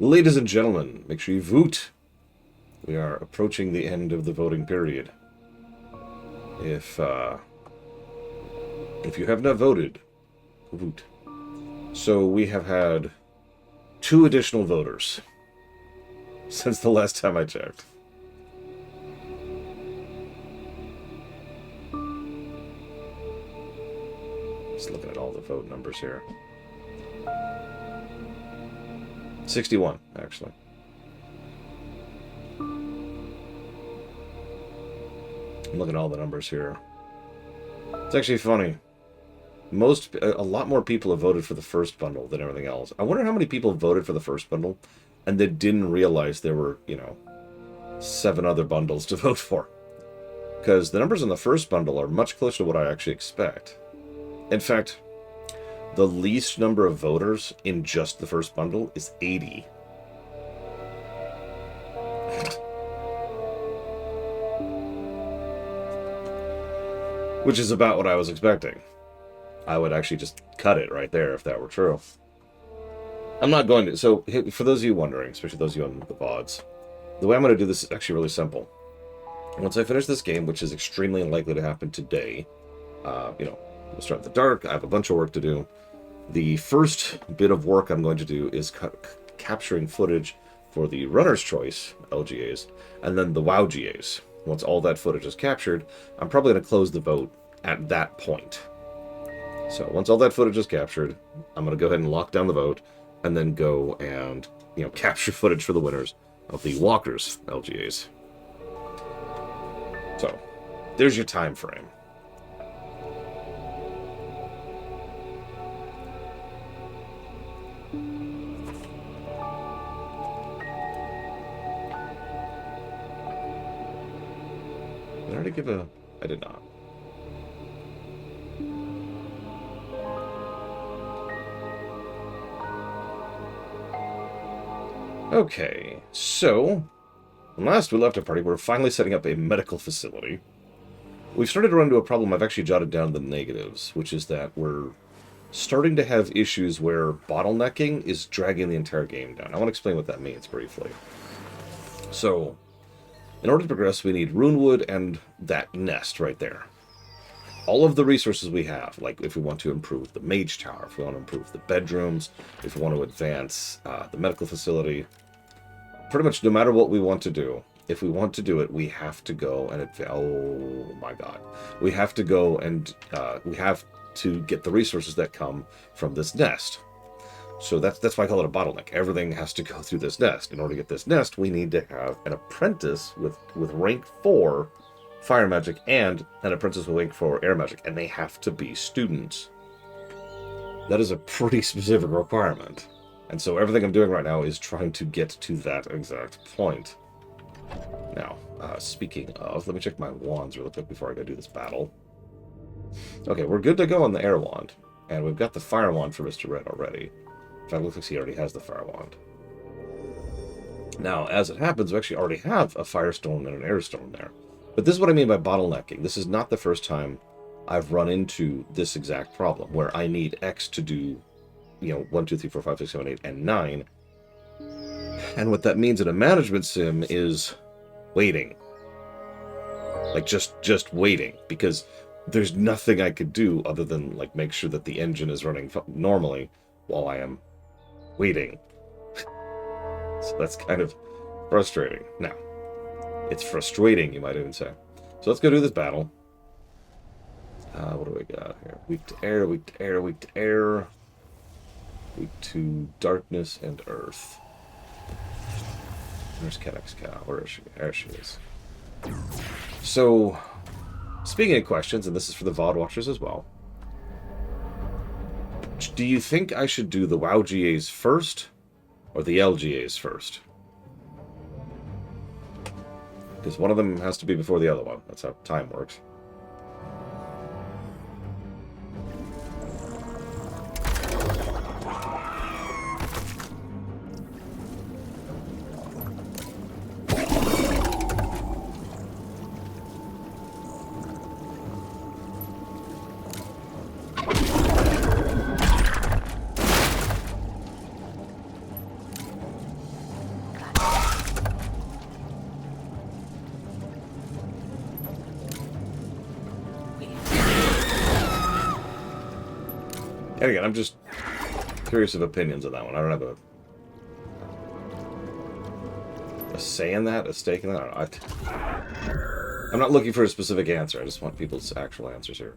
Ladies and gentlemen, make sure you vote. We are approaching the end of the voting period. If you have not voted, vote. So we have had 2 additional voters since the last time I checked. Just looking at all the vote numbers here. 61, actually. I'm looking at all the numbers here. It's actually funny. A lot more people have voted for the first bundle than everything else. I wonder how many people voted for the first bundle and they didn't realize there were, 7 other bundles to vote for. Because the numbers in the first bundle are much closer to what I actually expect. In fact, the least number of voters in just the first bundle is 80. Which is about what I was expecting. I would actually just cut it right there if that were true. I'm not going to... So, for those of you wondering, especially those of you on the VODs, the way I'm going to do this is actually really simple. Once I finish this game, which is extremely unlikely to happen today, we'll start in the dark. I have a bunch of work to do. The first bit of work I'm going to do is capturing footage for the Runner's Choice LGAs, and then the WoW GAs. Once all that footage is captured, I'm probably going to close the vote at that point. So once all that footage is captured, I'm going to go ahead and lock down the vote, and then go and, capture footage for the winners of the Walkers LGAs. So, there's your time frame. Did I already give a... I did not. Okay, so... When last we left our party, we're finally setting up a medical facility. We've started to run into a problem. I've actually jotted down the negatives, which is that we're starting to have issues where bottlenecking is dragging the entire game down. I want to explain what that means briefly. So, in order to progress, we need Runewood and that nest right there. All of the resources we have, like if we want to improve the Mage Tower, if we want to improve the bedrooms, if we want to advance the medical facility, pretty much no matter what we want to do, if we want to do it, we have to go and oh my god. We have to go and we have to get the resources that come from this nest. So that's why I call it a bottleneck. Everything has to go through this nest. In order to get this nest, we need to have an apprentice with rank 4 fire magic and an apprentice with rank 4 air magic, and they have to be students. That is a pretty specific requirement. And so everything I'm doing right now is trying to get to that exact point. Now, speaking of, let me check my wands real quick before I go do this battle. Okay, we're good to go on the air wand. And we've got the fire wand for Mr. Red already. In fact, it looks like he already has the fire wand. Now, as it happens, we actually already have a firestone and an airstone there. But this is what I mean by bottlenecking. This is not the first time I've run into this exact problem, where I need X to do 1, 2, 3, 4, 5, 6, 7, 8, and 9. And what that means in a management sim is waiting. Like, just waiting. Because there's nothing I could do other than, make sure that the engine is running normally while I am waiting. So that's kind of frustrating. Now, it's frustrating, you might even say. So let's go do this battle. What do we got here? Weak to air, weak to air, weak to air. Weak to darkness and earth. Where's Kennex Cow? Where is she? There she is. So, speaking of questions, and this is for the VOD watchers as well, do you think I should do the WoW GAs first or the LGAs first? Because one of them has to be before the other one. That's how time works. And again, I'm just curious of opinions on that one. I don't have a say in that, a stake in that. I don't know. I'm not looking for a specific answer. I just want people's actual answers here.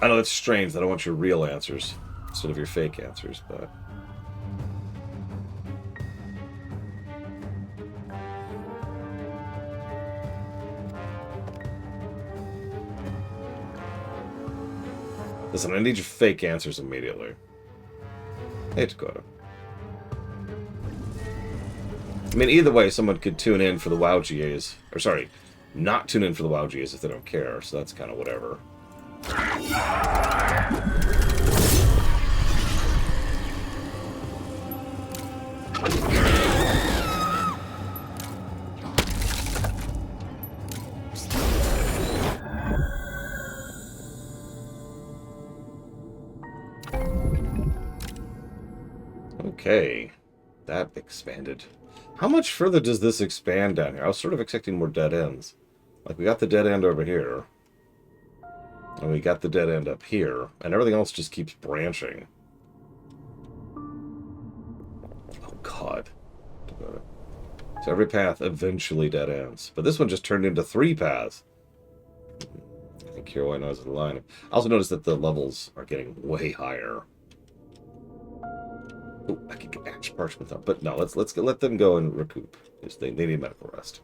I know it's strange that I want your real answers instead of your fake answers, but... Listen, I need your fake answers immediately. Hey, Dakota. I mean, either way, someone could tune in for the WoW GAs. Or, sorry, not tune in for the WoW GAs if they don't care, so that's kind of whatever. Okay, that expanded. How much further does this expand down here? I was sort of expecting more dead ends. Like, we got the dead end over here. And we got the dead end up here. And everything else just keeps branching. Oh, God. So every path eventually dead ends. But this one just turned into 3 paths. I think Kira White knows the line. I also noticed that the levels are getting way higher. Ooh, I could get ash parchment up, but no, let's let them go and recoup. They need medical rest.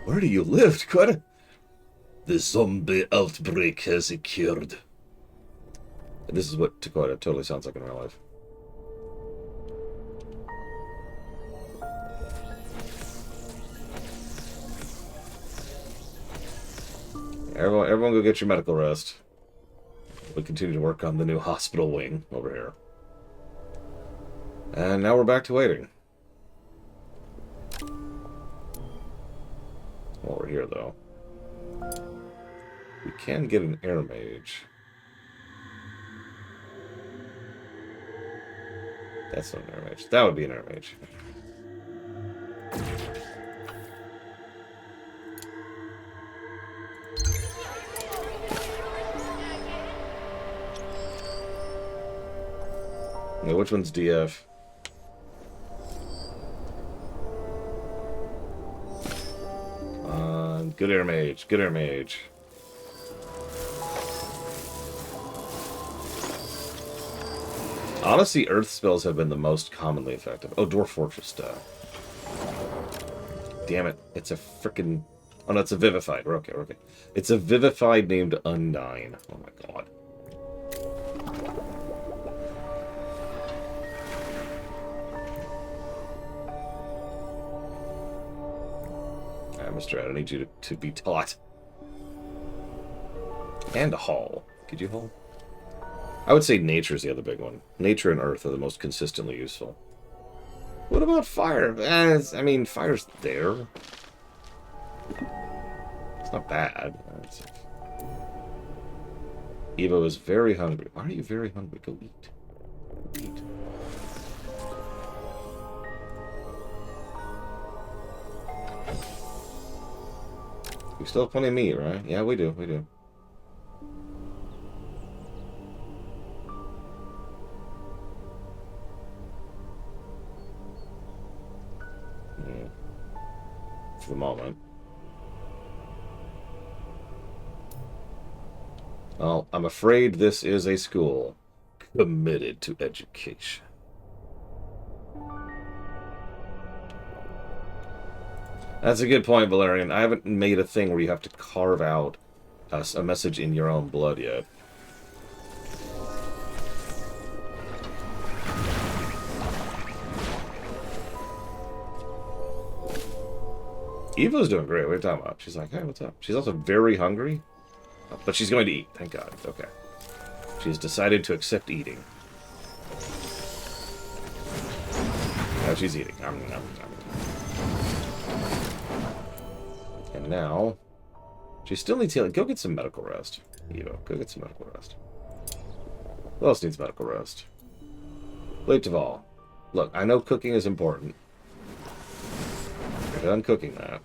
Where do you live, Dakota? The zombie outbreak has occurred. And this is what Dakota totally sounds like in real life. Everyone go get your medical rest. We continue to work on the new hospital wing over here. And now we're back to waiting. While we're here, though, we can get an air mage. That's not an air mage. That would be an air mage. Now, which one's DF? Good air mage. Good air mage. Honestly, earth spells have been the most commonly effective. Oh, Dwarf Fortress stuff. Damn it. It's a frickin'... Oh, no, it's a Vivified. We're okay, we're okay. It's a Vivified named Undyne. Oh, my God. Mr. I need you to be taught. And a haul. Could you haul? I would say nature is the other big one. Nature and earth are the most consistently useful. What about fire? I mean, fire's there. It's not bad. Evo is very hungry. Why are you very hungry? Go eat. Eat. We still have plenty of meat, right? Yeah, we do. We do. For the moment. Well, I'm afraid this is a school committed to education. That's a good point, Valerian. I haven't made a thing where you have to carve out a message in your own blood yet. Eva's doing great. What are you talking about? She's like, hey, what's up? She's also very hungry. But she's going to eat. Thank God. Okay. She's decided to accept eating. Now she's eating. And now, she still needs healing. Go get some medical rest. Eva, go get some medical rest. Who else needs medical rest? Blade Taval. Look, I know cooking is important. You're done cooking that.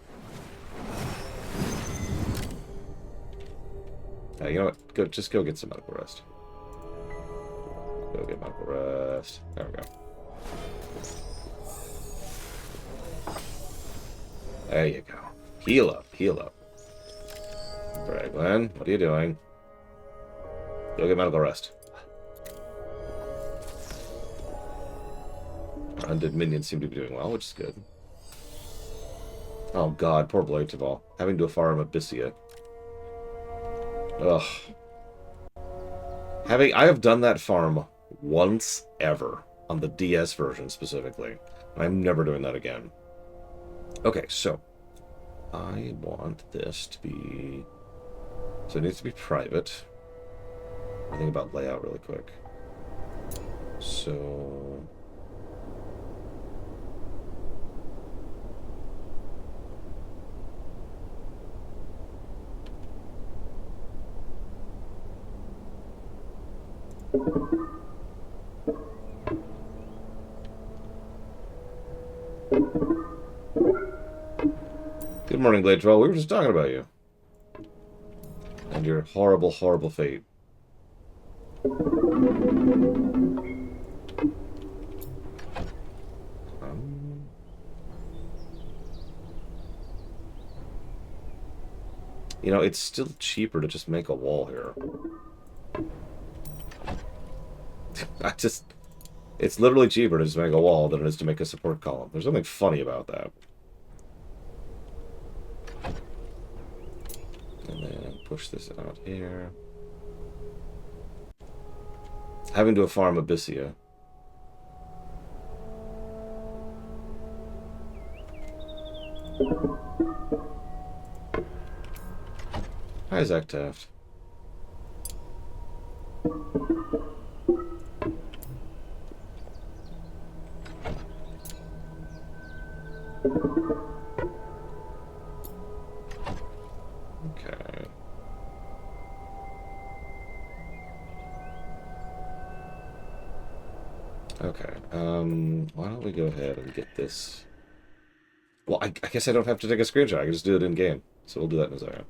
You know what? Just go get some medical rest. Go get medical rest. There we go. There you go. Heal up, heal up. Braglin, what are you doing? Go get medical rest. Our undead minions seem to be doing well, which is good. Oh god, poor Blightable. Having to farm Abyssia. Ugh. I have done that farm once ever, on the DS version specifically. I'm never doing that again. Okay, so I want this to be... So it needs to be private. I think about layout really quick. So... Good morning, Glade Troll. We were just talking about you. And your horrible, horrible fate. You know, it's still cheaper to just make a wall here. It's literally cheaper to just make a wall than it is to make a support column. There's something funny about that. And then push this out here. Having to farm Abyssia. Hi, Zach Taft. Okay. Okay. Why don't we go ahead and get this... Well, I guess I don't have to take a screenshot. I can just do it in-game. So we'll do that in a second.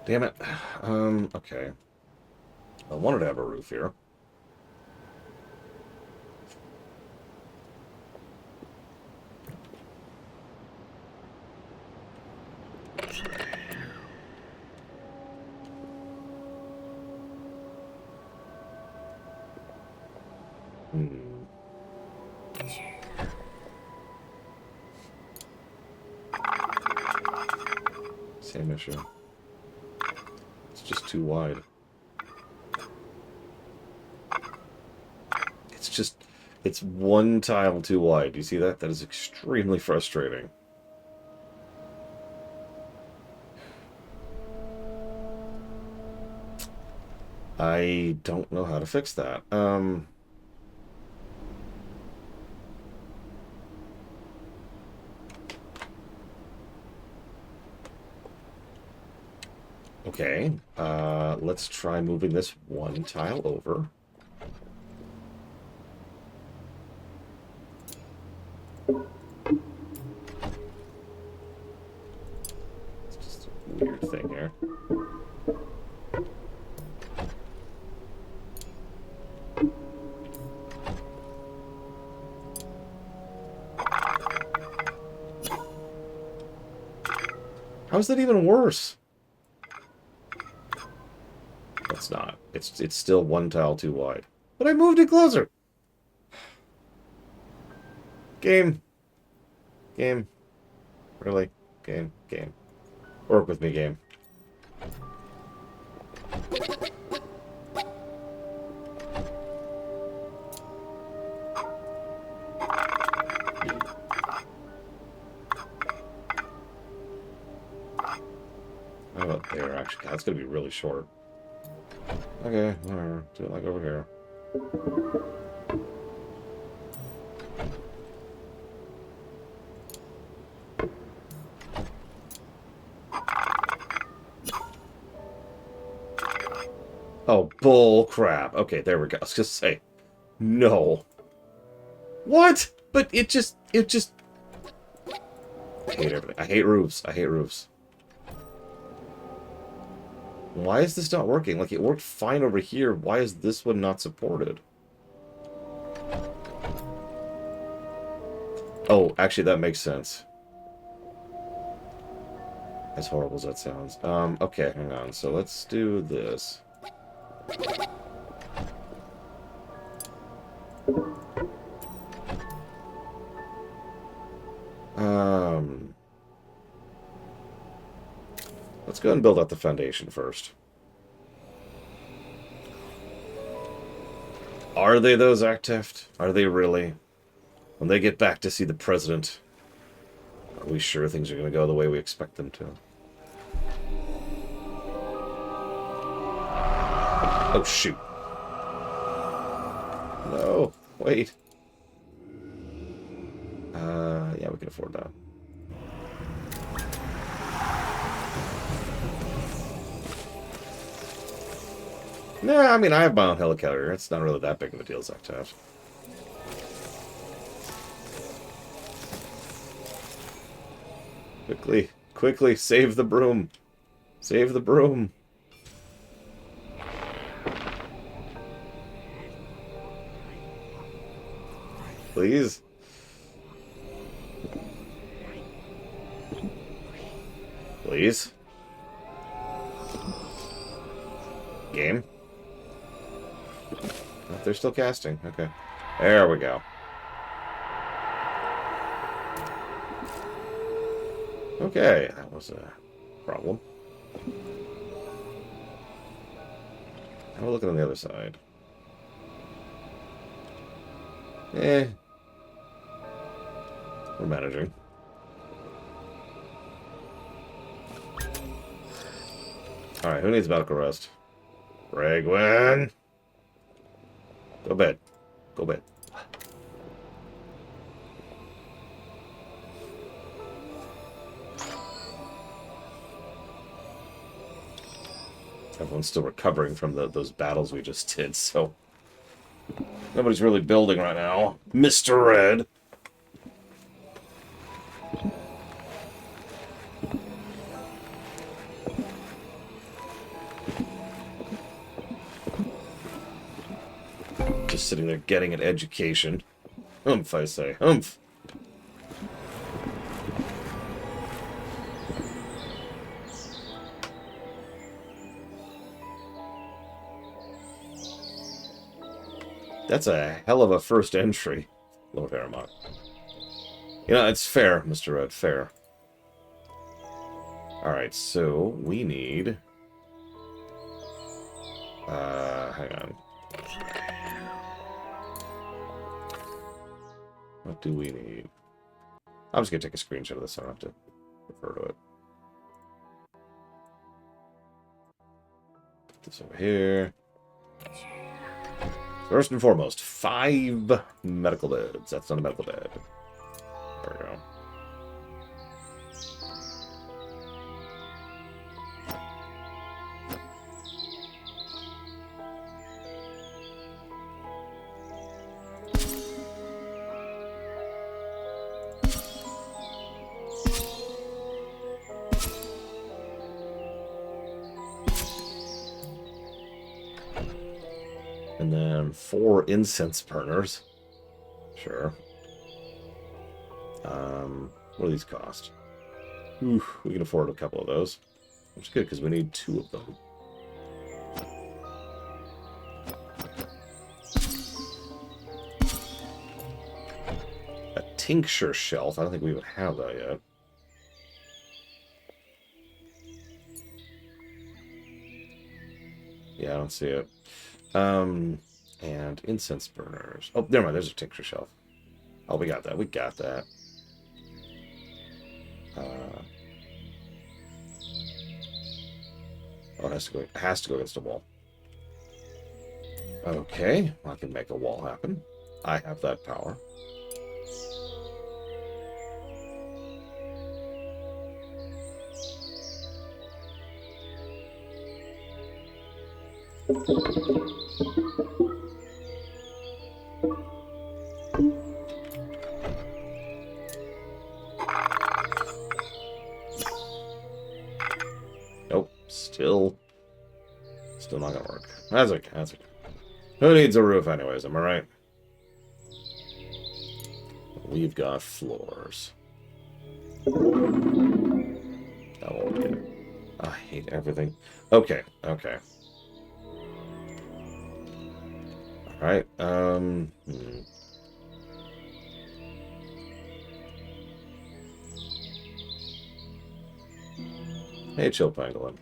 Damn it. Okay. I wanted to have a roof here. Same issue. It's just too wide. It's one tile too wide. Do you see that? That is extremely frustrating. I don't know how to fix that. Okay, let's try moving this one tile over. It's just a weird thing here. How's that even worse? It's not. It's still one tile too wide. But I moved it closer. Game. Game. Really? Game. Game. Work with me, game. How about there, actually? God, that's going to be really short. Okay, whatever. Do it like over here. Oh, bull crap. Okay, there we go. I was just say, no. What? But it just... I hate everything. I hate roofs. I hate roofs. Why is this not working? Like, it worked fine over here. Why is this one not supported? Oh, actually, that makes sense. As horrible as that sounds. Okay, hang on. So let's do this. Let's go ahead and build out the foundation first. Are they those, Acteft? Are they really? When they get back to see the president, are we sure things are going to go the way we expect them to? Oh, shoot. No, wait. Yeah, we can afford that. Nah, I mean, I have my own helicarrier. It's not really that big of a deal as Acteft. Quickly, quickly, save the broom. Save the broom. Please. Please. Game. Oh, they're still casting. Okay. There we go. Okay, that was a problem. How are we looking on the other side? Eh. We're managing. Alright, who needs medical rest? Regwin! Go bed. Go bed. Everyone's still recovering from those battles we just did, so... Nobody's really building right now. Mr. Red! Just sitting there getting an education. Humph, I say. Humph! That's a hell of a first entry, Lord Aramont. You know, it's fair, Mr. Red, fair. Alright, so we need... hang on. What do we need? I'm just going to take a screenshot of this, so I don't have to refer to it. Put this over here. First and foremost, 5 medical beds. That's not a medical bed. There we go. And then 4 incense burners. Sure. What do these cost? Ooh, we can afford a couple of those. Which is good, because we need 2 of them. A tincture shelf. I don't think we even have that yet. Yeah, I don't see it. And incense burners. Oh, never mind. There's a tincture shelf. Oh, we got that. We got that. Oh, it has to go against a wall. Okay, I can make a wall happen. I have that power. Nope, still not gonna work. That's okay, that's okay. Who needs a roof anyways, am I right? We've got floors. That won't get it. I hate everything. Okay, okay. Alright, Hey, Chill Pangolin.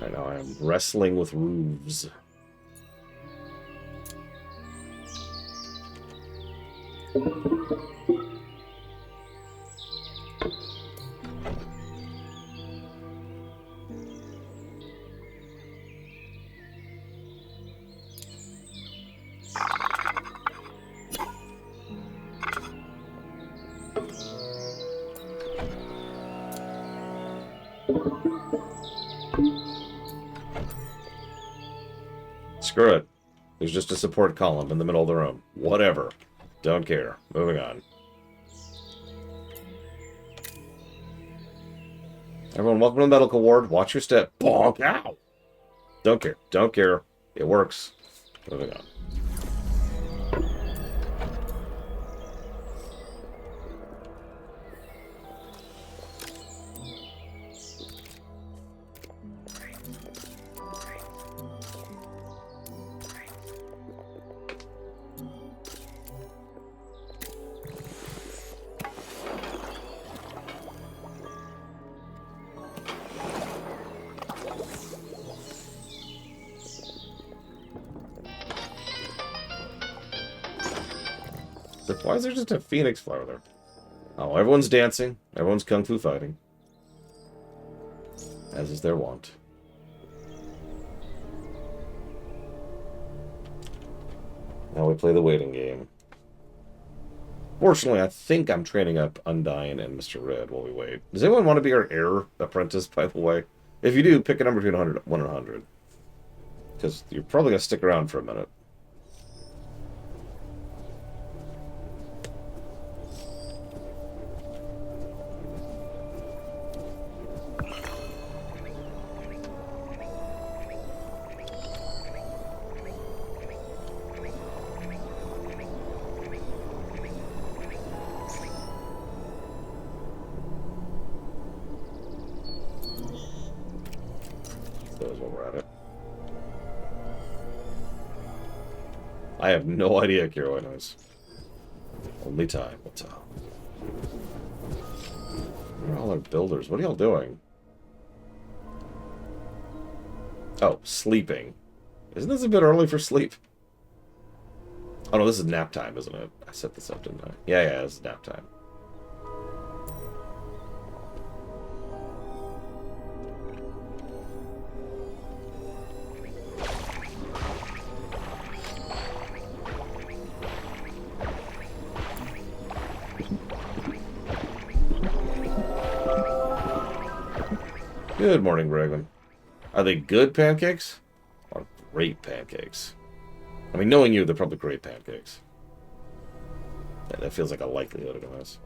Right now I am wrestling with roofs. Screw it. There's just a support column in the middle of the room. Whatever. Don't care. Moving on. Everyone, welcome to the medical ward. Watch your step. Bonk! Ow! Don't care. Don't care. It works. Moving on. Why is there just a phoenix flower there? Oh, everyone's dancing. Everyone's kung fu fighting. As is their wont. Now we play the waiting game. Fortunately, I think I'm training up Undyne and Mr. Red while we wait. Does anyone want to be our heir apprentice, by the way? If you do, pick a number between 1 and 100. Because you're probably going to stick around for a minute. I have no idea, Kiro knows. Only time will tell. Where are all our builders? What are y'all doing? Oh, sleeping. Isn't this a bit early for sleep? Oh no, this is nap time, isn't it? I set this up, didn't I? Yeah, this is nap time. Good morning, Braven. Are they good pancakes? Or great pancakes? I mean, knowing you, they're probably great pancakes. Yeah, that feels like a likelihood of this.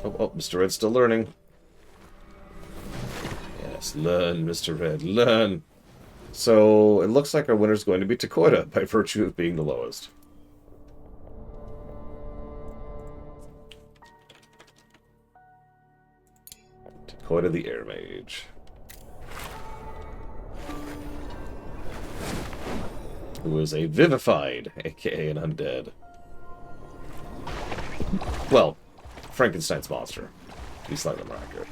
Oh, Mr. Red's still learning. Yes, learn, Mr. Red, learn. So it looks like our winner is going to be Takoida by virtue of being the lowest. Takoida the Air Mage. Who is a Vivified, aka an undead. Well, Frankenstein's monster, to be slightly more accurate.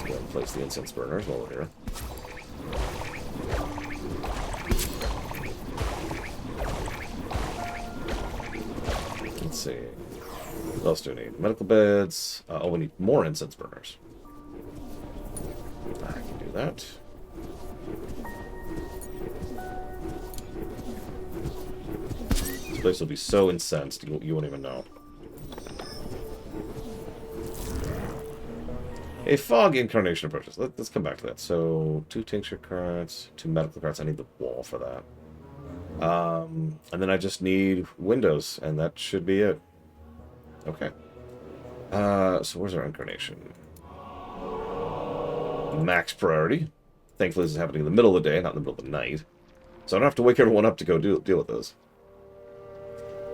Go and place the incense burners while we're here. Let's see. What else do we need? Medical beds. Oh, we need more incense burners. I can do that. This place will be so incensed, you won't even know. A fog incarnation approaches. Let's come back to that. So, 2 tincture cards, 2 medical cards. I need the wall for that. And then I just need windows, and that should be it. Okay. So where's our incarnation? Max priority. Thankfully, this is happening in the middle of the day, not in the middle of the night. So I don't have to wake everyone up to go deal with this.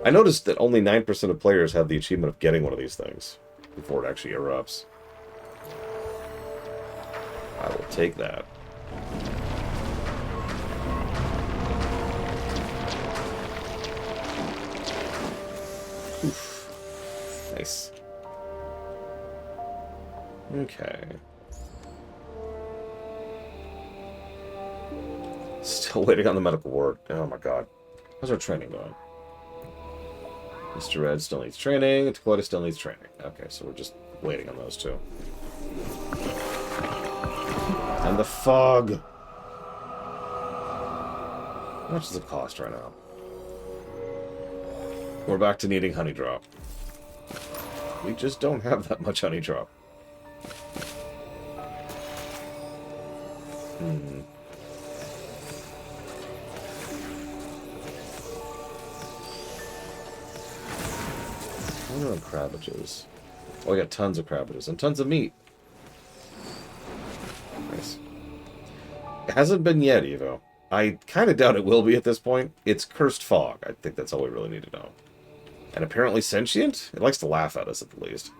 I noticed that only 9% of players have the achievement of getting one of these things before it actually erupts. I will take that. Oof. Nice. Okay. Still waiting on the medical ward. Oh my god. How's our training going? Mr. Red still needs training. Takoida still needs training. Okay, so we're just waiting on those two. And the fog. How much does it cost right now? We're back to needing honey drop. We just don't have that much honey drop. What are crabbages? Oh, we got tons of crabbages and tons of meat. Nice. It hasn't been yet, Evo. I kind of doubt it will be at this point. It's cursed fog. I think that's all we really need to know. And apparently sentient? It likes to laugh at us, at the least.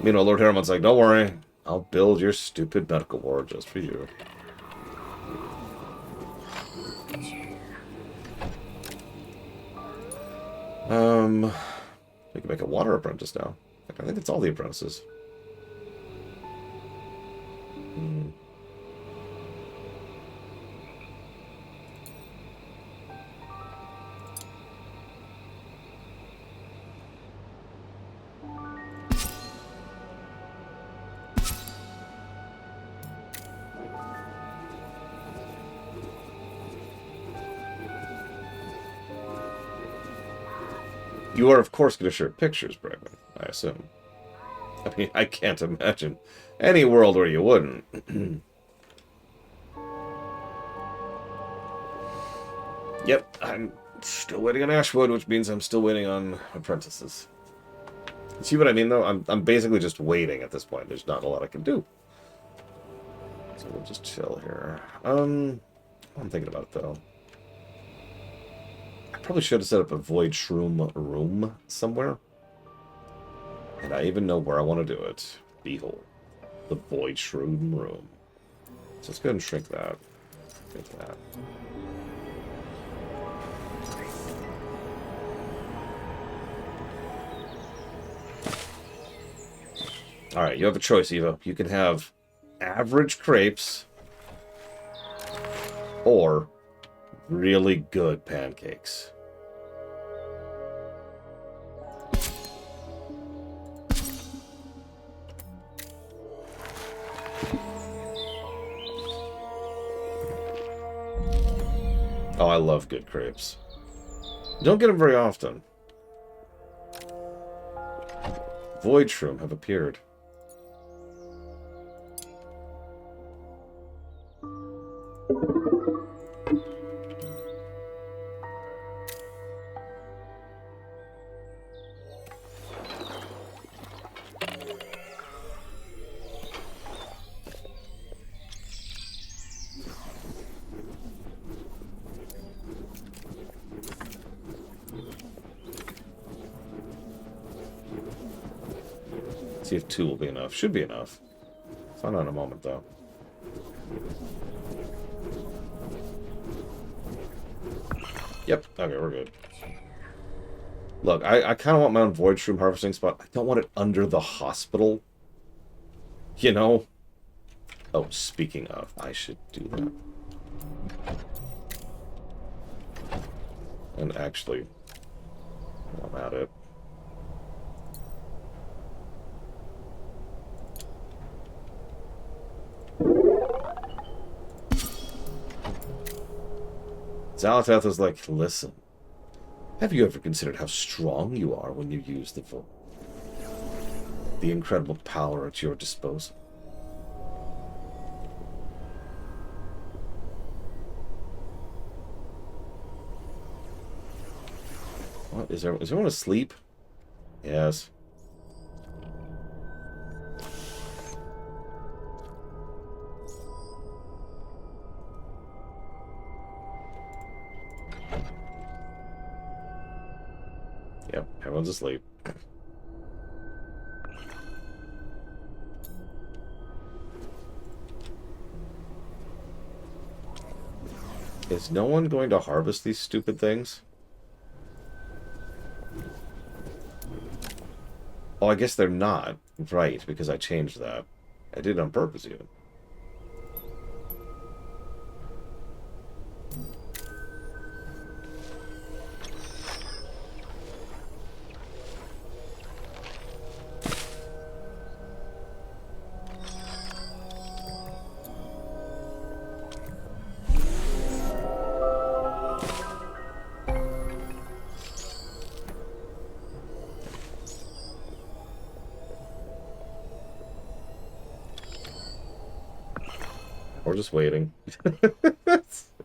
Meanwhile, Lord Harriman's like, don't worry. I'll build your stupid medical ward just for you. We can make a water apprentice now. I think it's all the apprentices. You are, of course, going to share pictures, Bregman, I assume. I mean, I can't imagine any world where you wouldn't. Yep, I'm still waiting on Ashwood, which means I'm still waiting on apprentices. See what I mean, though? I'm basically just waiting at this point. There's not a lot I can do. So we'll just chill here. I'm thinking about it, though. Probably should have set up a Void Shroom room somewhere. And I even know where I want to do it. Behold. The Void Shroom room. So let's go ahead and shrink that. Shrink that. Alright, you have a choice, Evo. You can have average crepes or really good pancakes. Oh, I love good crepes. Don't get them very often. Void Shroom have appeared. See if 2 will be enough. Should be enough. Find out in a moment, though. Yep. Okay, we're good. Look, I kind of want my own Void Shroom harvesting spot. I don't want it under the hospital. You know? Oh, speaking of, I should do that. And actually, while I'm at it. Xal'atath is like, listen, have you ever considered how strong you are when you use the Void? The incredible power at your disposal. What? Is everyone asleep? Yes. Yep, everyone's asleep. Is no one going to harvest these stupid things? Oh, I guess they're not. Right, because I changed that. I did it on purpose, even. We're just waiting.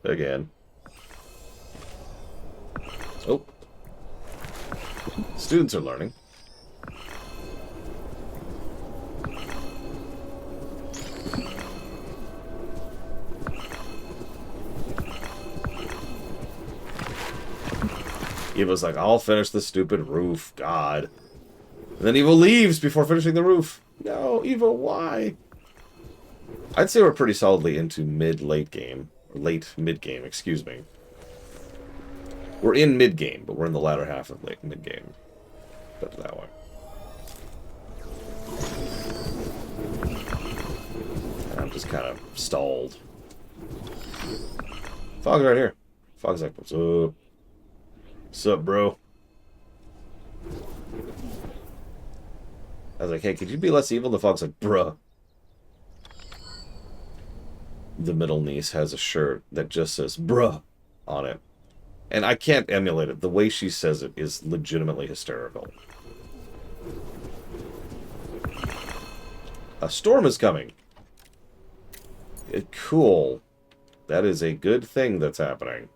Again. Oh. Students are learning. Eva's like, I'll finish the stupid roof, God. And then Eva leaves before finishing the roof. No, Eva, why? I'd say we're pretty solidly into mid-late game. Or late mid-game, excuse me. We're in mid-game, but we're in the latter half of late mid-game. Put it that way. And I'm just kind of stalled. Fog's right here. Fog's like, what's up? What's up, bro? I was like, hey, could you be less evil? The Fog's like, bruh. The middle niece has a shirt that just says, bruh, on it. And I can't emulate it. The way she says it is legitimately hysterical. A storm is coming. Cool. That is a good thing that's happening.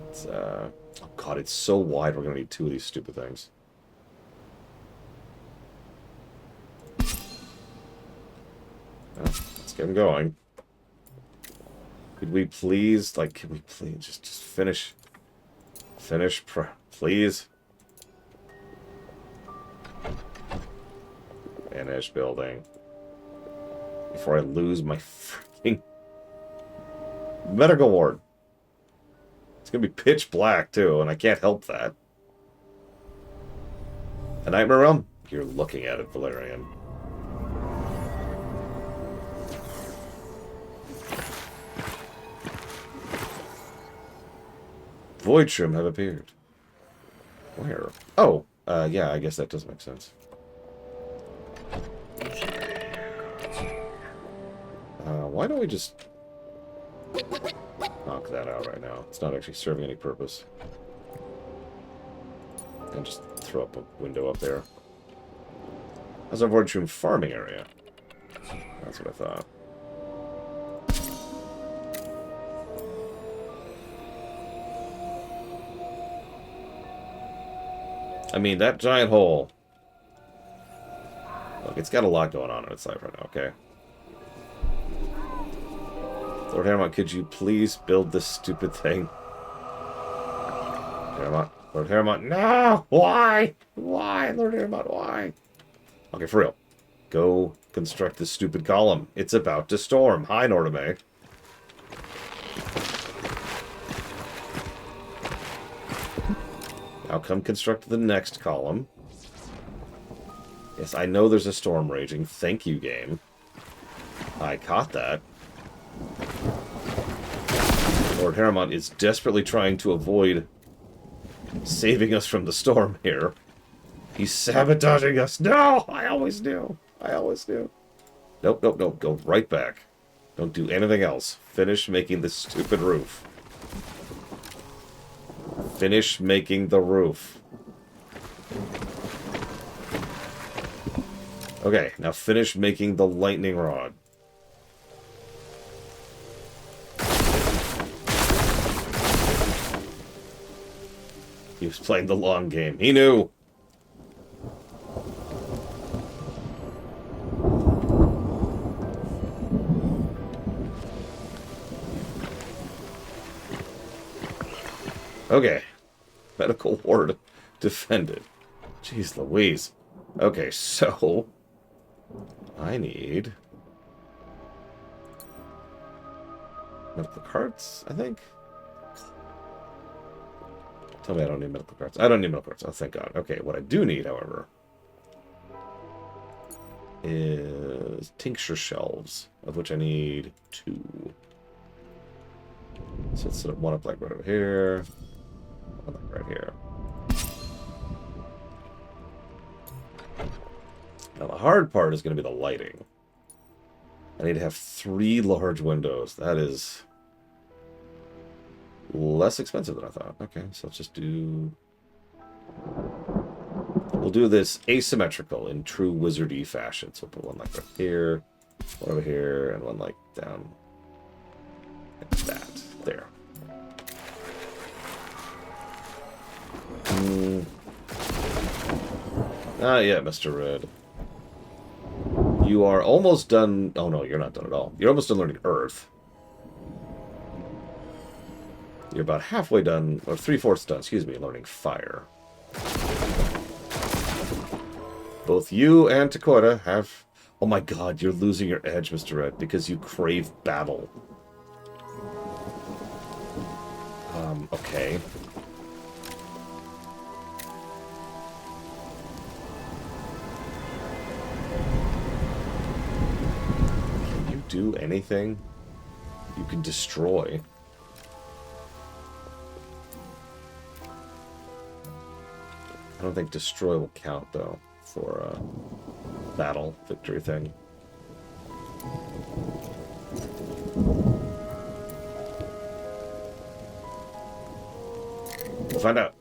It's, oh god, it's so wide we're gonna need 2 of these stupid things. Well, let's get them going. Could we please, like, can we please just finish? Finish, please. Finish building. Before I lose my freaking medical ward. It's gonna be pitch black, too, and I can't help that. A Nightmare Realm? You're looking at it, Valerian. Void Shroom have appeared. Where? Oh, yeah, I guess that does make sense. Why don't we just knock that out right now? It's not actually serving any purpose. And just throw up a window up there. How's our Void Shroom farming area? That's what I thought. I mean, that giant hole. Look, it's got a lot going on in its life right now, okay? Lord Harrowmont, could you please build this stupid thing? Harrowmont, Lord Harrowmont, no! Why? Why, Lord Harrowmont, why? Okay, for real. Go construct this stupid column. It's about to storm. Hi, Nordame. Now come construct the next column. Yes, I know there's a storm raging. Thank you, game. I caught that. Lord Harrowmont is desperately trying to avoid saving us from the storm here. He's sabotaging us. No! I always knew. I always knew. Nope, nope, nope. Go right back. Don't do anything else. Finish making this stupid roof. Finish making the roof. Okay, now finish making the lightning rod. He was playing the long game. He knew. Okay. Medical ward defended. Jeez Louise. Okay, so I need medical cards, I think. Tell me I don't need medical cards. I don't need medical cards. Oh, thank God. Okay, what I do need, however, is tincture shelves, of which I need 2. So let's set up one up like right over here, one like right here. Now the hard part is going to be the lighting. I need to have 3 large windows. That is less expensive than I thought. Okay, so let's just do... We'll do this asymmetrical in true wizardy fashion. So we'll put one like right here, one over here, and one like down like that. There. Ah, yeah, Mr. Red. You are almost done... Oh, no, you're not done at all. You're almost done learning Earth. You're about halfway done, or 3/4 done, excuse me, learning Fire. Both you and Takora have... Oh my God, you're losing your edge, Mr. Red, because you crave battle. Okay. Can you do anything? You can destroy. I don't think destroy will count, though, for a battle victory thing. We'll find out.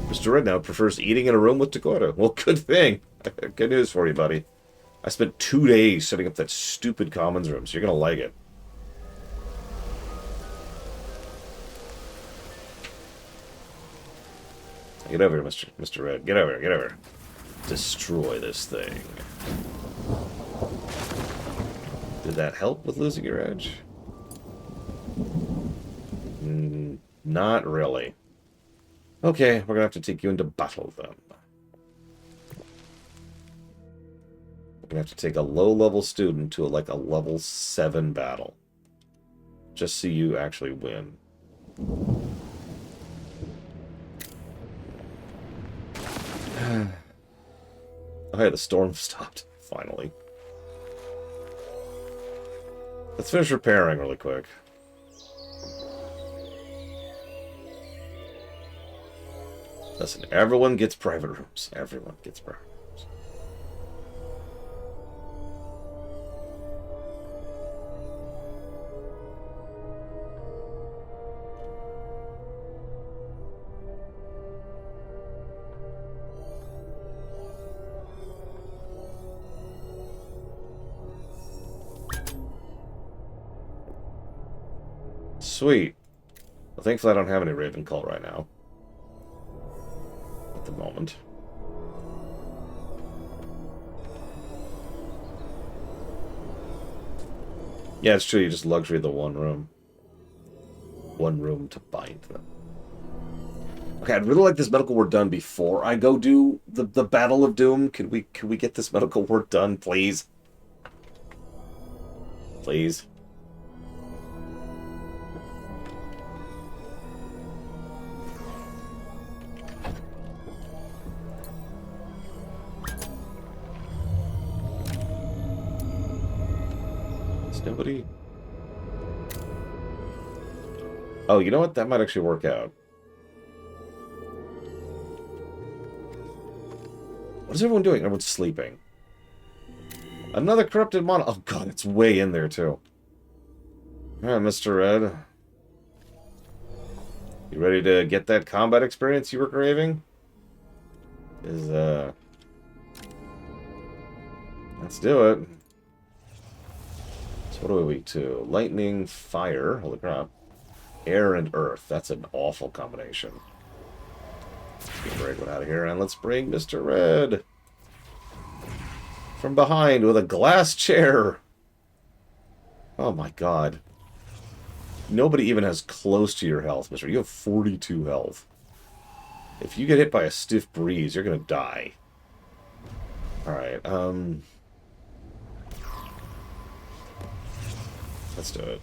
Mr. Red now prefers eating in a room with Dakota. Well, good thing. Good news for you, buddy. I spent 2 days setting up that stupid commons room, so you're going to like it. Get over here, Mr. Red. Get over here, get over here. Destroy this thing. Did that help with losing your edge? Not really. Okay, we're gonna have to take you into battle then. We're gonna have to take a low-level student to like a level 7 battle. Just so you actually win. Oh yeah, the storm stopped, finally. Let's finish repairing really quick. Listen, everyone gets private rooms. Everyone gets private rooms. Sweet. Well, thankfully I don't have any Raven Call right now. At the moment. Yeah, it's true, you just luxury the one room. one room to bind them. Okay, I'd really like this medical work done before I go do the Battle of Doom. Can we get this medical work done, please? Please. Is nobody... Oh, you know what? That might actually work out. What is everyone doing? Everyone's sleeping. Another corrupted mono... Oh, God, it's way in there, too. Alright, Mr. Red. You ready to get that combat experience you were craving? Let's do it. So what are we weak to? Lightning, fire, holy crap. Air and earth. That's an awful combination. Let's get Braidwood out of here, and let's bring Mr. Red from behind with a glass chair. Oh my god. Nobody even has close to your health, Mr. You have 42 health. If you get hit by a stiff breeze, you're gonna die. Alright, let's do it.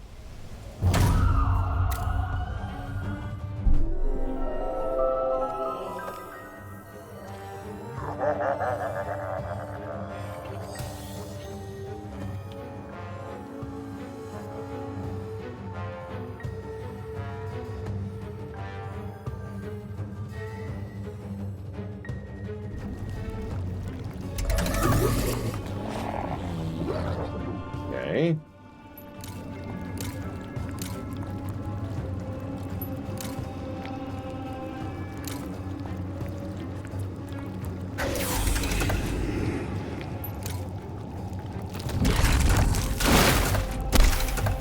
Okay.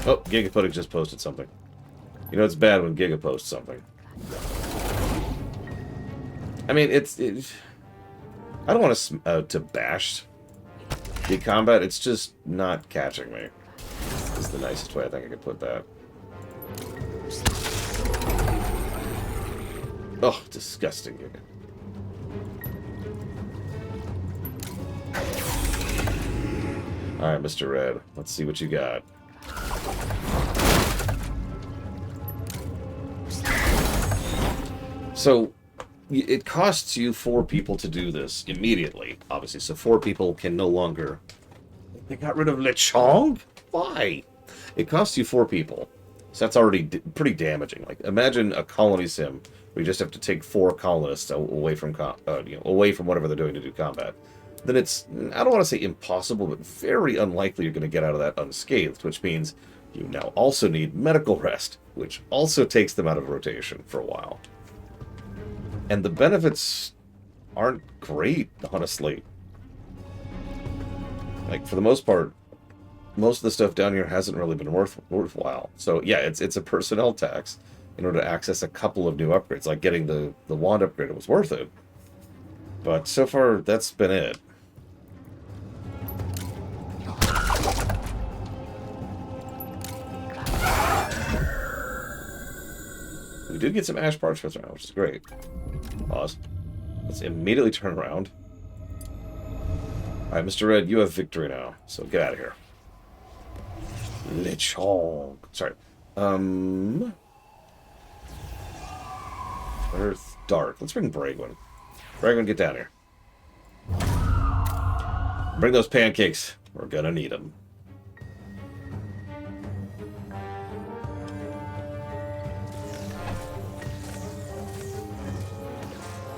Oh, Gigapudding just posted something. You know it's bad when Giga posts something. I mean, I don't want to bash the combat. It's just not catching me. Is the nicest way I think I could put that. Oh, disgusting Giga. Alright, Mr. Red. Let's see what you got. So, it costs you 4 people to do this immediately, obviously. So 4 people can no longer... They got rid of Lechonk? Why? It costs you 4 people. So that's already pretty damaging. Like, imagine a colony sim where you just have to take 4 colonists away from away from whatever they're doing to do combat. Then it's, I don't want to say impossible, but very unlikely you're going to get out of that unscathed, which means you now also need medical rest, which also takes them out of rotation for a while. And the benefits aren't great, honestly. Like, for the most part, most of the stuff down here hasn't really been worthwhile. So, yeah, it's a personnel tax in order to access a couple of new upgrades. Like, getting the wand upgrade, it was worth it. But so far, that's been it. We did get some ash parchments around, which is great. Pause. Let's immediately turn around. Alright, Mr. Red, you have victory now, so get out of here. Lechonk. Sorry. Earth, dark. Let's bring Braidwood. Braidwood, get down here. Bring those pancakes. We're gonna need them.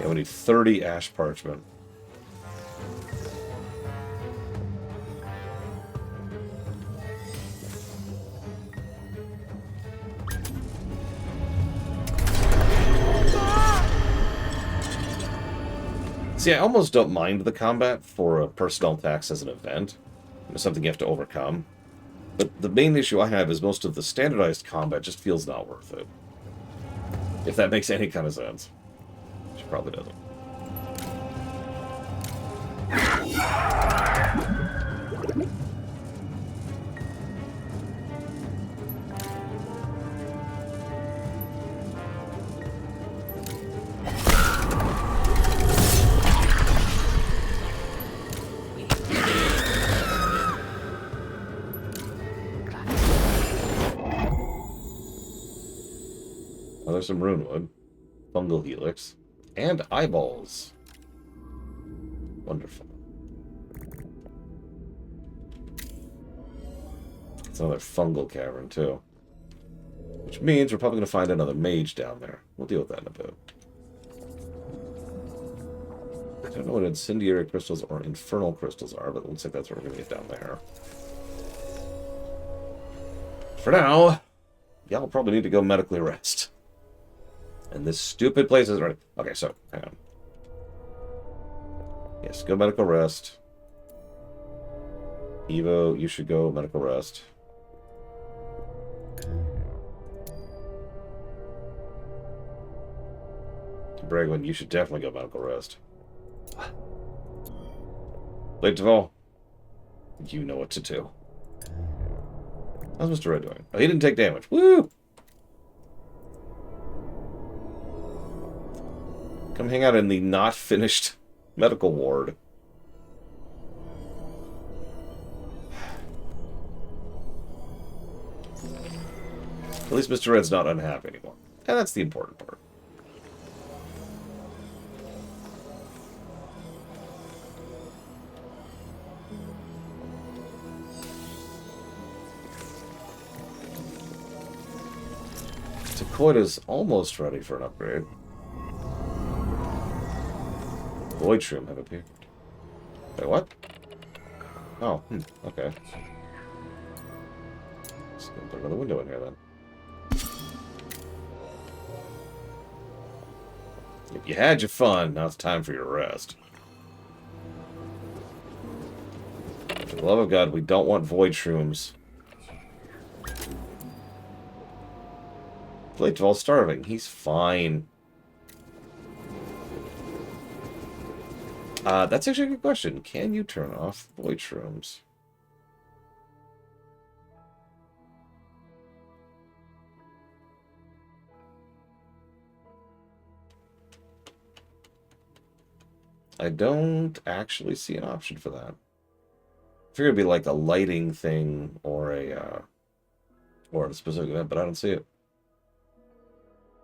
Yeah, we need 30 ash parchment. See, I almost don't mind the combat for a personnel tax as an event. It's something you have to overcome. But the main issue I have is most of the standardized combat just feels not worth it. If that makes any kind of sense. Which probably doesn't. there's some runewood. Fungal helix. And eyeballs. Wonderful. It's another fungal cavern, too. Which means we're probably going to find another mage down there. We'll deal with that in a bit. I don't know what incendiary crystals or infernal crystals are, but it looks like that's what we're going to get down there. For now, y'all probably need to go medically rest. And this stupid place is ready. Okay, so, hang on. Yes, go medical rest. Evo, you should go medical rest. Bragwin, you should definitely go medical rest. Blade Duvall, you know what to do. How's Mr. Red doing? Oh, he didn't take damage. Woo! Come hang out in the not finished medical ward. At least Mr. Red's not unhappy anymore. And that's the important part. Takoida's almost ready for an upgrade. Void Shroom have appeared. Wait, what? Oh, okay. Let's go put another window in here then. If you had your fun, now it's time for your rest. For the love of God, we don't want Void Shrooms. Blade Duvall's starving. He's fine. That's actually a good question. Can you turn off Void Shrooms? I don't actually see an option for that. I figured it'd be like a lighting thing or a specific event, but I don't see it.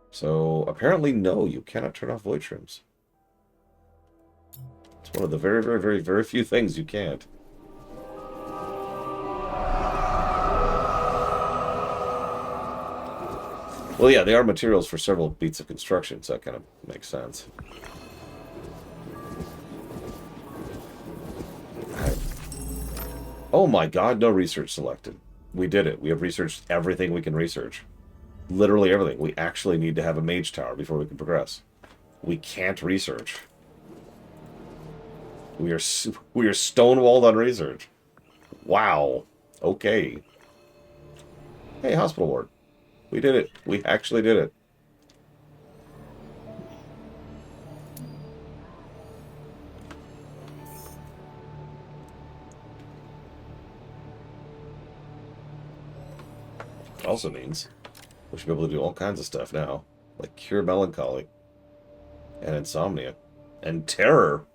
So apparently, no, you cannot turn off Void Shrooms. It's one of the very, very, very, very few things you can't. Well, yeah, they are materials for several beats of construction, so that kind of makes sense. Oh my god, no research selected. We did it. We have researched everything we can research. Literally everything. We actually need to have a mage tower before we can progress. We can't research. We are stonewalled on research. Wow. Okay. Hey, hospital ward. We did it. We actually did it. It also means we should be able to do all kinds of stuff now. Like cure melancholy. And insomnia. And terror.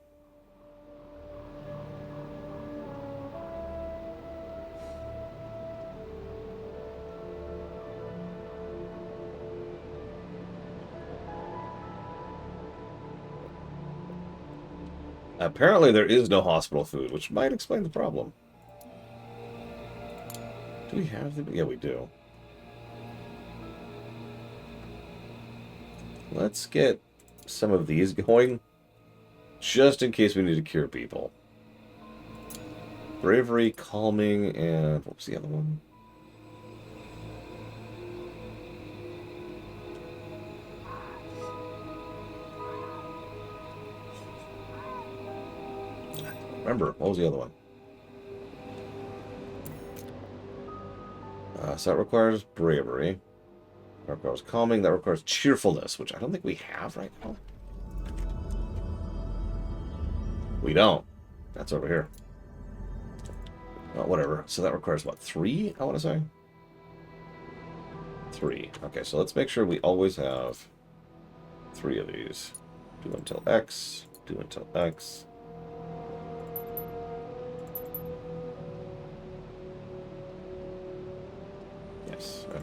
Apparently there is no hospital food, which might explain the problem. Do we have the... Yeah, we do. Let's get some of these going, just in case we need to cure people. Bravery, calming, and... What was the other one? Remember, what was the other one? So that requires bravery. That requires calming. That requires cheerfulness, which I don't think we have right now. We don't. That's over here. Well, whatever. So that requires, what, 3, I want to say? 3. Okay, so let's make sure we always have 3 of these. Do until X. Do until X. Yes, okay.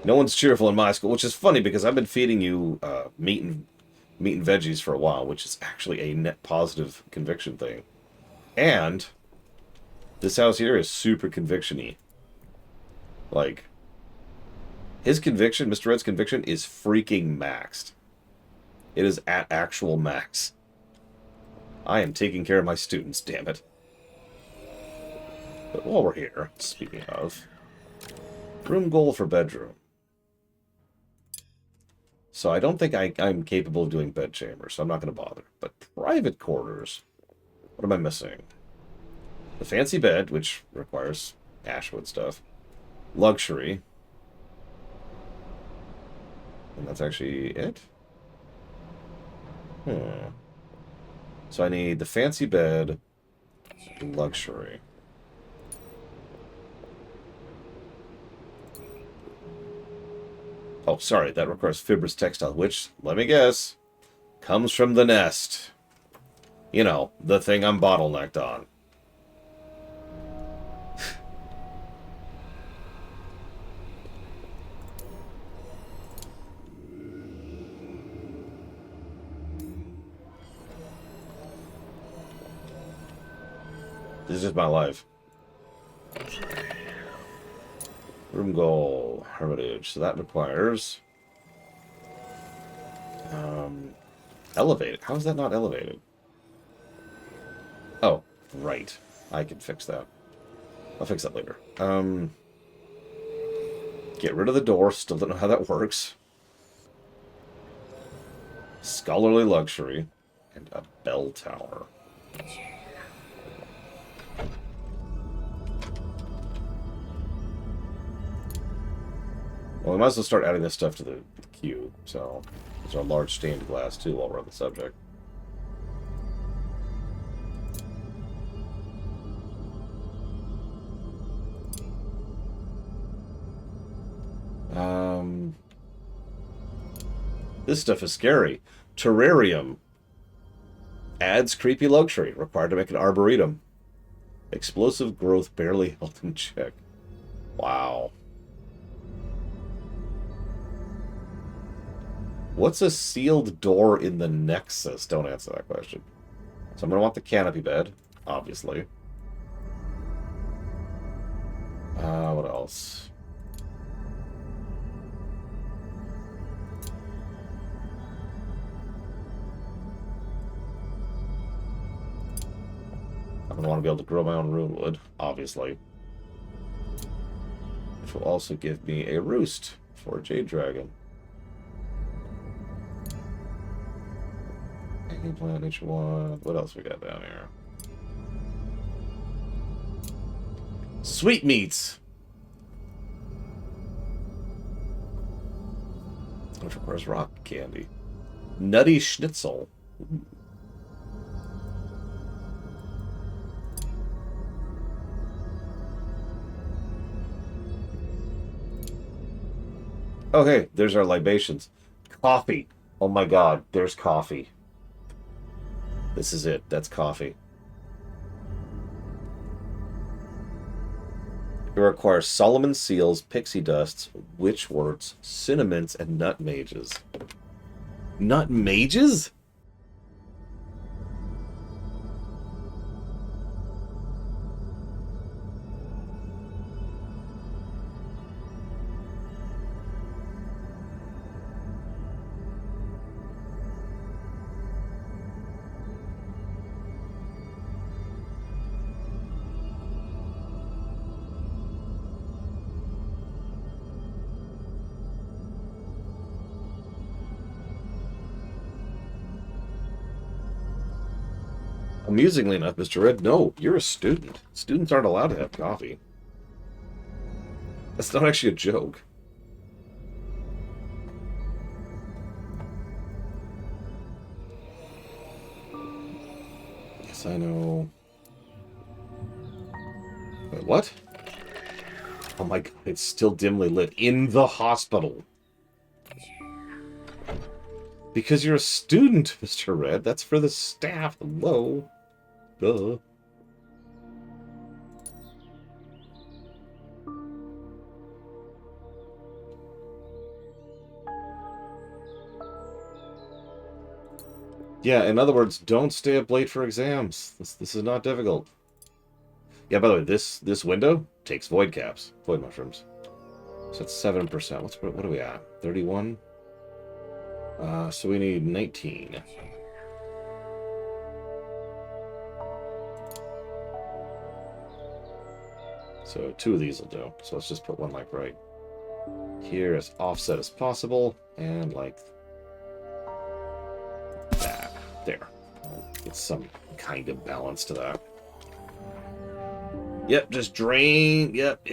No one's cheerful in my school, which is funny because I've been feeding you meat and veggies for a while, which is actually a net positive conviction thing. And this house here is super conviction-y. Like, his conviction, Mr. Red's conviction, is freaking maxed. It is at actual max. I am taking care of my students, damn it. But while we're here, speaking of, room goal for bedroom. So I don't think I'm capable of doing bed chambers, so I'm not going to bother. But private quarters, what am I missing? The fancy bed, which requires Ashwood stuff. Luxury. And that's actually it? So I need the fancy bed and luxury. Oh, sorry, that requires fibrous textile, which, let me guess, comes from the nest. You know, the thing I'm bottlenecked on. This is just my life. Room goal, hermitage. So that requires elevated. How is that not elevated? Oh, right. I can fix that. I'll fix that later. Get rid of the door. Still don't know how that works. Scholarly luxury and a bell tower. Well, we might as well start adding this stuff to the queue. So, there's our large stained glass, too, while we're on the subject. This stuff is scary. Terrarium. Adds creepy luxury. Required to make an arboretum. Explosive growth barely held in check. Wow. What's a sealed door in the Nexus? Don't answer that question. So I'm going to want the canopy bed, obviously. What else? I'm going to want to be able to grow my own runewood, obviously. Which will also give me a roost for a Jade Dragon. Hanging plant, nature one. What else we got down here? Sweetmeats! Which requires rock candy. Nutty Schnitzel. Ooh. Okay, there's our libations. Coffee. Oh my god, there's coffee. This is it. That's coffee. It requires Solomon seals, pixie dusts, witchworts, cinnamons, and nut mages. Nut mages? Amusingly enough, Mr. Red, no, you're a student. Students aren't allowed to have coffee. That's not actually a joke. Yes, I know. Wait, what? Oh my god, it's still dimly lit in the hospital. Because you're a student, Mr. Red. That's for the staff. Hello. Duh. Yeah, in other words, don't stay up late for exams. This is not difficult. Yeah, by the way, this window takes void caps, void mushrooms. So it's 7%. What are we at? 31? So we need 19. So 2 of these will do. So let's just put one like right here as offset as possible, and like that. There. Get some kind of balance to that. Yep, just drain. Yep.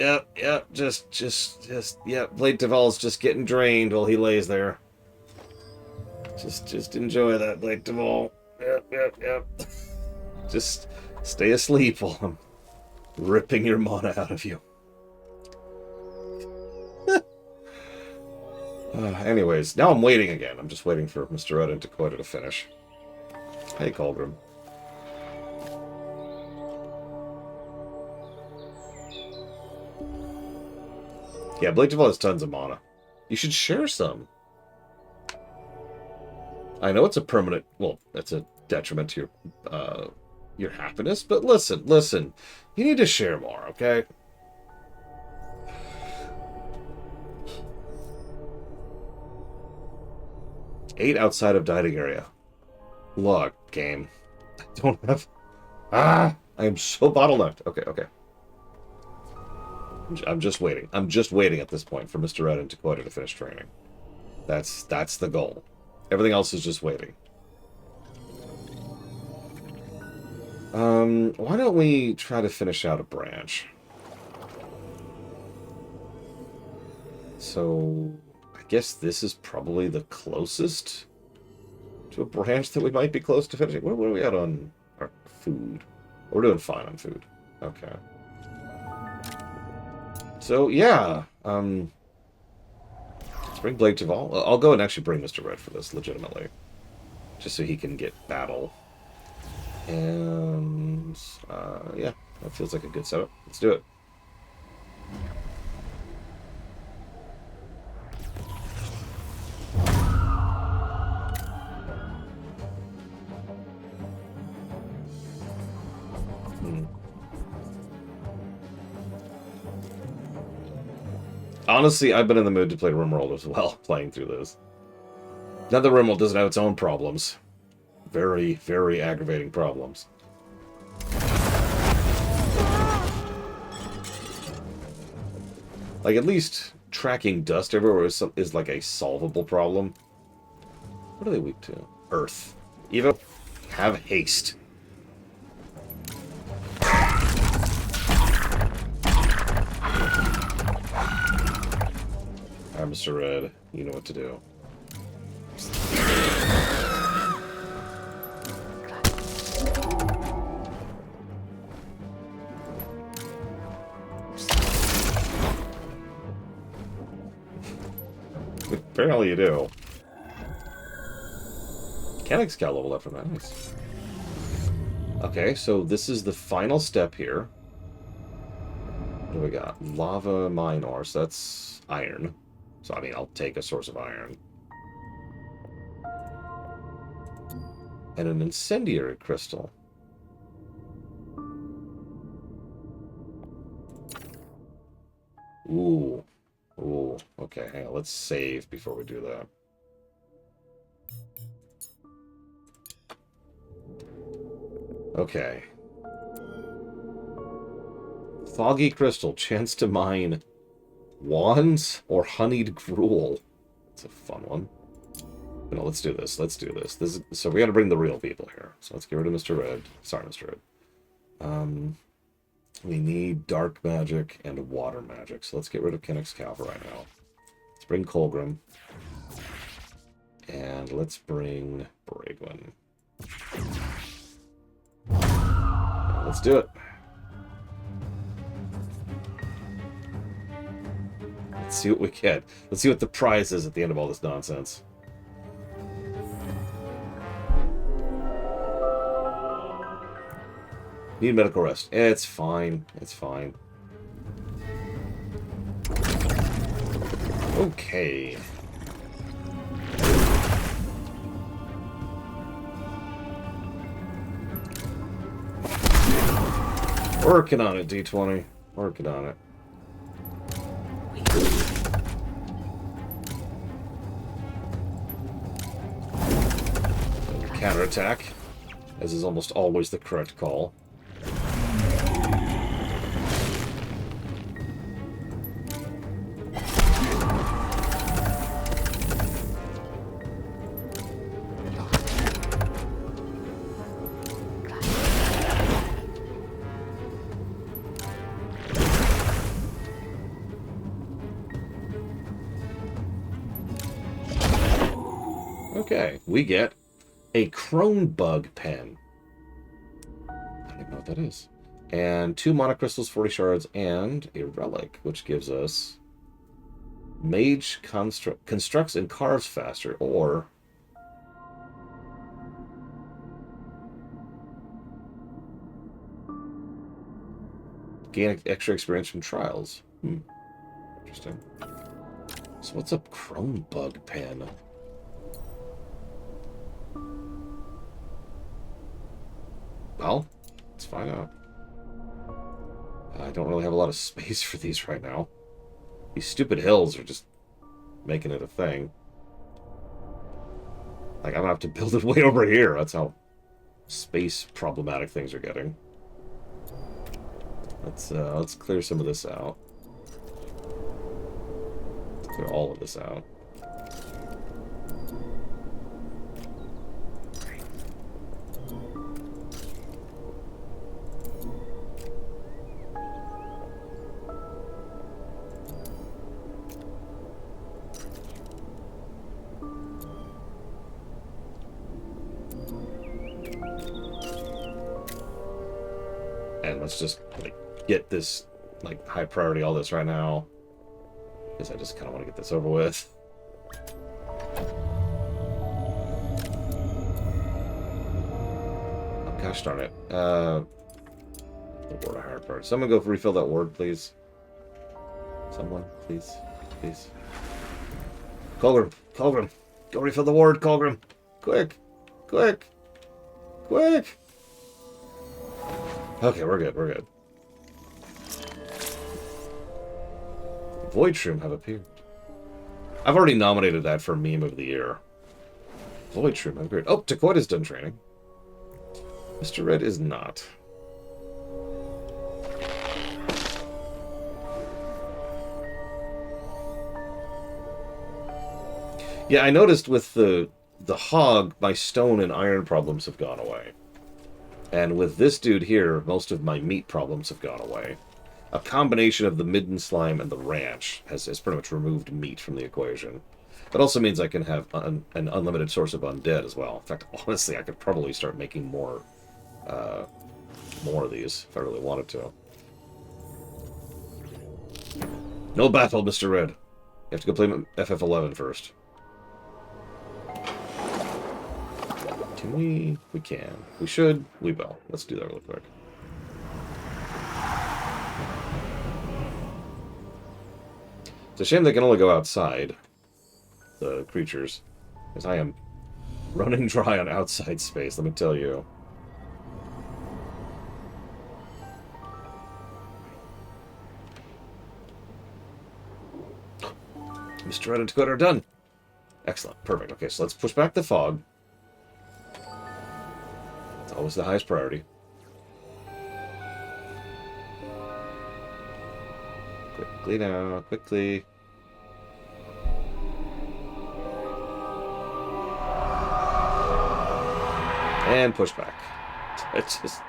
Just, yep. Blade Duval's just getting drained while he lays there. Just enjoy that, Blade Duval. Yep. Just stay asleep while I'm ripping your mana out of you. Anyways, now I'm waiting again. I'm just waiting for Mr. Red and Dakota to finish. Hey, Colgrim. Yeah, Blade Duval has tons of mana. You should share some. I know it's a permanent... Well, it's a detriment to your happiness, but listen. You need to share more, okay? Eight outside of dining area. Look, game. I don't have... I am so bottlenecked. Okay. I'm just waiting. I'm just waiting at this point for Mr. Red and Dakota to finish training. That's the goal. Everything else is just waiting. Why don't we try to finish out a branch? So, I guess this is probably the closest to a branch that we might be close to finishing. Where are we at on our food? We're doing fine on food. Okay. So, yeah. Let's bring Blade Duval. I'll go and actually bring Mr. Red for this, legitimately. Just so he can get battle. And, yeah. That feels like a good setup. Let's do it. Honestly, I've been in the mood to play RimWorld as well, playing through this. Now that RimWorld doesn't have its own problems. Very, very aggravating problems. Like, at least tracking dust everywhere is like a solvable problem. What are they weak to? Earth. Evo, have haste. Alright, Mr. Red, you know what to do. Apparently you do. Mechanics got leveled up from that. Nice. Okay, so this is the final step here. What do we got? Lava mine ore, so that's iron. So, I mean, I'll take a source of iron. And an incendiary crystal. Ooh. Ooh. Okay, hang on. Let's save before we do that. Okay. Foggy crystal. Chance to mine wands or honeyed gruel. It's a fun one. No, let's do this. Let's do this. So we got to bring the real people here. So let's get rid of Mr. Red. Sorry, Mr. Red. We need dark magic and water magic. So let's get rid of Kennex Calva right now. Let's bring Colgrim. And let's bring Braidwin. Let's do it. Let's see what we get. Let's see what the prize is at the end of all this nonsense. Need medical rest. It's fine. It's fine. Working on it, D20. Working on it. Counterattack, as is almost always the correct call. Okay, we get a Cronebug pen. I don't even know what that is. And 2 mana crystals, 40 shards, and a relic, which gives us Mage constructs and carves faster, or gain extra experience from trials. Interesting. So what's a Cronebug pen? Well, let's find out. I don't really have a lot of space for these right now. These stupid hills are just making it a thing. Like, I'm gonna have to build it way over here. That's how space problematic things are getting. Let's clear some of this out. Let's clear all of this out. And let's just like get this like high priority all this right now, because I just kind of want to get this over with. Oh, gosh darn it! The ward a higher priority. Someone go refill that ward, please. Someone, please, please. Colgrim, Colgrim, go refill the ward, Colgrim, quick, quick, quick. Okay, we're good, we're good. Void Shroom have appeared. I've already nominated that for Meme of the Year. Void Shroom have appeared. Oh, Takoida's done training. Mr. Red is not. Yeah, I noticed with the hog, my stone and iron problems have gone away. And with this dude here, most of my meat problems have gone away. A combination of the Midden Slime and the ranch has pretty much removed meat from the equation. That also means I can have an unlimited source of undead as well. In fact, honestly, I could probably start making more of these if I really wanted to. No battle, Mr. Red. You have to go play FF11 first. Can we? We can. We should. We will. Let's do that really quick. It's a shame they can only go outside, the creatures, because I am running dry on outside space, let me tell you. Mr. Red and Takoida are done. Excellent. Perfect. Okay, so let's push back the fog. It's always the highest priority. Quickly now, quickly. And push back. It's just...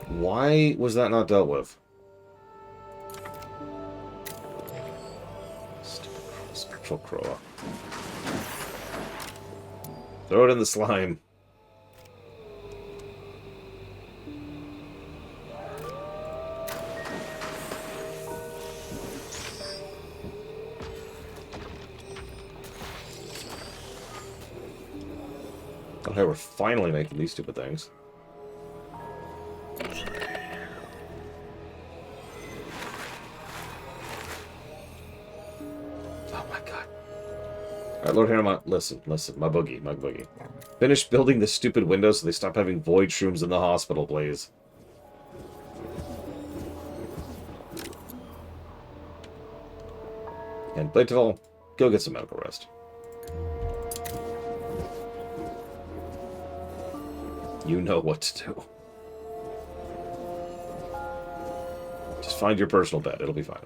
Why was that not dealt with? Stupid Spectral Crow. Throw it in the slime. Okay, we're finally making these stupid things. Oh my god. Alright, Lord Haramont, listen, my boogie. Finish building the stupid windows so they stop having void shrooms in the hospital, please. And Bladeval, go get some medical rest. You know what to do. Just find your personal bed. It'll be fine.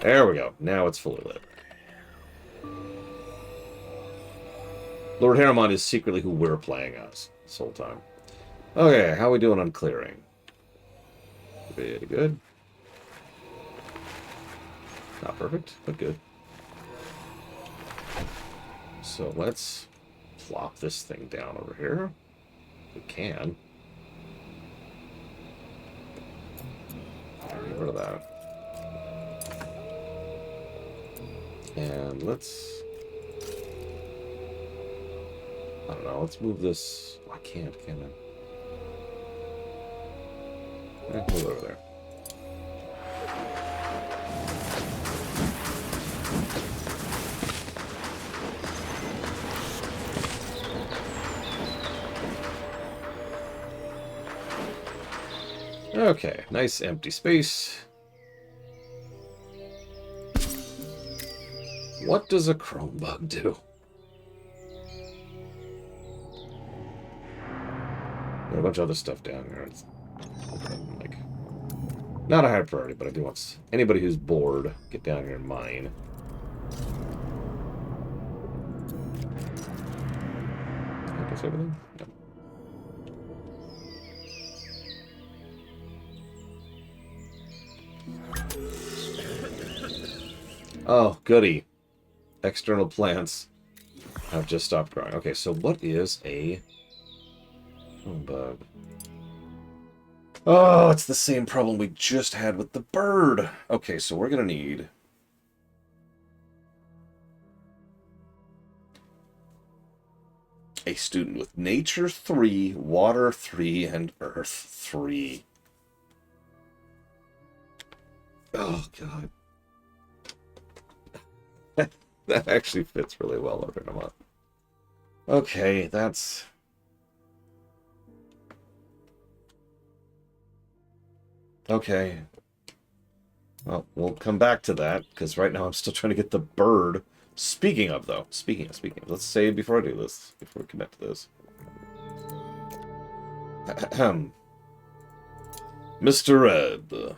There we go. Now it's fully lit. Lord Haramont is secretly who we're playing as this whole time. Okay, how are we doing on clearing? Pretty good. Not perfect, but good. So let's plop this thing down over here. We can. Get rid of that. And let's... I don't know, let's move this... Oh, I can't I? Move it over there. Okay, nice empty space. What does a chrome bug do? Got a bunch of other stuff down here. It's like not a high priority, but I do want anybody who's bored get down here and mine. That's everything. Yep. Oh, goody. External plants have just stopped growing. Okay, so what is a bug? Oh, it's the same problem we just had with the bird. Okay, so we're going to need... a student with Nature 3, Water 3, and Earth 3. Oh, God. That actually fits really well over them up. Okay, that's... Okay. Well, we'll come back to that, because right now I'm still trying to get the bird. Speaking of, let's save before I do this, before we commit to this. Mr. Red.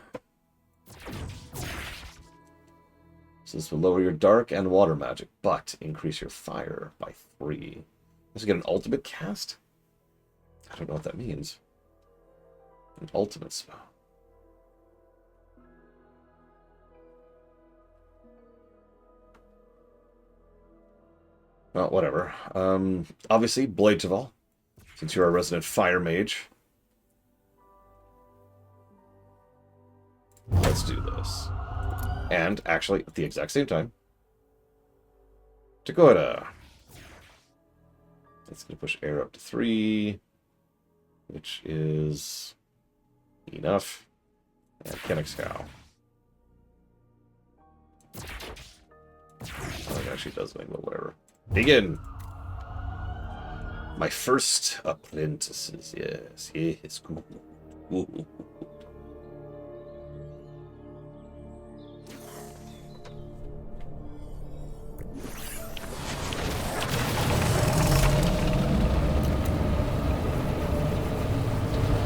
This will lower your dark and water magic, but increase your fire by 3. Let's get an ultimate cast? I don't know what that means. An ultimate spell. Well, whatever. Obviously, Bladeval, since you're a resident fire mage. Let's do this. And, actually, at the exact same time, Dakota. That's going to push air up to 3, which is enough. And Kenexcow. Oh, it actually does anything, but whatever. Begin! My first apprentices, yes, cool. Ooh.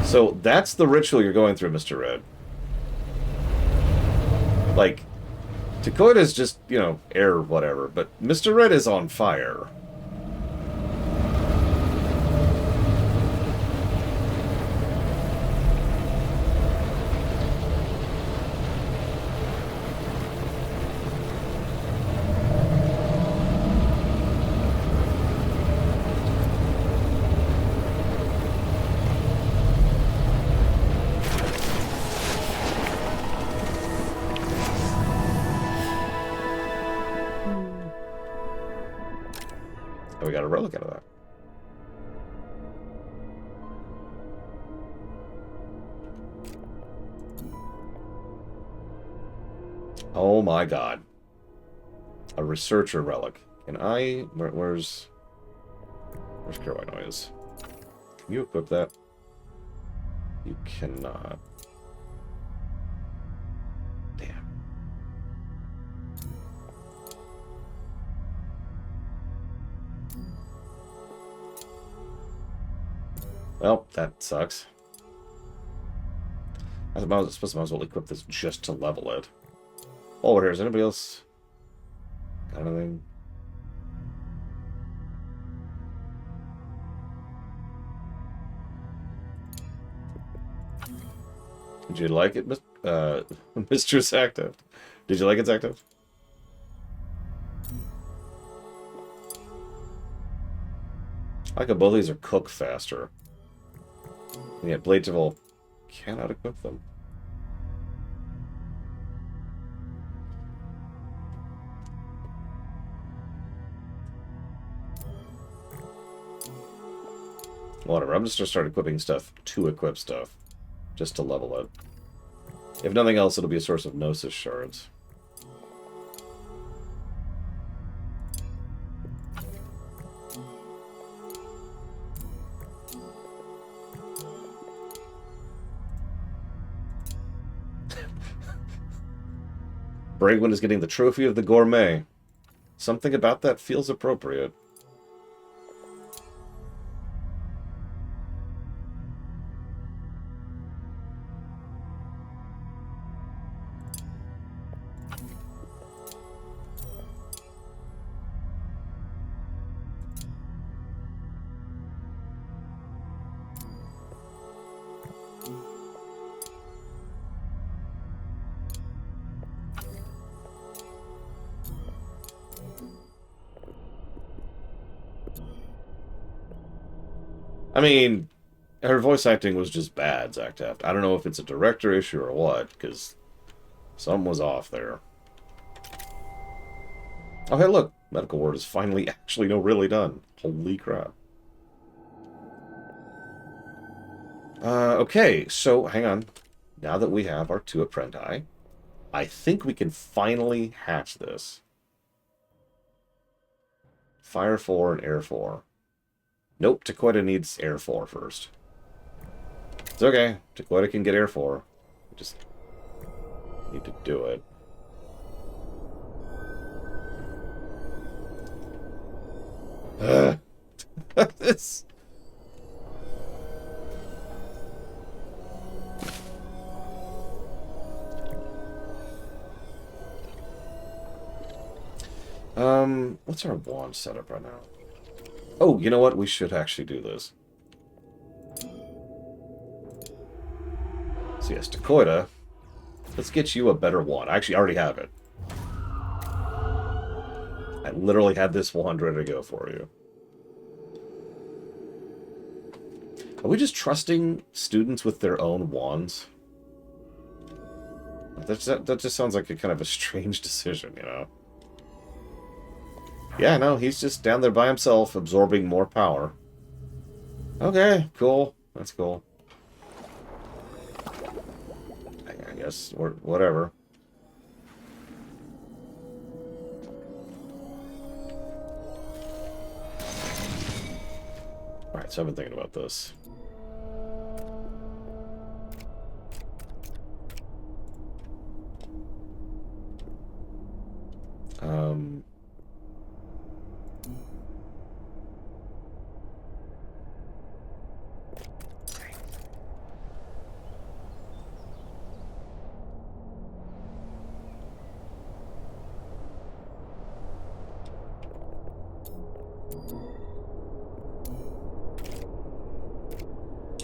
So that's the ritual you're going through, Mr. Red. Like, Dakota's just, you know, air or whatever, but Mr. Red is on fire. We got a relic out of that. Oh my god. A researcher relic. Can I... Where's Carolina Noise? Can you equip that? You cannot. Damn. Well, that sucks. I suppose I might as well equip this just to level it. Oh, here's anybody else got anything? Did you like it, Mistress Active? Did you like its active? I like how both of these are cooked faster. And yet Blades of All cannot equip them. Whatever, I'm just going to start equipping stuff to equip stuff. Just to level it. If nothing else, it'll be a source of Gnosis shards. Bragwin is getting the trophy of the gourmet. Something about that feels appropriate. I mean, her voice acting was just bad, Zach Taft. I don't know if it's a director issue or what, because something was off there. Oh, hey, look. Medical Ward is finally actually really done. Holy crap. Okay, so hang on. Now that we have our 2 Apprenti, I think we can finally hatch this. Fire 4 and Air 4. Nope, Tequila needs Air 4 first. It's okay. Tequila can get Air 4. We just need to do it. This... What's our wand setup right now? Oh, you know what? We should actually do this. So yes, Dakoita. Let's get you a better wand. I actually already have it. I literally had this wand ready to go for you. Are we just trusting students with their own wands? That just sounds like a kind of a strange decision, you know? Yeah, no, he's just down there by himself, absorbing more power. Okay, cool. That's cool. I guess, or whatever. Alright, so I've been thinking about this.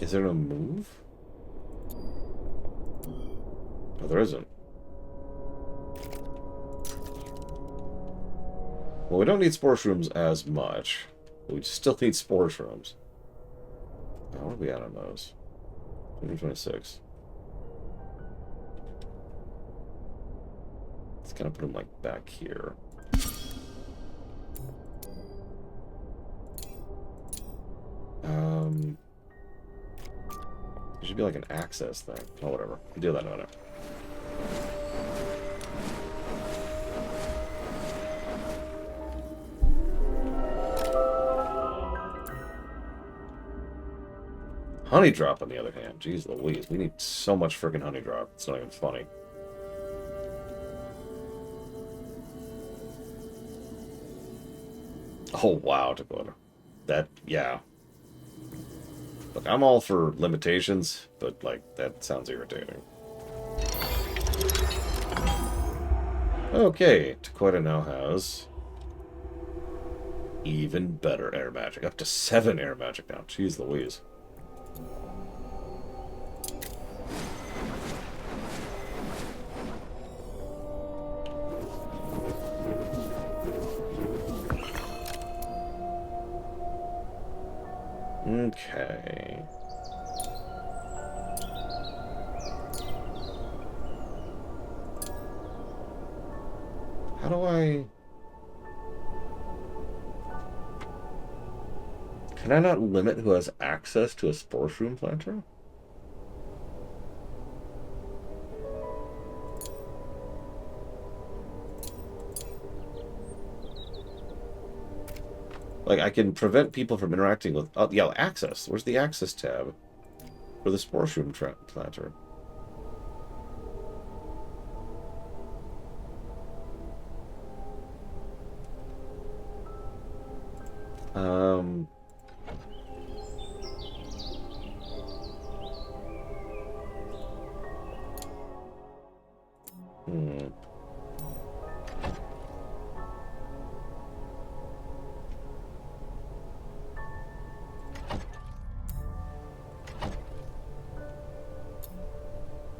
Is there no move? No, there isn't. Well, we don't need Spore Shrooms as much. But we still need Spore Shrooms. What are we at on those? 126. Let's kind of put them like back here. There should be like an access thing. Oh, whatever. We'll do that in a minute. Honey drop, on the other hand, jeez Louise, we need so much freaking honey drop. It's not even funny. Oh wow, Dakota. That, yeah. Look, I'm all for limitations, but like that sounds irritating. Okay, Dakota now has even better air magic. Up to 7 air magic now. Jeez Louise. Okay. How do I... Can I not limit who has access to a Spore Shroom Planter? Like, I can prevent people from interacting with... Oh, yeah, access. Where's the access tab for the Spore Shroom Planter? Hmm.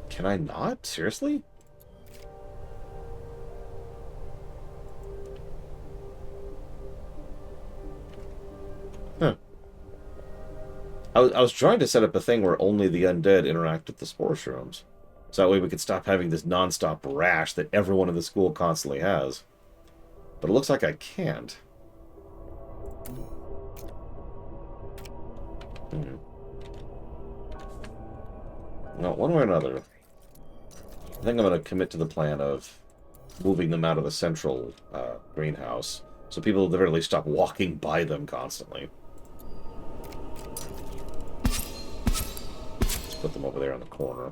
Can I not? Seriously? Huh. I was trying to set up a thing where only the undead interact with the Spore Shrooms. So that way we could stop having this non-stop rash that everyone in the school constantly has. But it looks like I can't. Hmm. No, one way or another. I think I'm going to commit to the plan of moving them out of the central greenhouse, so people at the very least stop walking by them constantly. Let's put them over there in the corner.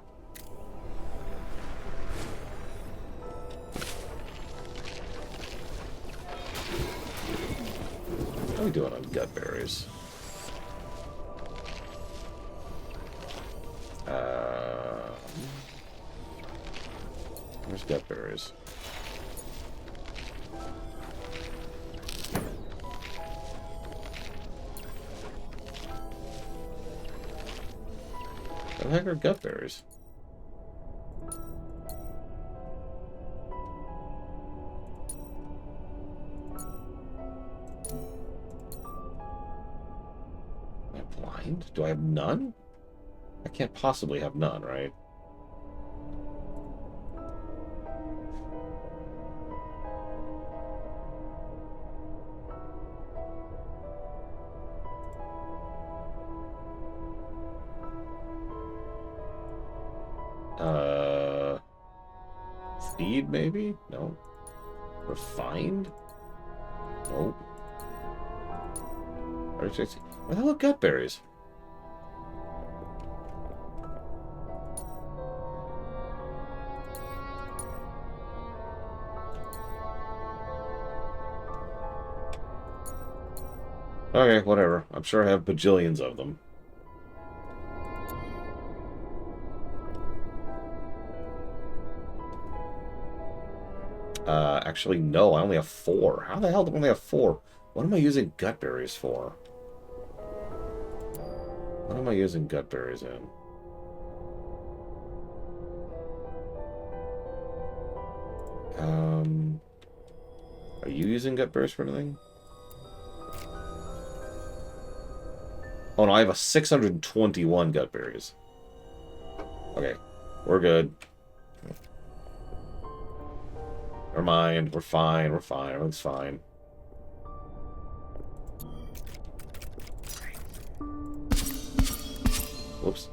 How are we doing on gut berries? Where's gut berries? What the heck are gut berries? Am I blind? Do I have none? I can't possibly have none, right? Speed, maybe? No. Refined? Nope. Where the hell are gut berries? Okay, whatever. I'm sure I have bajillions of them. Actually, no, I only have 4. How the hell do I only have 4? What am I using gut berries for? What am I using gut berries in? Are you using gut berries for anything? Oh no, I have a 621 gut berries. Okay, we're good. Never mind, we're fine, everything's fine. Whoops.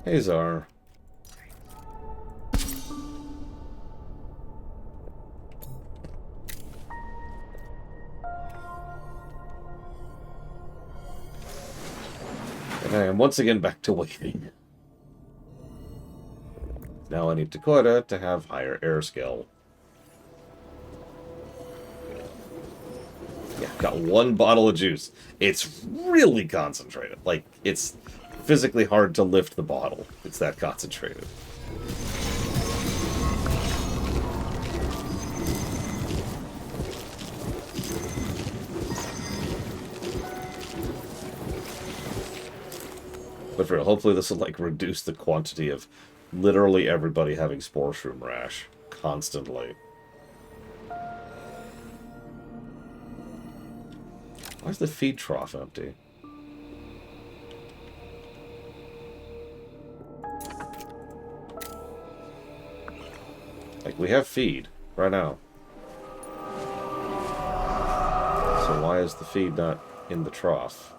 Hey, Czar. And once again, back to waiting. Now I need Dakota to have higher air skill. Yeah, got one bottle of juice. It's really concentrated. Like, it's physically hard to lift the bottle. It's that concentrated. But for real, hopefully this will, like, reduce the quantity of literally everybody having Spore Shroom Rash constantly. Why's the feed trough empty? Like, we have feed right now. So why is the feed not in the trough?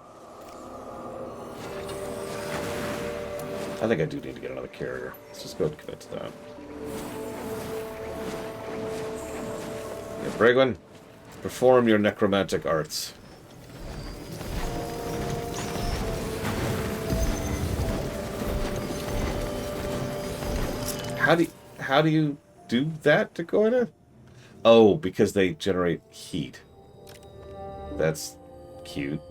I think I do need to get another carrier. Let's just go ahead and commit to that. Yeah, Bragwin, perform your necromantic arts. How do you do that, Dakota? Oh, because they generate heat. That's cute.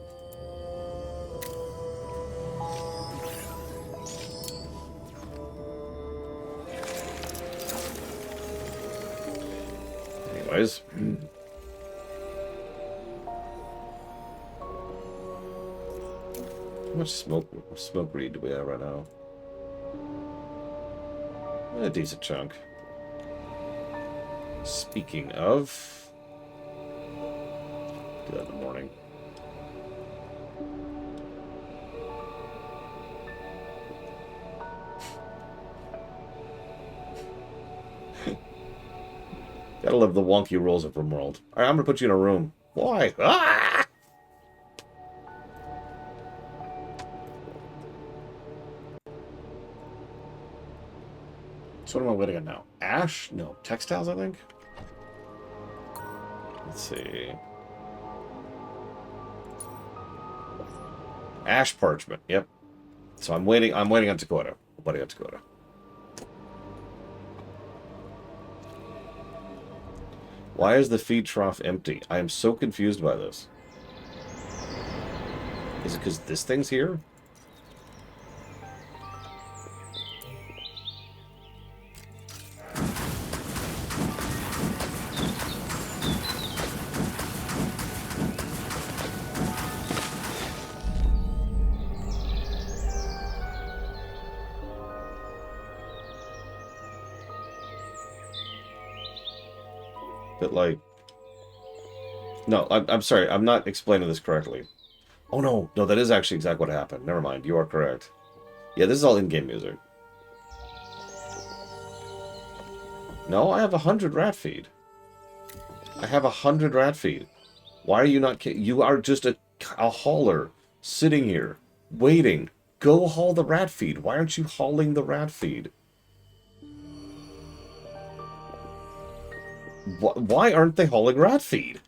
Anyways. How much smoke reed do we have right now? A decent chunk. Speaking of... do that in the morning. Gotta love the wonky rules of RimWorld. Alright, I'm gonna put you in a room. Why? Ah! So what am I waiting on now? Ash? No. Textiles, I think? Let's see. Ash parchment. Yep. So I'm waiting on Dakota. I'm waiting on Dakota. Why is the feed trough empty? I am so confused by this. Is it because this thing's here? But, like... no, I'm sorry. I'm not explaining this correctly. Oh, no. No, that is actually exactly what happened. Never mind. You are correct. Yeah, this is all in-game music. No, I have 100 rat feed. I have 100 rat feed. Why are you not... you are just a hauler sitting here, waiting. Go haul the rat feed. Why aren't you hauling the rat feed? Why aren't they hauling rat feed?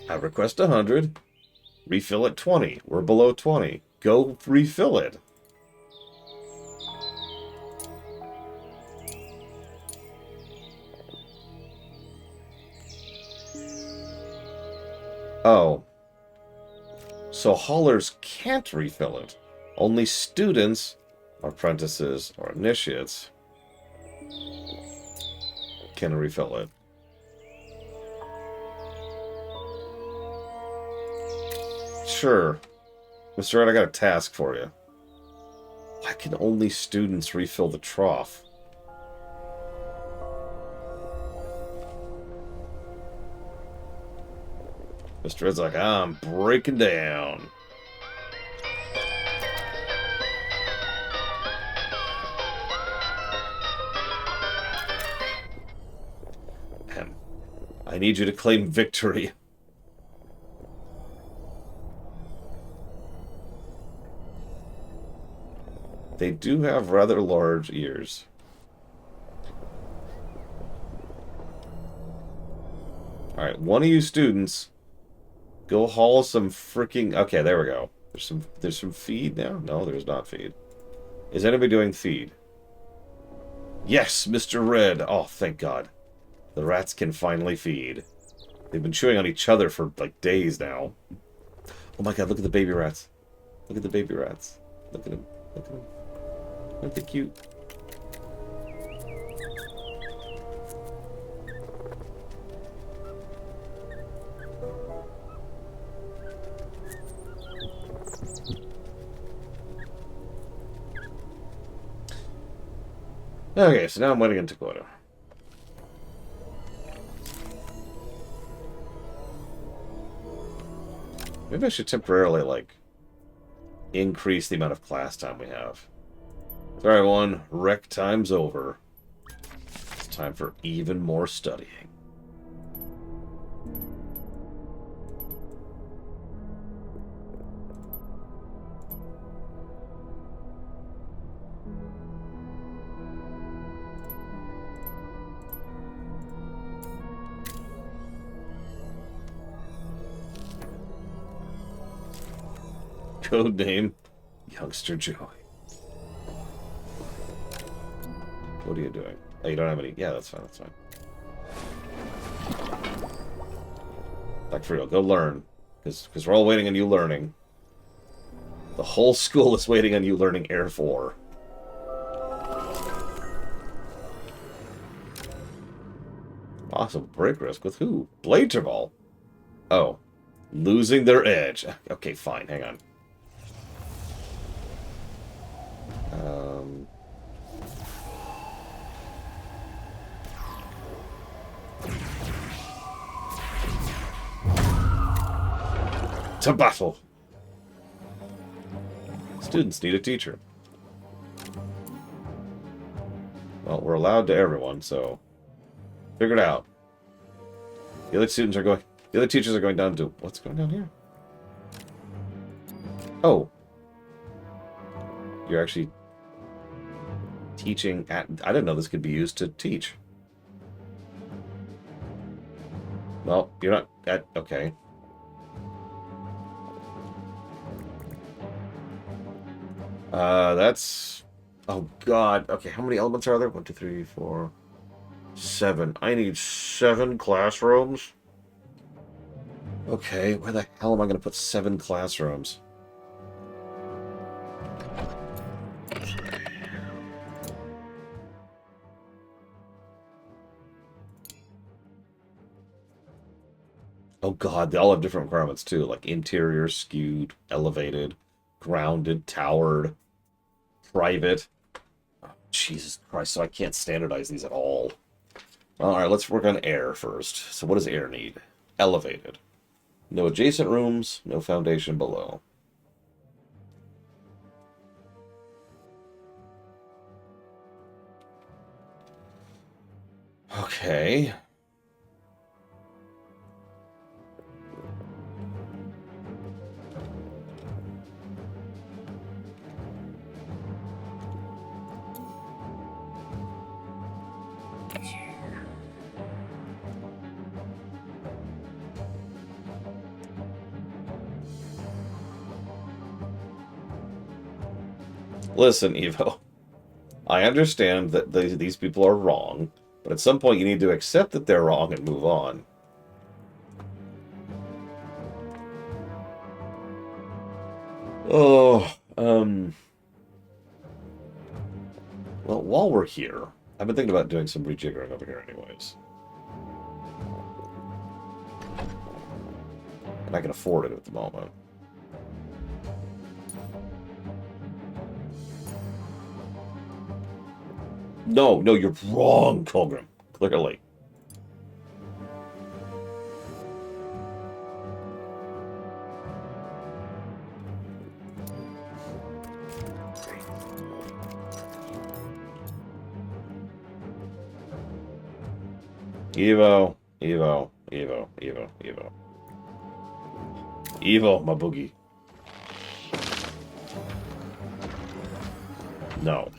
I request 100. Refill at 20. We're below 20. Go refill it. Oh. So haulers can't refill it. Only students, apprentices, or initiates can refill it. Sure. Mr. Red, I got a task for you. Why can only students refill the trough? Mr. Red's like, I'm breaking down. I need you to claim victory. They do have rather large ears. Alright, one of you students, go haul some freaking... okay, there we go. There's some feed now? No, there's not feed. Is anybody doing feed? Yes, Mr. Red. Oh, thank God. The rats can finally feed. They've been chewing on each other for, like, days now. Oh my God, look at the baby rats. Look at the baby rats. Look at them. Look at them. Aren't they cute? Okay, so now I'm waiting in Dakota. Maybe I should temporarily, like, increase the amount of class time we have. Sorry, everyone. Rec time's over. It's time for even more studying. Code name, Youngster Joey. What are you doing? Oh, you don't have any... Yeah, that's fine, that's fine. Like, for real, go learn. Because we're all waiting on you learning. The whole school is waiting on you learning Air 4. Awesome. Break risk with who? Bladerball. Oh. Losing their edge. Okay, fine, hang on. To battle! Students need a teacher. Well, we're allowed to everyone, so... Figure it out. The other students are going... The other teachers are going down to... What's going on here? Oh. You're actually... teaching at... I didn't know this could be used to teach. Well, you're not at... Okay. That's... Oh, God. Okay, how many elements are there? 1, 2, 3, 4... 7. I need 7 classrooms? Okay, where the hell am I going to put 7 classrooms? Oh God, they all have different requirements too, like interior, skewed, elevated, grounded, towered, private. Oh, Jesus Christ, so I can't standardize these at all. Alright, let's work on air first. So what does air need? Elevated. No adjacent rooms, no foundation below. Okay. Listen, Evo. I understand that these people are wrong, but at some point you need to accept that they're wrong and move on. Oh, well, while we're here, I've been thinking about doing some rejiggering over here anyways. And I can afford it at the moment. No, no, you're wrong, Colgrim. Clearly. Evo, Evo, Evo, Evo, Evo. Evo, my boogie. No.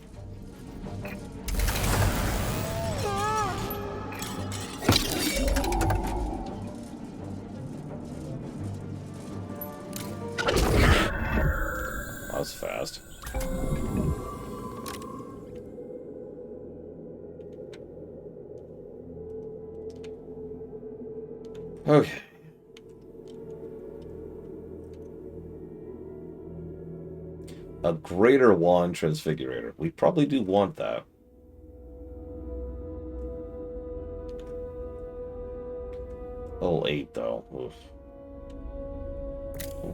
Okay. A greater wand transfigurator. We probably do want that. Level 8, though. Oof.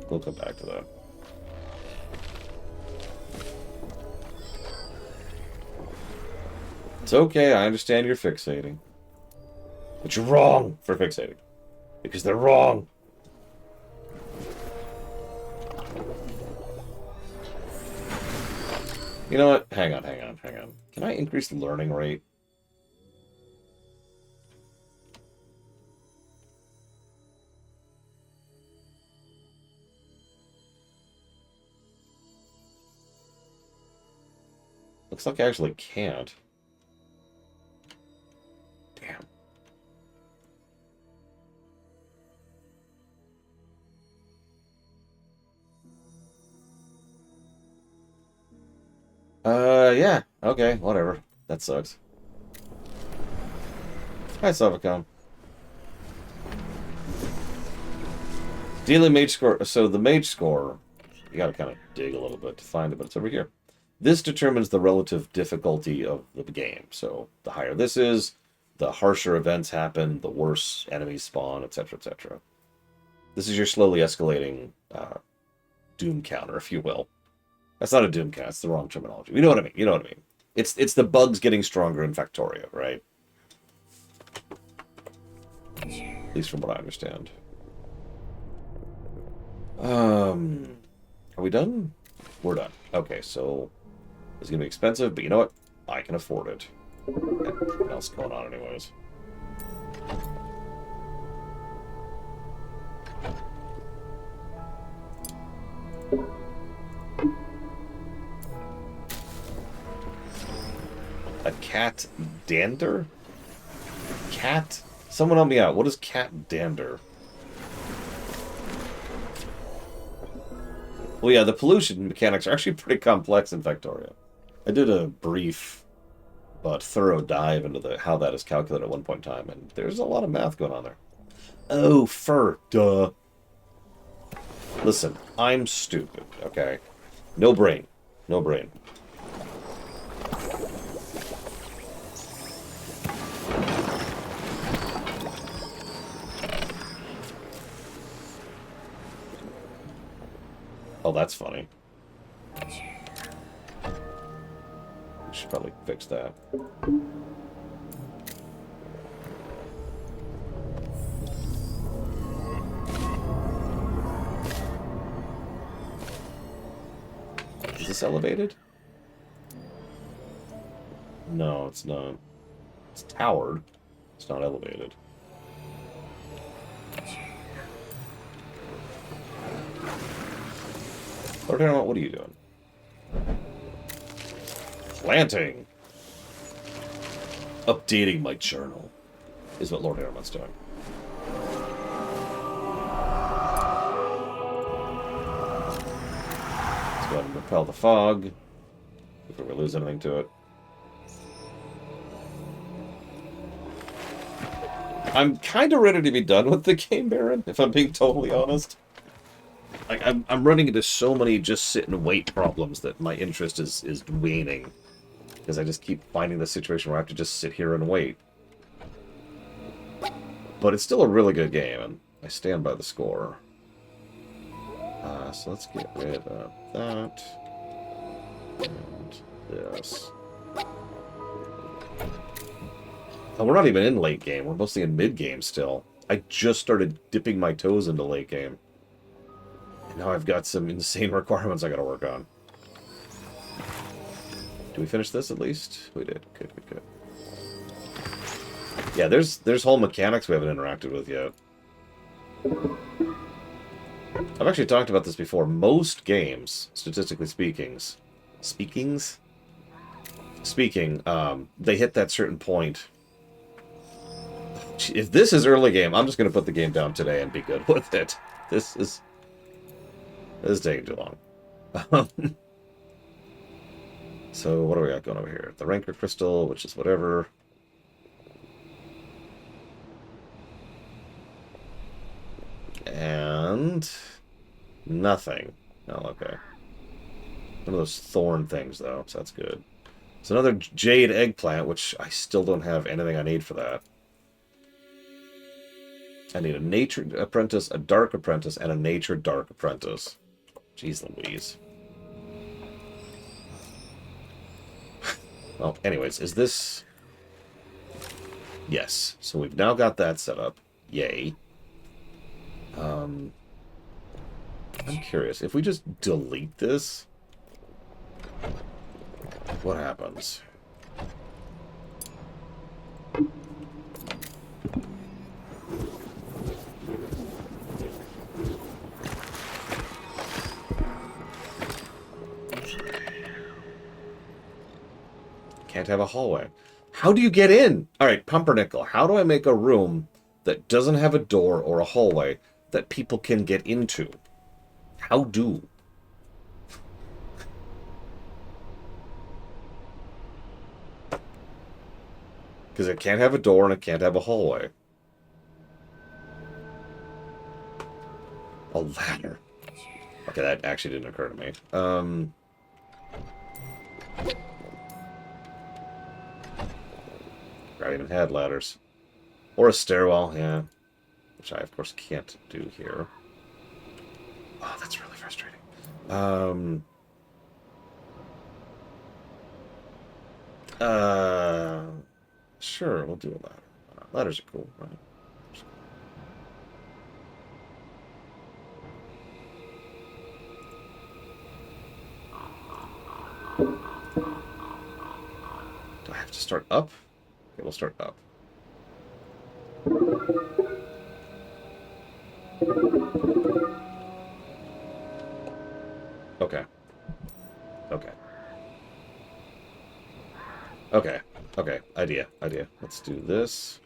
We'll come back to that. It's okay, I understand you're fixating. But you're wrong for fixating. Because they're wrong. You know what? Hang on. Can I increase the learning rate? Looks like I actually can't. Damn. Yeah. Okay, whatever. That sucks. Hi, Savacom. Daily mage score. So the mage score, you gotta kind of dig a little bit to find it, but it's over here. This determines the relative difficulty of the game. So the higher this is, the harsher events happen, the worse enemies spawn, etc., etc. This is your slowly escalating doom counter, if you will. That's not a doom counter. That's the wrong terminology. You know what I mean. You know what I mean. It's the bugs getting stronger in Factorio, right? At least from what I understand. Are we done? We're done. Okay, so it's gonna be expensive, but you know what? I can afford it. Nothing else going on, anyways. A cat dander? Cat? Someone help me out. What is cat dander? Well, yeah, the pollution mechanics are actually pretty complex in Factorio. I did a brief but thorough dive into how that is calculated at one point in time, and there's a lot of math going on there. Oh, fur. Duh. Listen, I'm stupid, okay? No brain. No brain. Oh, that's funny. We should probably fix that. Is this elevated? No, it's not. It's towered. It's not elevated. Lord Hairmont, what are you doing? Planting! Updating my journal is what Lord Hairmont's doing. Let's go ahead and repel the fog before we lose anything to it. I'm kind of ready to be done with the game, Baron, if I'm being totally honest. Like, I'm running into so many just sit and wait problems that my interest is waning. Because I just keep finding the situation where I have to just sit here and wait. But it's still a really good game, and I stand by the score. So let's get rid of that. And this. Oh, we're not even in late game. We're mostly in mid game still. I just started dipping my toes into late game. And now I've got some insane requirements I gotta work on. Do we finish this at least? We did. Good, good, good. Yeah, there's whole mechanics we haven't interacted with yet. I've actually talked about this before. Most games, statistically speaking, they hit that certain point. If this is early game, I'm just going to put the game down today and be good with it. This is taking too long. So what do we got going over here? The Rancor Crystal, which is whatever. And nothing. Oh, okay. One of those thorn things, though, so that's good. It's another jade eggplant, which I still don't have anything I need for that. I need a nature apprentice, a dark apprentice, and a nature dark apprentice. Jeez Louise. Well, anyways, is this... Yes. So we've now got that set up. Yay. I'm curious. If we just delete this, what happens? Can't have a hallway. How do you get in? All right, Pumpernickel, how do I make a room that doesn't have a door or a hallway that people can get into? How do? Because it can't have a door and it can't have a hallway. A ladder. Okay, that actually didn't occur to me. I even had ladders. Or a stairwell, yeah. Which I, of course, can't do here. Oh, that's really frustrating. Sure, we'll do a ladder. Ladders are cool, right? Do I have to start up? Okay, we'll start up. Okay. Okay. Okay. Okay. Idea. Let's do this.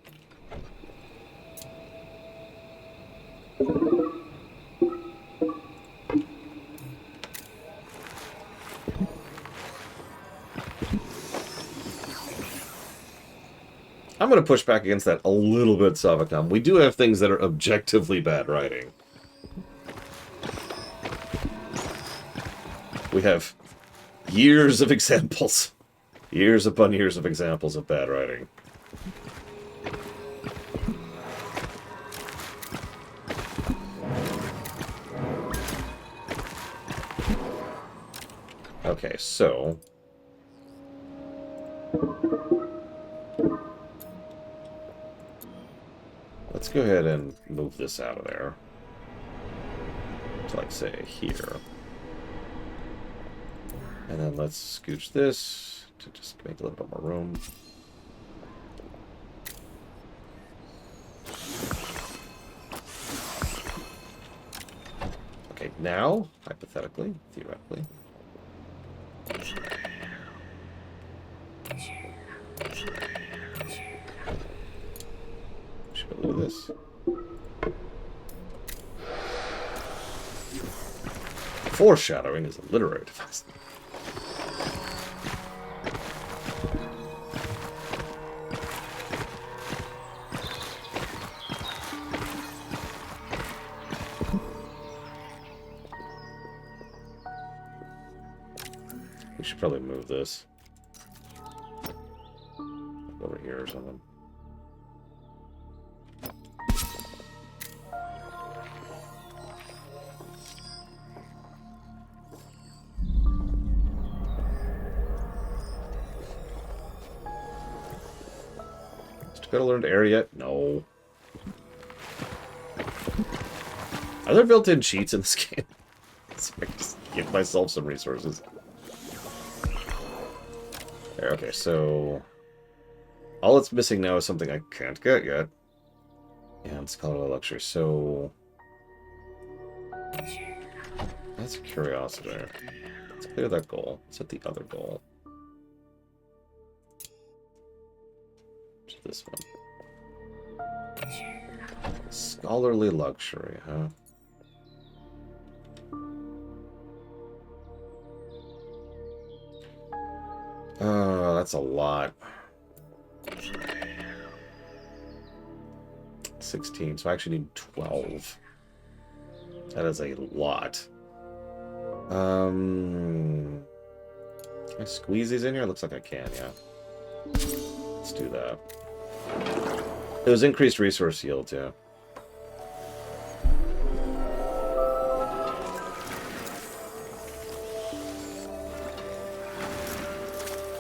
I'm going to push back against that a little bit, Savacom. We do have things that are objectively bad writing. We have years of examples. Years upon years of examples of bad writing. Okay, so... let's go ahead and move this out of there. To, like, say, here. And then let's scooch this to just make a little bit more room. Okay, now, hypothetically, theoretically, should we do this? Foreshadowing is a literary device. We should probably move this over here or something. Got to learn to area yet? No. Are there built-in cheats in this game? So I can just give myself some resources. There, okay, so... all it's missing now is something I can't get yet. And Scholarly Luxury, so... that's a curiosity. Let's clear that goal. Set the other goal. This one. Scholarly Luxury, huh? That's a lot. 16, so I actually need 12. That is a lot. Can I squeeze these in here? Looks like I can, yeah. Let's do that. It was increased resource yield, yeah.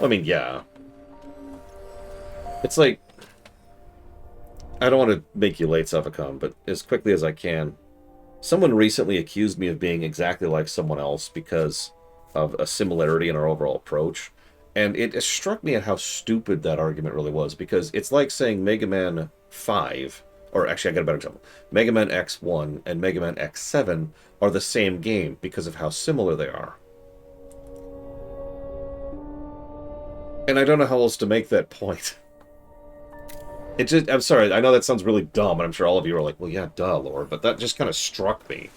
I mean, yeah. It's like... I don't want to make you late, Suffocom, but as quickly as I can, someone recently accused me of being exactly like someone else because of a similarity in our overall approach. And it struck me at how stupid that argument really was, because it's like saying Mega Man 5, or actually I got a better example, Mega Man X1 and Mega Man X7 are the same game because of how similar they are. And I don't know how else to make that point. It just, I'm sorry, I know that sounds really dumb, and I'm sure all of you are like, well, yeah, duh, Lord, but that just kind of struck me.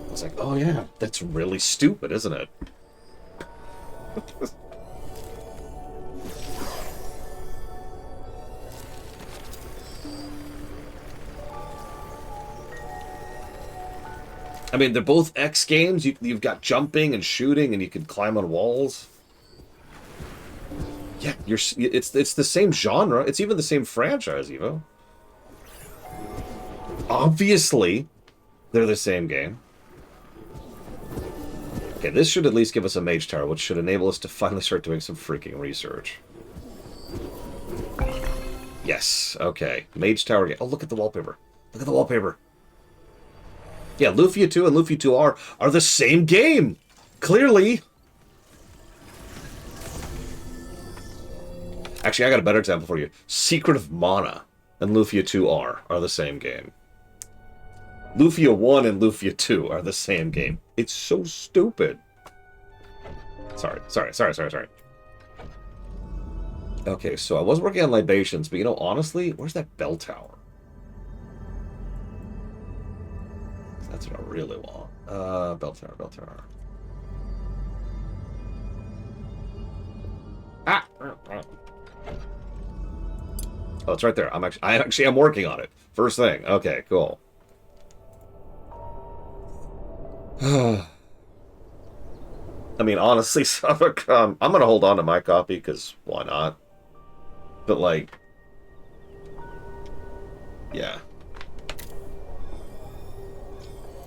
I was like, oh yeah, that's really stupid, isn't it? I mean, they're both X games. You've got jumping and shooting, and you can climb on walls. Yeah, it's the same genre. It's even the same franchise, Evo. Obviously, they're the same game. Okay, this should at least give us a mage tower, which should enable us to finally start doing some freaking research. Yes, okay. Mage tower. Oh, look at the wallpaper. Look at the wallpaper. Yeah, Lufia 2 and Lufia 2R are the same game! Clearly! Actually, I got a better example for you. Secret of Mana and Lufia 2R are the same game. Lufia 1 and Lufia 2 are the same game. It's so stupid. Sorry. Okay, so I was working on libations, but you know, honestly, where's that bell tower? That's what I really want. Bell tower. Ah! Oh, it's right there. I'm working on it. First thing. Okay, cool. I mean, honestly, Suffolk, I'm gonna hold on to my copy, because why not? But, like... Yeah.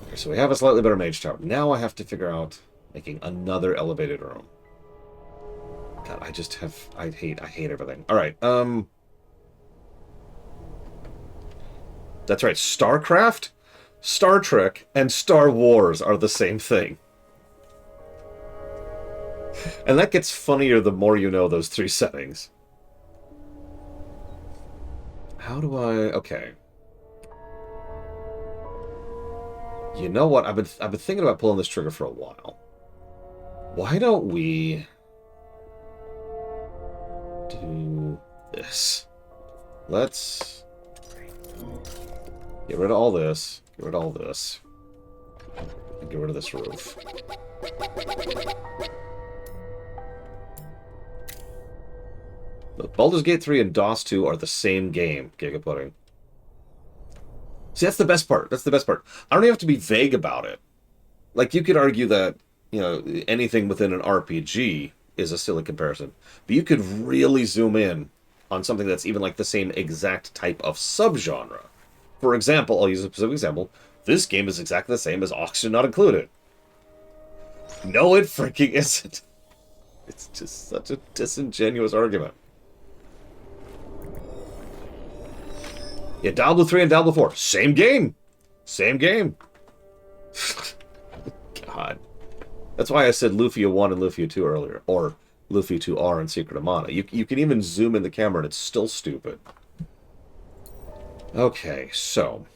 Okay, so we have a slightly better mage tower. Now I have to figure out making another elevated room. God, I hate everything. Alright, That's right, StarCraft, Star Trek, and Star Wars are the same thing. And that gets funnier the more you know those three settings. How do I... Okay. You know what? I've been thinking about pulling this trigger for a while. Why don't we... do this? Let's... get rid of all this. Get rid of all this. And get rid of this roof. Look, Baldur's Gate 3 and DOS 2 are the same game, Giga Pudding. See, that's the best part. That's the best part. I don't even have to be vague about it. Like, you could argue that, you know, anything within an RPG is a silly comparison. But you could really zoom in on something that's even, like, the same exact type of subgenre. For example, I'll use a specific example. This game is exactly the same as Oxygen Not Included. No, it freaking isn't. It's just such a disingenuous argument. Yeah, Diablo 3 and Diablo 4. Same game. Same game. God. That's why I said Lufia 1 and Lufia 2 earlier. Or Lufia 2R and Secret of Mana. You can even zoom in the camera and it's still stupid. Okay, so...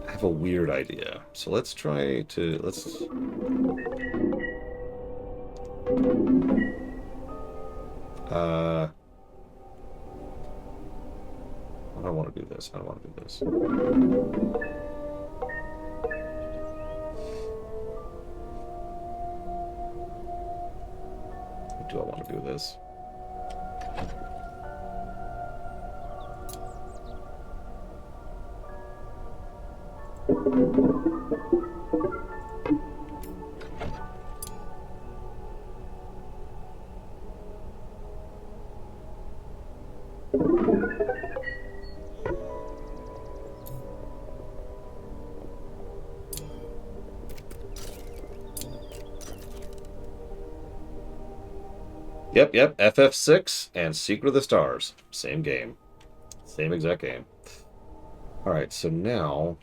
I have a weird idea. So let's try to... Let's... I don't want to do this. I don't want to do this. Do I want to do this? Yep, FF6 and Secret of the Stars. Same game. Same exact game. Alright, so now...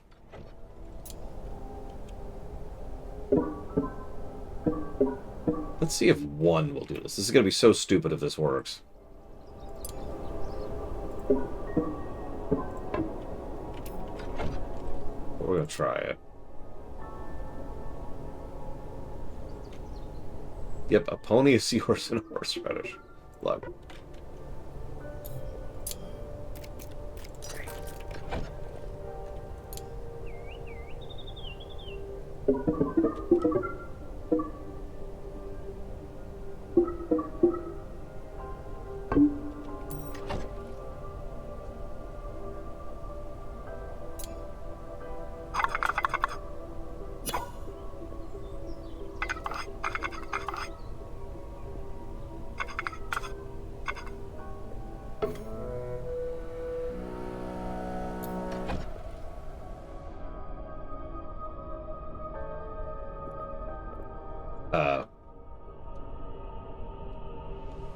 let's see if 1 will do this. This is going to be so stupid if this works. We're going to try it. Yep, a pony, a seahorse, and a horseradish. Look.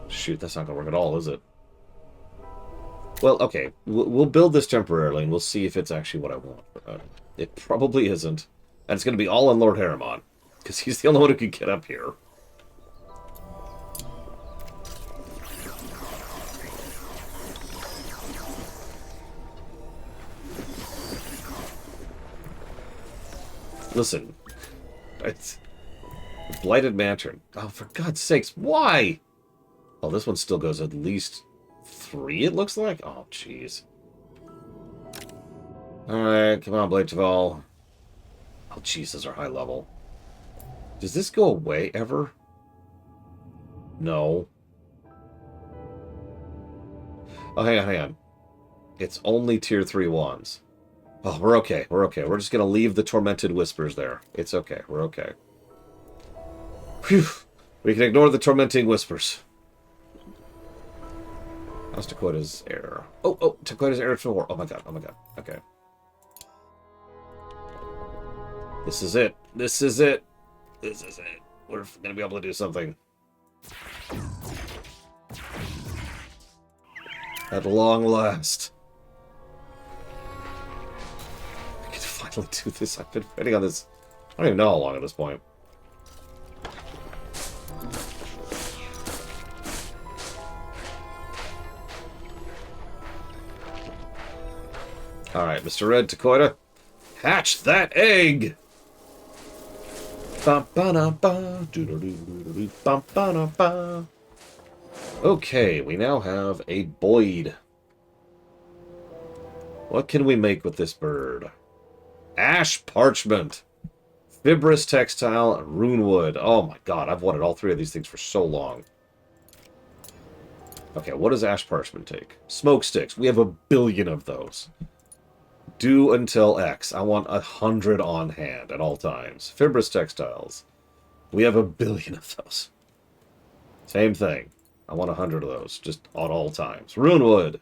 Shoot, that's not going to work at all, is it? Well, okay. We'll build this temporarily, and we'll see if it's actually what I want. It probably isn't. And it's going to be all on Lord Harriman, because he's the only one who can get up here. Listen. It's... Blighted Mansion. Oh, for God's sakes, why? Oh, this one still goes at least 3, it looks like? Oh, jeez. Alright, come on, Blade Taval. Oh, jeez, those are high level. Does this go away, ever? No. Oh, hang on. It's only tier 3 wands. Oh, we're okay, we're okay. We're just gonna leave the Tormented Whispers there. It's okay, we're okay. Phew! We can ignore the Tormenting Whispers. How's Takoida's error? Oh, Takoida's error 4. Oh my god. Okay. This is it. We're gonna be able to do something. At long last. I can finally do this. I've been waiting on this. I don't even know how long at this point. Alright, Mr. Red Takoida, hatch that egg! Okay, we now have a Boyd. What can we make with this bird? Ash Parchment, Fibrous Textile, and Runewood. Oh my god, I've wanted all 3 of these things for so long. Okay, what does Ash Parchment take? Smoke Sticks. We have a billion of those. Do until X. I want 100 on hand at all times. Fibrous Textiles. We have a billion of those. Same thing. I want 100 of those, just at all times. Runewood.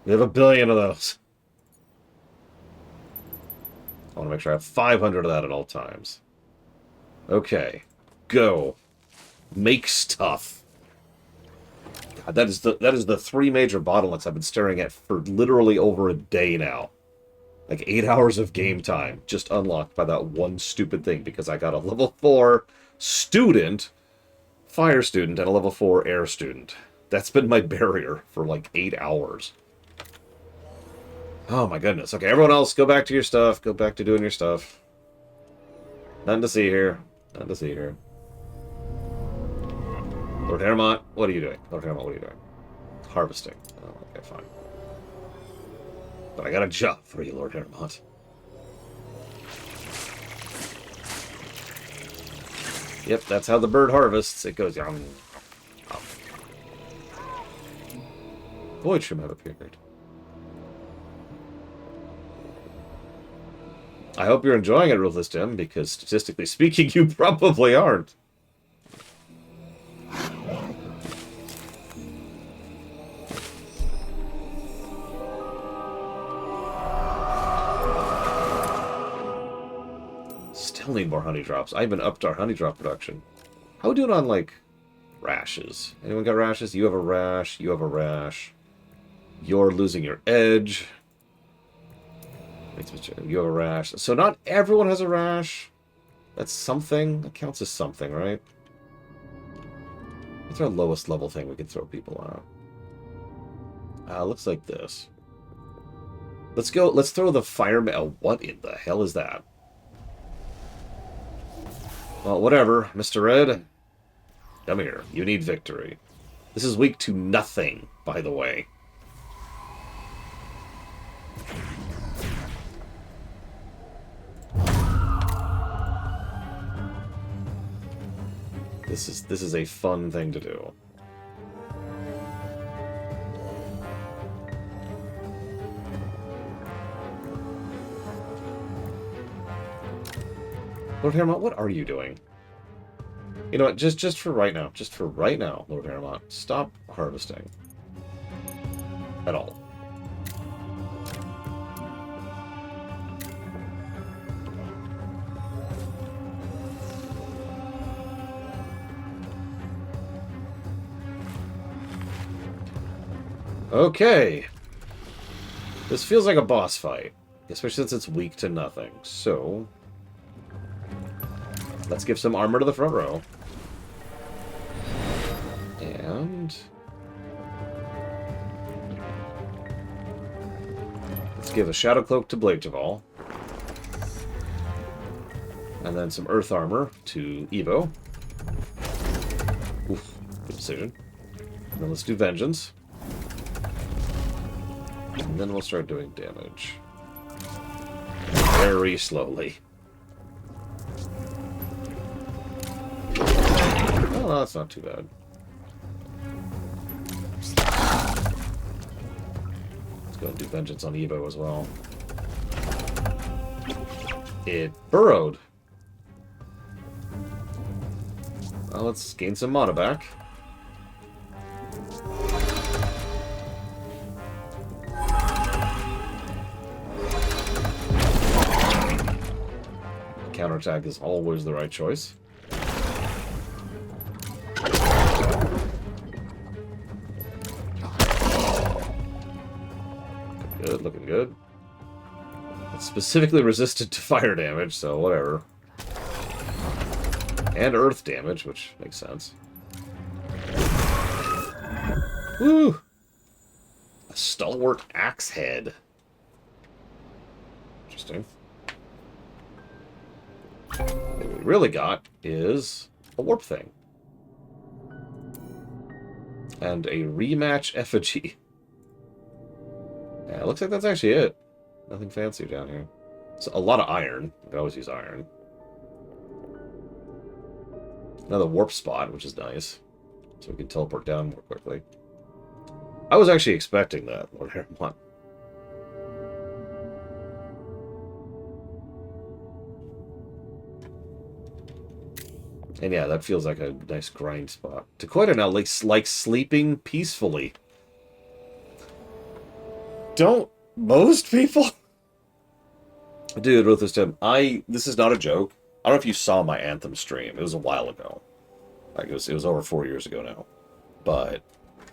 We have a billion of those. I want to make sure I have 500 of that at all times. Okay. Go. Make stuff. God, that is the 3 major bottlenecks I've been staring at for literally over a day now. Like 8 hours of game time just unlocked by that one stupid thing because I got a level 4 student, fire student, and a level 4 air student. That's been my barrier for like 8 hours. Oh my goodness. Okay, everyone else, go back to your stuff. Go back to doing your stuff. Nothing to see here. Nothing to see here. Lord Hermont, what are you doing? Lord Hermont, what are you doing? Harvesting. Oh, okay, fine. But I got a job for you, Lord Hermont. Yep, that's how the bird harvests. It goes yum. Void Shroom have appeared. I hope you're enjoying it, Ruthless Tim, because statistically speaking, you probably aren't. Still need more honey drops. I even upped our honey drop production. How are we doing on, like, rashes? Anyone got rashes? You have a rash. You have a rash. You're losing your edge. You have a rash. So not everyone has a rash. That's something. That counts as something, right? What's our lowest level thing we can throw people out? Looks like this. Let's go. Let's throw the fireman. Oh, what in the hell is that? Well, whatever, Mr. Red. Come here. You need victory. This is weak to nothing, by the way. This is a fun thing to do. Lord Harrowmont, what are you doing? You know what, just for right now, Lord Harrowmont, stop harvesting. At all. Okay. This feels like a boss fight, especially since it's weak to nothing. So, let's give some armor to the front row. And let's give a Shadow Cloak to Blade Taval. And then some Earth Armor to Evo. Oof, good decision. And then let's do Vengeance. And then we'll start doing damage. Very slowly. Oh, no, that's not too bad. Let's go and do Vengeance on Evo as well. It burrowed. Well, let's gain some mana back. Counterattack is always the right choice. Good, looking good. It's specifically resistant to fire damage, so whatever. And earth damage, which makes sense. Woo! A stalwart axe head. Interesting. What we really got is a warp thing. And a rematch effigy. Yeah, it looks like that's actually it. Nothing fancy down here. So a lot of iron. We can always use iron. Another warp spot, which is nice. So we can teleport down more quickly. I was actually expecting that, Lord Harrowmont. And yeah, that feels like a nice grind spot. Dakoita now likes sleeping peacefully. Don't most people? Dude, Ruthless Tim, this is not a joke. I don't know if you saw my Anthem stream. It was a while ago. Like it was over 4 years ago now. But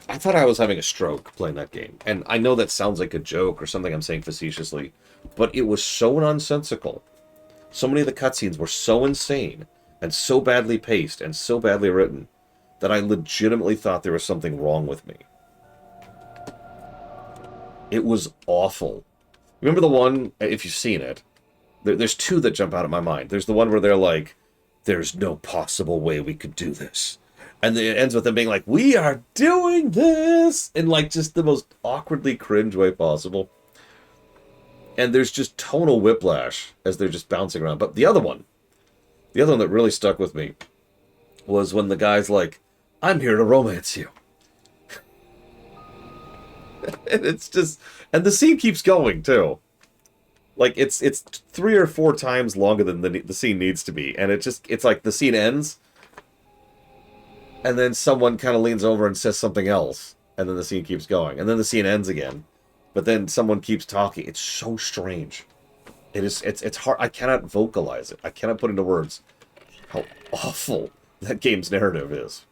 I thought I was having a stroke playing that game. And I know that sounds like a joke or something I'm saying facetiously, but it was so nonsensical. So many of the cutscenes were so insane and so badly paced and so badly written that I legitimately thought there was something wrong with me. It was awful. Remember the one, if you've seen it, there's two that jump out of my mind. There's the one where they're like, there's no possible way we could do this. And then it ends with them being like, we are doing this! In like just the most awkwardly cringe way possible. And there's just tonal whiplash as they're just bouncing around. But the other one that really stuck with me was when the guy's like, I'm here to romance you. And it's just, and the scene keeps going too. Like, it's 3 or 4 times longer than the scene needs to be, and it's like the scene ends, and then someone kind of leans over and says something else, and then the scene keeps going, and then the scene ends again, but then someone keeps talking. It's so strange. It's hard. I cannot vocalize it. I cannot put into words how awful that game's narrative is.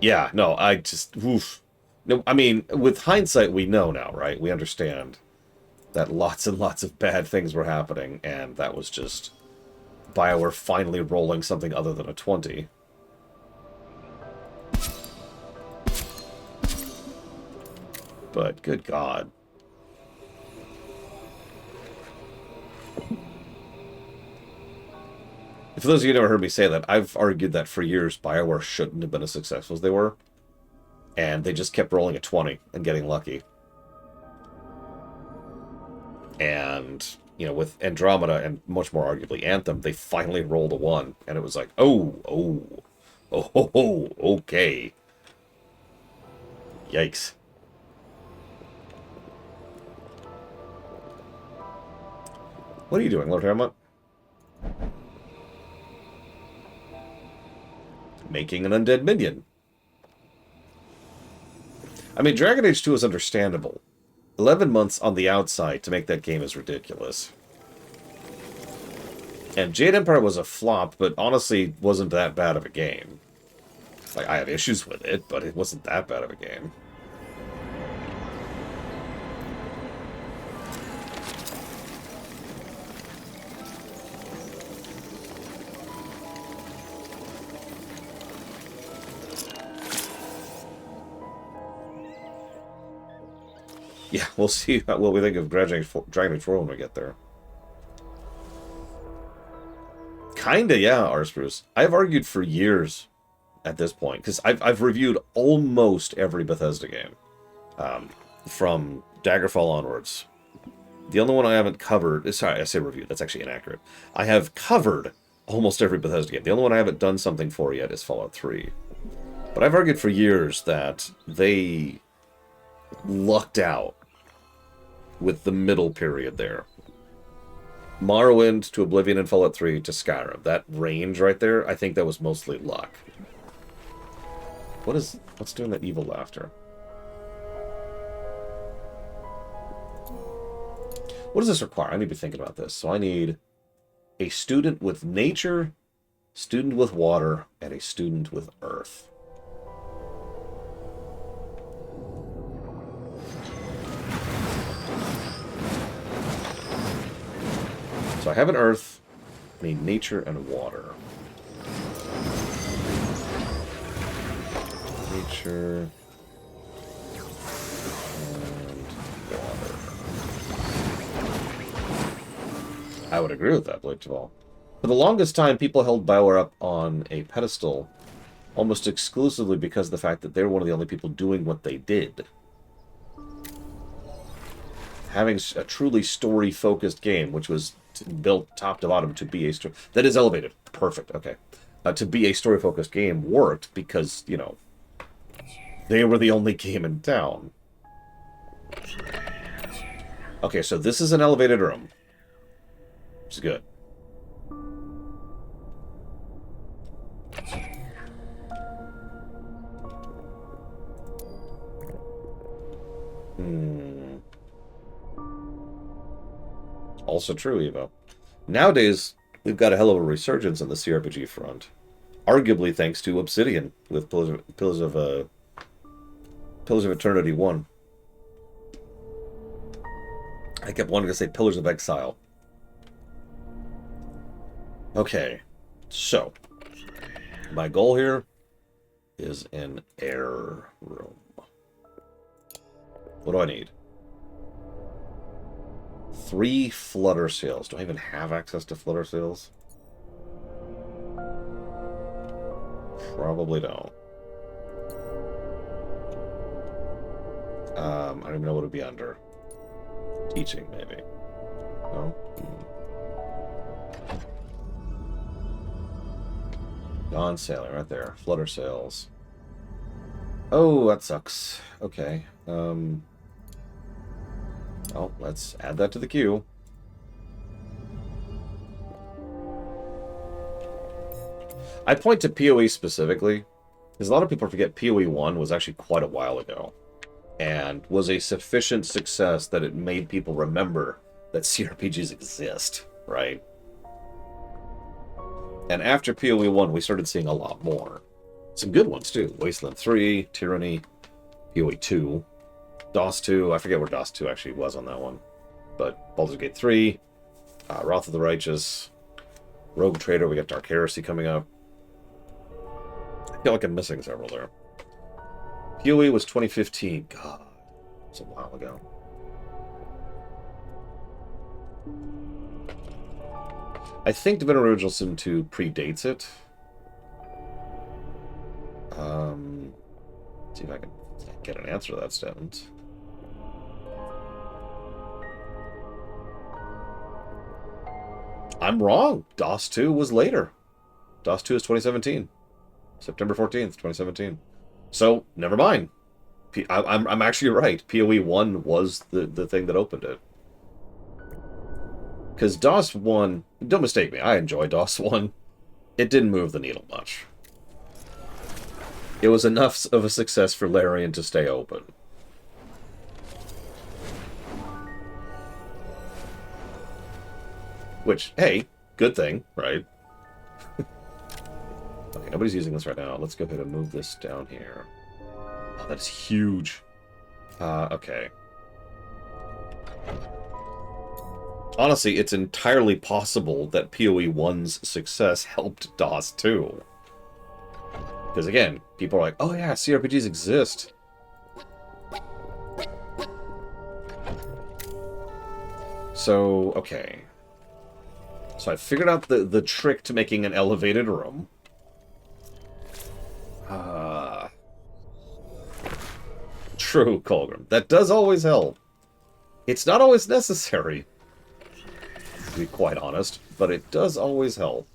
Yeah, no, I just, oof. No, I mean, with hindsight, we know now, right? We understand that lots and lots of bad things were happening, and that was just BioWare finally rolling something other than a 20. But, good God. For those of you who never heard me say that, I've argued that for years BioWare shouldn't have been as successful as they were. And they just kept rolling a 20 and getting lucky. And, you know, with Andromeda and much more arguably Anthem, they finally rolled a 1. And it was like, oh, okay. Yikes. What are you doing, Lord Haremont? Making an undead minion. I mean, Dragon Age 2 is understandable. 11 months on the outside to make that game is ridiculous. And Jade Empire was a flop, but honestly wasn't that bad of a game. Like, I had issues with it, but it wasn't that bad of a game. Yeah, we'll see what we think of Dragon Age 4 when we get there. Kinda, yeah, Arspruce. I've argued for years at this point, because I've reviewed almost every Bethesda game. From Daggerfall onwards. The only one I haven't covered... Sorry, I say reviewed. That's actually inaccurate. I have covered almost every Bethesda game. The only one I haven't done something for yet is Fallout 3. But I've argued for years that they lucked out with the middle period there. Morrowind to Oblivion and Fallout 3 to Skyrim. That range right there, I think that was mostly luck. What's doing that evil laughter? What does this require? I need to be thinking about this. So I need a student with nature, student with water, and a student with earth. So I have an earth, I need nature and water. Nature and water. I would agree with that, Blade Duvall. For the longest time, people held BioWare up on a pedestal almost exclusively because of the fact that they were one of the only people doing what they did. Having a truly story-focused game, which was built top to bottom to be a story... That is elevated. Perfect. Okay. To be a story-focused game worked because, you know, they were the only game in town. Okay, so this is an elevated room. Which is good. Also true, Evo. Nowadays, we've got a hell of a resurgence on the CRPG front. Arguably thanks to Obsidian with Pillars of Eternity 1. I kept wanting to say Pillars of Exile. Okay, so my goal here is an air room. What do I need? 3 flutter sails. Do I even have access to flutter sails? Probably don't. I don't even know what it'd be under. Teaching, maybe. No? Non-sailing, right there. Flutter sails. Oh, that sucks. Okay. Well, let's add that to the queue. I point to PoE specifically, because a lot of people forget PoE 1 was actually quite a while ago, and was a sufficient success that it made people remember that CRPGs exist, right? And after PoE 1, we started seeing a lot more. Some good ones, too. Wasteland 3, Tyranny, PoE 2, DOS 2. I forget where DOS 2 actually was on that one. But Baldur's Gate 3, Wrath of the Righteous, Rogue Trader, we got Dark Heresy coming up. I feel like I'm missing several there. PoE was 2015. God, it's a while ago. I think Divinity Original Sin 2 predates it. See if I can get an answer to that statement. I'm wrong. DOS 2 was later. DOS 2 is 2017. September 14th, 2017. So, never mind. I'm actually right. PoE 1 was the thing that opened it. Because DOS 1, don't mistake me, I enjoy DOS 1. It didn't move the needle much. It was enough of a success for Larian to stay open. Which, hey, good thing, right? Okay, nobody's using this right now. Let's go ahead and move this down here. Oh, that's huge. Okay. Honestly, it's entirely possible that PoE 1's success helped DOS 2. Because again, people are like, oh yeah, CRPGs exist. So, okay. So I figured out the trick to making an elevated room. True, Colgrim. That does always help. It's not always necessary, to be quite honest, but it does always help.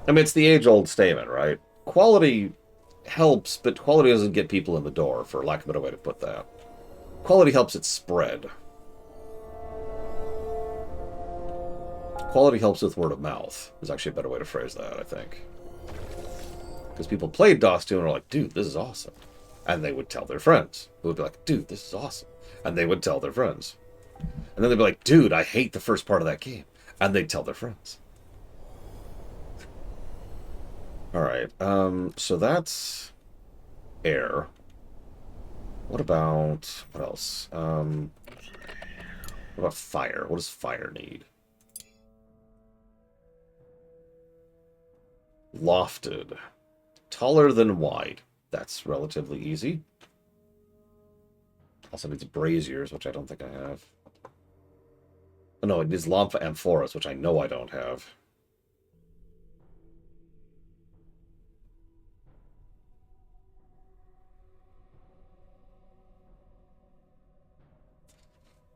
I mean, it's the age-old statement, right? Quality helps, but quality doesn't get people in the door, for lack of a better way to put that. Quality helps it spread. Quality helps with word of mouth, is actually a better way to phrase that, I think. Because people played DOS 2 and were like, dude, this is awesome. And they would tell their friends, who would be like, dude, this is awesome. And they would tell their friends. And then they'd be like, dude, I hate the first part of that game. And they'd tell their friends. Alright, so that's air. What about, what else? What about fire? What does fire need? Lofted. Taller than wide. That's relatively easy. Also needs braziers, which I don't think I have. Oh, no, it needs Lampha Amphoras, which I know I don't have.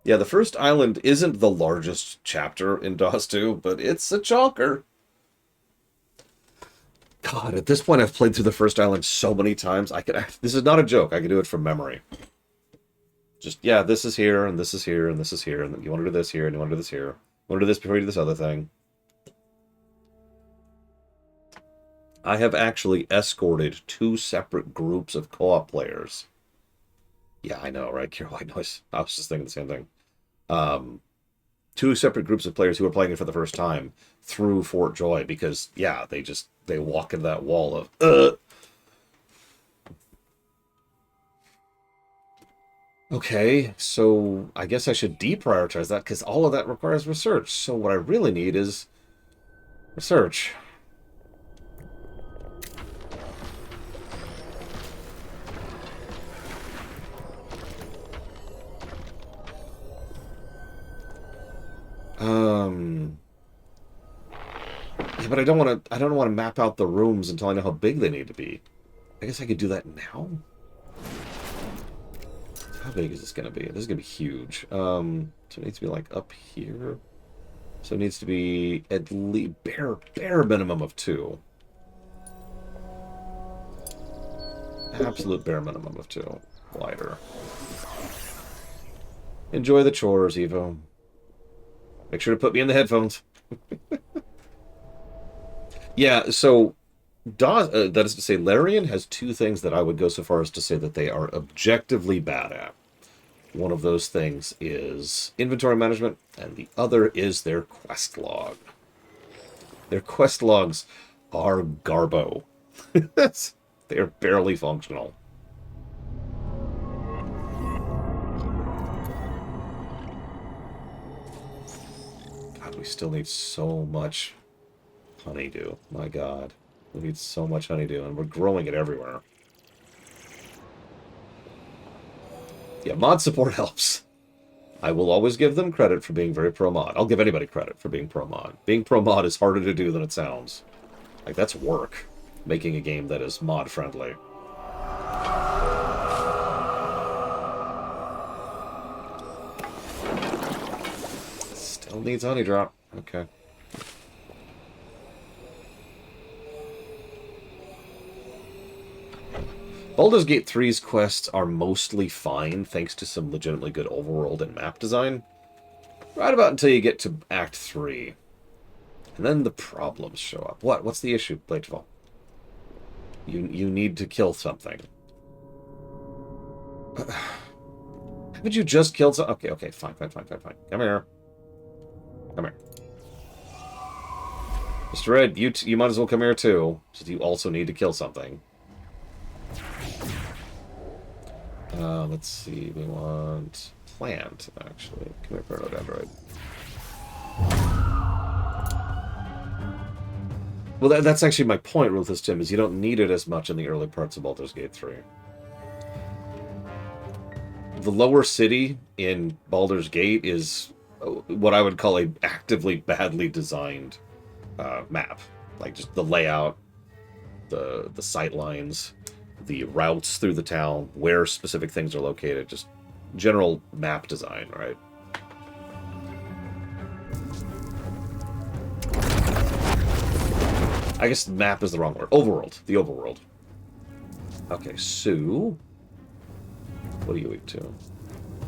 Yeah, the first island isn't the largest chapter in DOS 2, but it's a chonker. God, at this point I've played through the first island so many times, this is not a joke, I could do it from memory. Just, yeah, this is here, and this is here, and this is here, and you want to do this here, and you want to do this here. You want to do this before you do this other thing. I have actually escorted 2 separate groups of co-op players. Yeah, I know, right, Kiro? I know. I was just thinking the same thing. 2 separate groups of players who were playing it for the first time through Fort Joy because, yeah, they walk into that wall of, Okay, so I guess I should deprioritize that because all of that requires research. So what I really need is research. Yeah, but I don't want to. I don't want to map out the rooms until I know how big they need to be. I guess I could do that now. How big is this going to be? This is going to be huge. So it needs to be like up here. So it needs to be at least bare minimum of 2. Absolute bare minimum of 2. Wider. Enjoy the chores, Evo. Make sure to put me in the headphones. Yeah, so that is to say, Larian has 2 things that I would go so far as to say that they are objectively bad at. One of those things is inventory management, and the other is their quest log. Their quest logs are garbo. They're barely functional. God, we still need so much honeydew. My God. We need so much honeydew, and we're growing it everywhere. Yeah, mod support helps. I will always give them credit for being very pro-mod. I'll give anybody credit for being pro-mod. Being pro-mod is harder to do than it sounds. Like, that's work. Making a game that is mod-friendly. Still needs honey drop. Okay. Baldur's Gate 3's quests are mostly fine, thanks to some legitimately good overworld and map design. Right about until you get to Act 3. And then the problems show up. What's the issue, Bladefall? You need to kill something. Haven't you just killed some... Okay, fine. Come here. Come here. Mr. Red, you might as well come here too, since you also need to kill something. Let's see, we want plant, actually. Come here, Pterodendroid. Well, that's actually my point, Ruthless Tim, is you don't need it as much in the early parts of Baldur's Gate 3. The lower city in Baldur's Gate is what I would call a actively badly designed map. Like, just the layout, the sight lines, the routes through the town, where specific things are located, just general map design, right? I guess map is the wrong word. Overworld. The overworld. Okay, so... what are you weak to?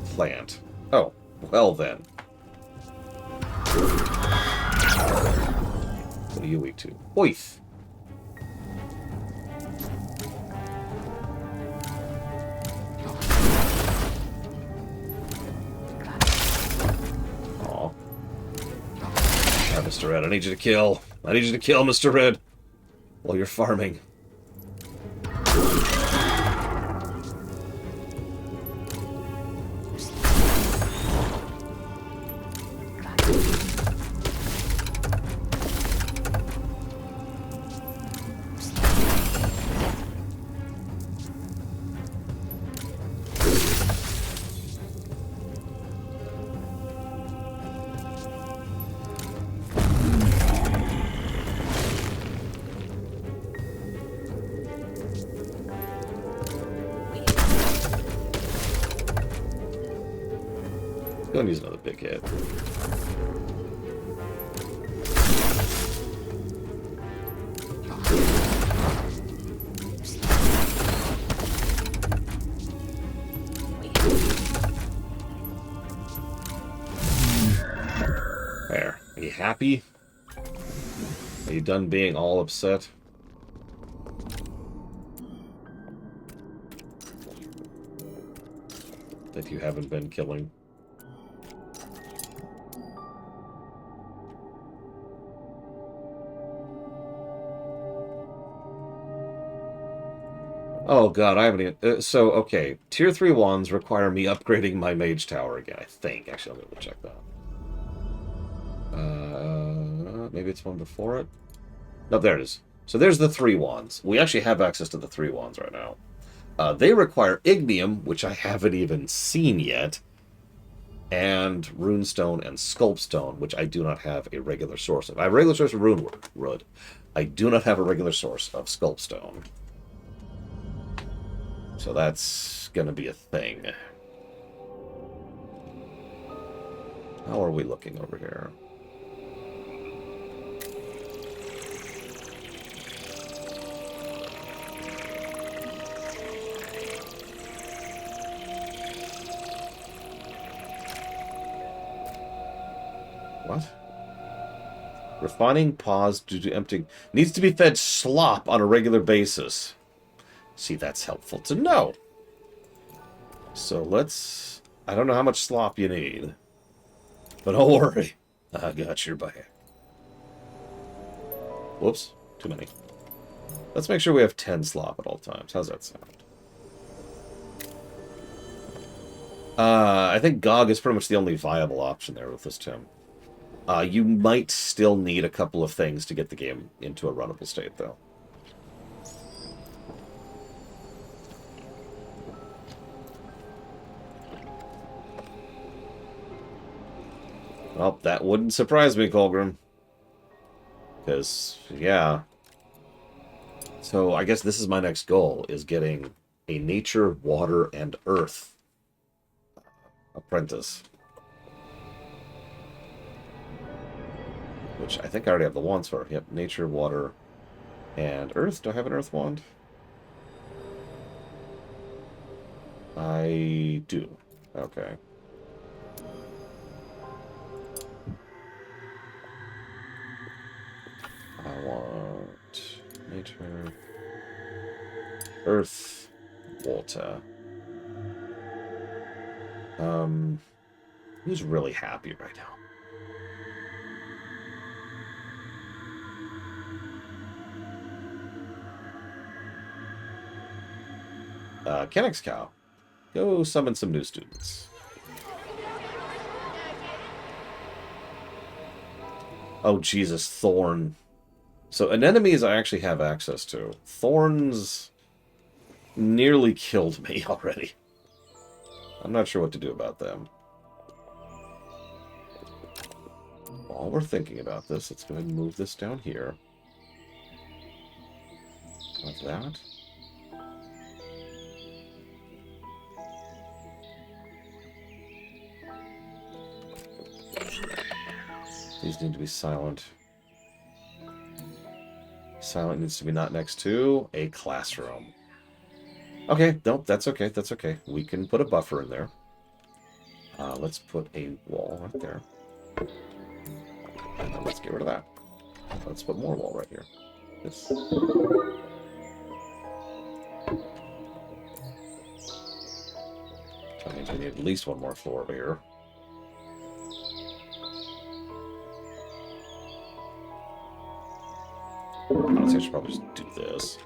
Plant. Oh, well then. What are you weak to? Oith. Aw. Mr. Red, I need you to kill. I need you to kill Mr. Red while you're farming. Go and use another big hit. There. Are you happy? Are you done being all upset? That you haven't been killing? Oh god, I haven't even... so, okay. Tier 3 wands require me upgrading my mage tower again, I think. Actually, I'm going to check that. Maybe it's one before it? No, there it is. So there's the 3 wands. We actually have access to the 3 wands right now. They require ignium, which I haven't even seen yet. and Runestone and Sculptstone, which I do not have a regular source of. I have a regular source of Runewood. I do not have a regular source of Sculptstone. So that's going to be a thing. How are we looking over here? What? Refining pause due to emptying. Needs to be fed slop on a regular basis. See, that's helpful to know. So let's... I don't know how much slop you need. But don't worry. I got your back. Whoops. Too many. Let's make sure we have 10 slop at all times. How's that sound? I think GOG is pretty much the only viable option there with this, Tim. You might still need a couple of things to get the game into a runnable state, though. Well, that wouldn't surprise me, Colgrim. Because, yeah. So, I guess this is my next goal, is getting a Nature, Water, and Earth apprentice. Which I think I already have the wands for. Yep, Nature, Water, and Earth. Do I have an Earth wand? I do. Okay. I want Nature, Earth, Water. Who's really happy right now? Kennex Cow. Go summon some new students. Oh, Jesus, Thorn. So, anemones I actually have access to. Thorns nearly killed me already. I'm not sure what to do about them. While we're thinking about this, let's go ahead and move this down here. Like that. These need to be silent. Silent needs to be not next to a classroom. Okay, nope, that's okay, that's okay. We can put a buffer in there. Let's put a wall right there. And then let's get rid of that. Let's put more wall right here. This. That means we need at least one more floor over here. Honestly, I should probably just do this.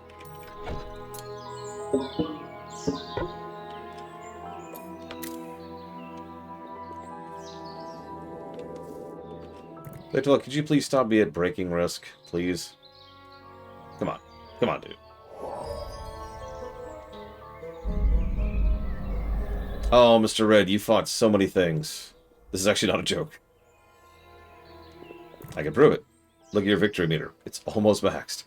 Little, could you please stop me at breaking risk, please? Come on. Come on, dude. Oh, Mr. Red, you fought so many things. This is actually not a joke. I can prove it. Look at your victory meter. It's almost maxed.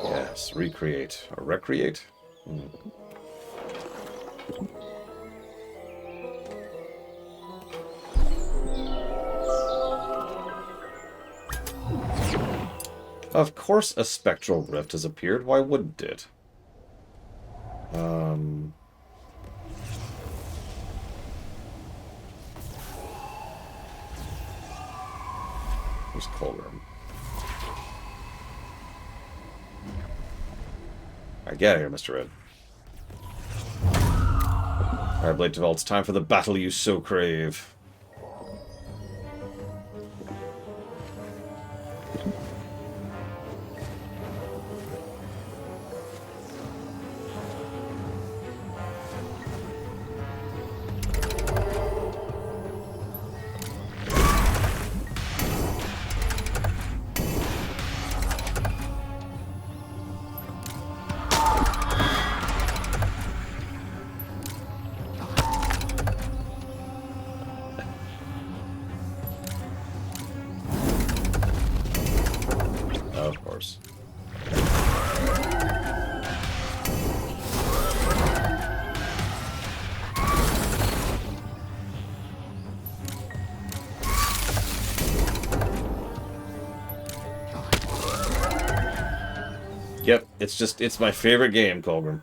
Yes, recreate. Or recreate? Of course a spectral rift has appeared. Why wouldn't it? Where's Colgrim? Alright, get out of here, Mr. Red. Alright, Blade Devault, it's time for the battle you so crave. Yep, it's my favorite game, Colgrim.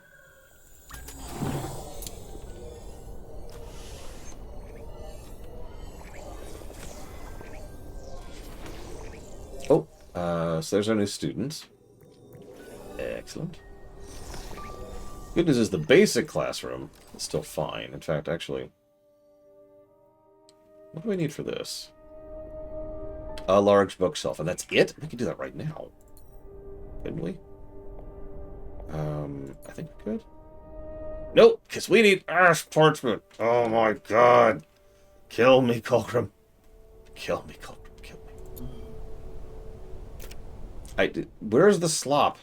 Oh, so there's our new student. Excellent. Good news is the basic classroom is still fine. In fact, actually, what do we need for this? A large bookshelf, and that's it? We can do that right now. Couldn't we? I think we could. Nope, because we need ash parchment. Oh my god. Kill me, Colgrim. Kill me, Colgrim. Kill me. Where's the slop?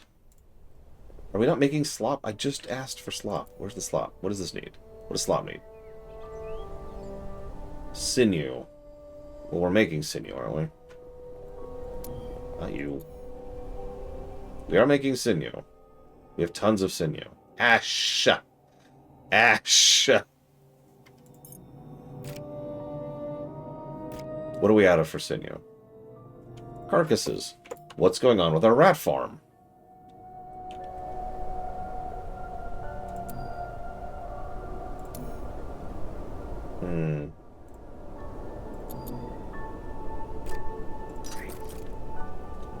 Are we not making slop? I just asked for slop. Where's the slop? What does this need? What does slop need? Sinew. Well, we're making sinew, aren't we? Not you. We are making sinew. We have tons of sinew. Ash. Ash. What are we out of for sinew? Carcasses. What's going on with our rat farm?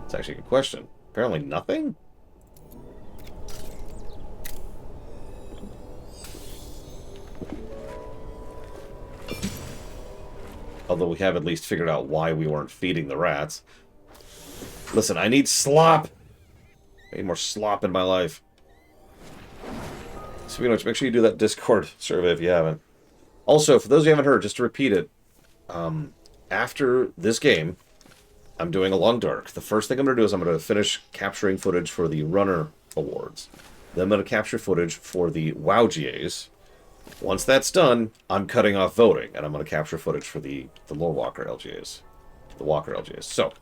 It's actually a good question. Apparently nothing? Although we have at least figured out why we weren't feeding the rats. Listen, I need slop! I need more slop in my life. Speaking of which, make sure you do that Discord survey if you haven't. Also, for those of you who haven't heard, just to repeat it, after this game, I'm doing a Long Dark. The first thing I'm going to do is I'm going to finish capturing footage for the Runner Awards. Then I'm going to capture footage for the WowGAs. Once that's done, I'm cutting off voting, and I'm going to capture footage for the Lore Walker LGAs. The Walker LGAs. So,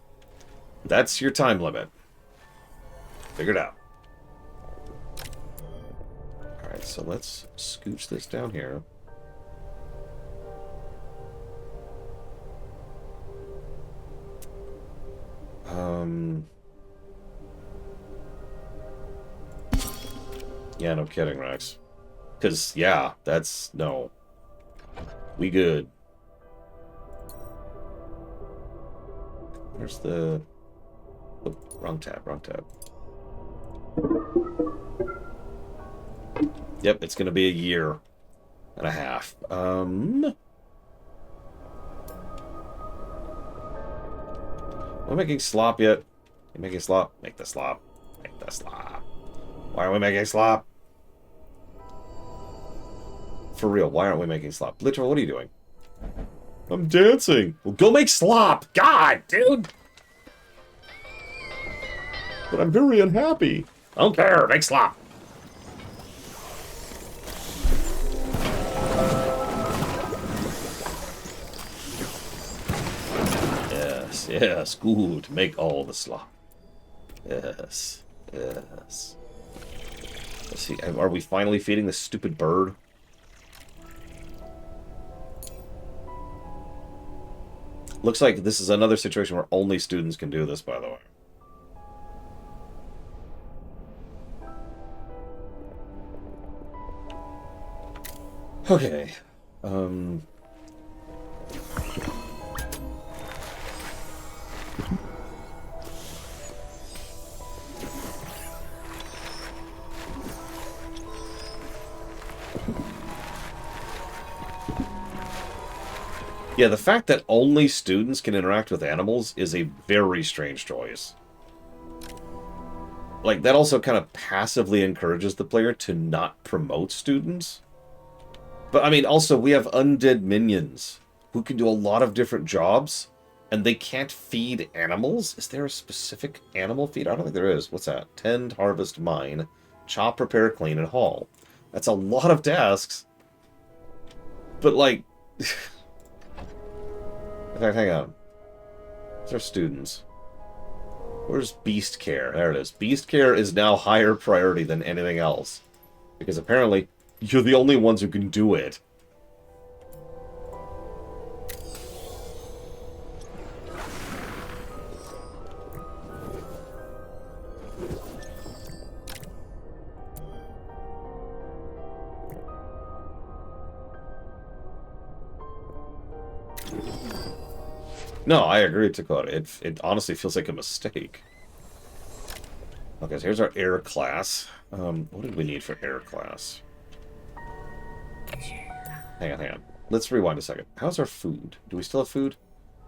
that's your time limit. Figured out. Alright, so let's scooch this down here. Yeah, no kidding, Rex. Because, yeah, that's... no. We good. Where's the... oh, wrong tab, wrong tab. Yep, it's gonna be a year and a half. We're making slop yet? You making slop? Make the slop. Make the slop. Why are we making slop? For real, why aren't we making slop? Literal, what are you doing? I'm dancing. Well, go make slop. God, dude. But I'm very unhappy. I don't care. Make slop. Yes, yes, good. Make all the slop. Yes, yes. Let's see, are we finally feeding this stupid bird? Looks like this is another situation where only students can do this, by the way. Okay. Yeah, the fact that only students can interact with animals is a very strange choice. Like, that also kind of passively encourages the player to not promote students. But, I mean, also, we have undead minions who can do a lot of different jobs, and they can't feed animals? Is there a specific animal feed? I don't think there is. What's that? Tend, harvest, mine, chop, prepare, clean, and haul. That's a lot of tasks. But, like... In fact, hang on. These are students. Where's beast care? There it is. Beast care is now higher priority than anything else. Because apparently, you're the only ones who can do it. No, I agree, Dakota. It honestly feels like a mistake. Okay, so here's our air class. What did we need for air class? Hang on. Let's rewind a second. How's our food? Do we still have food?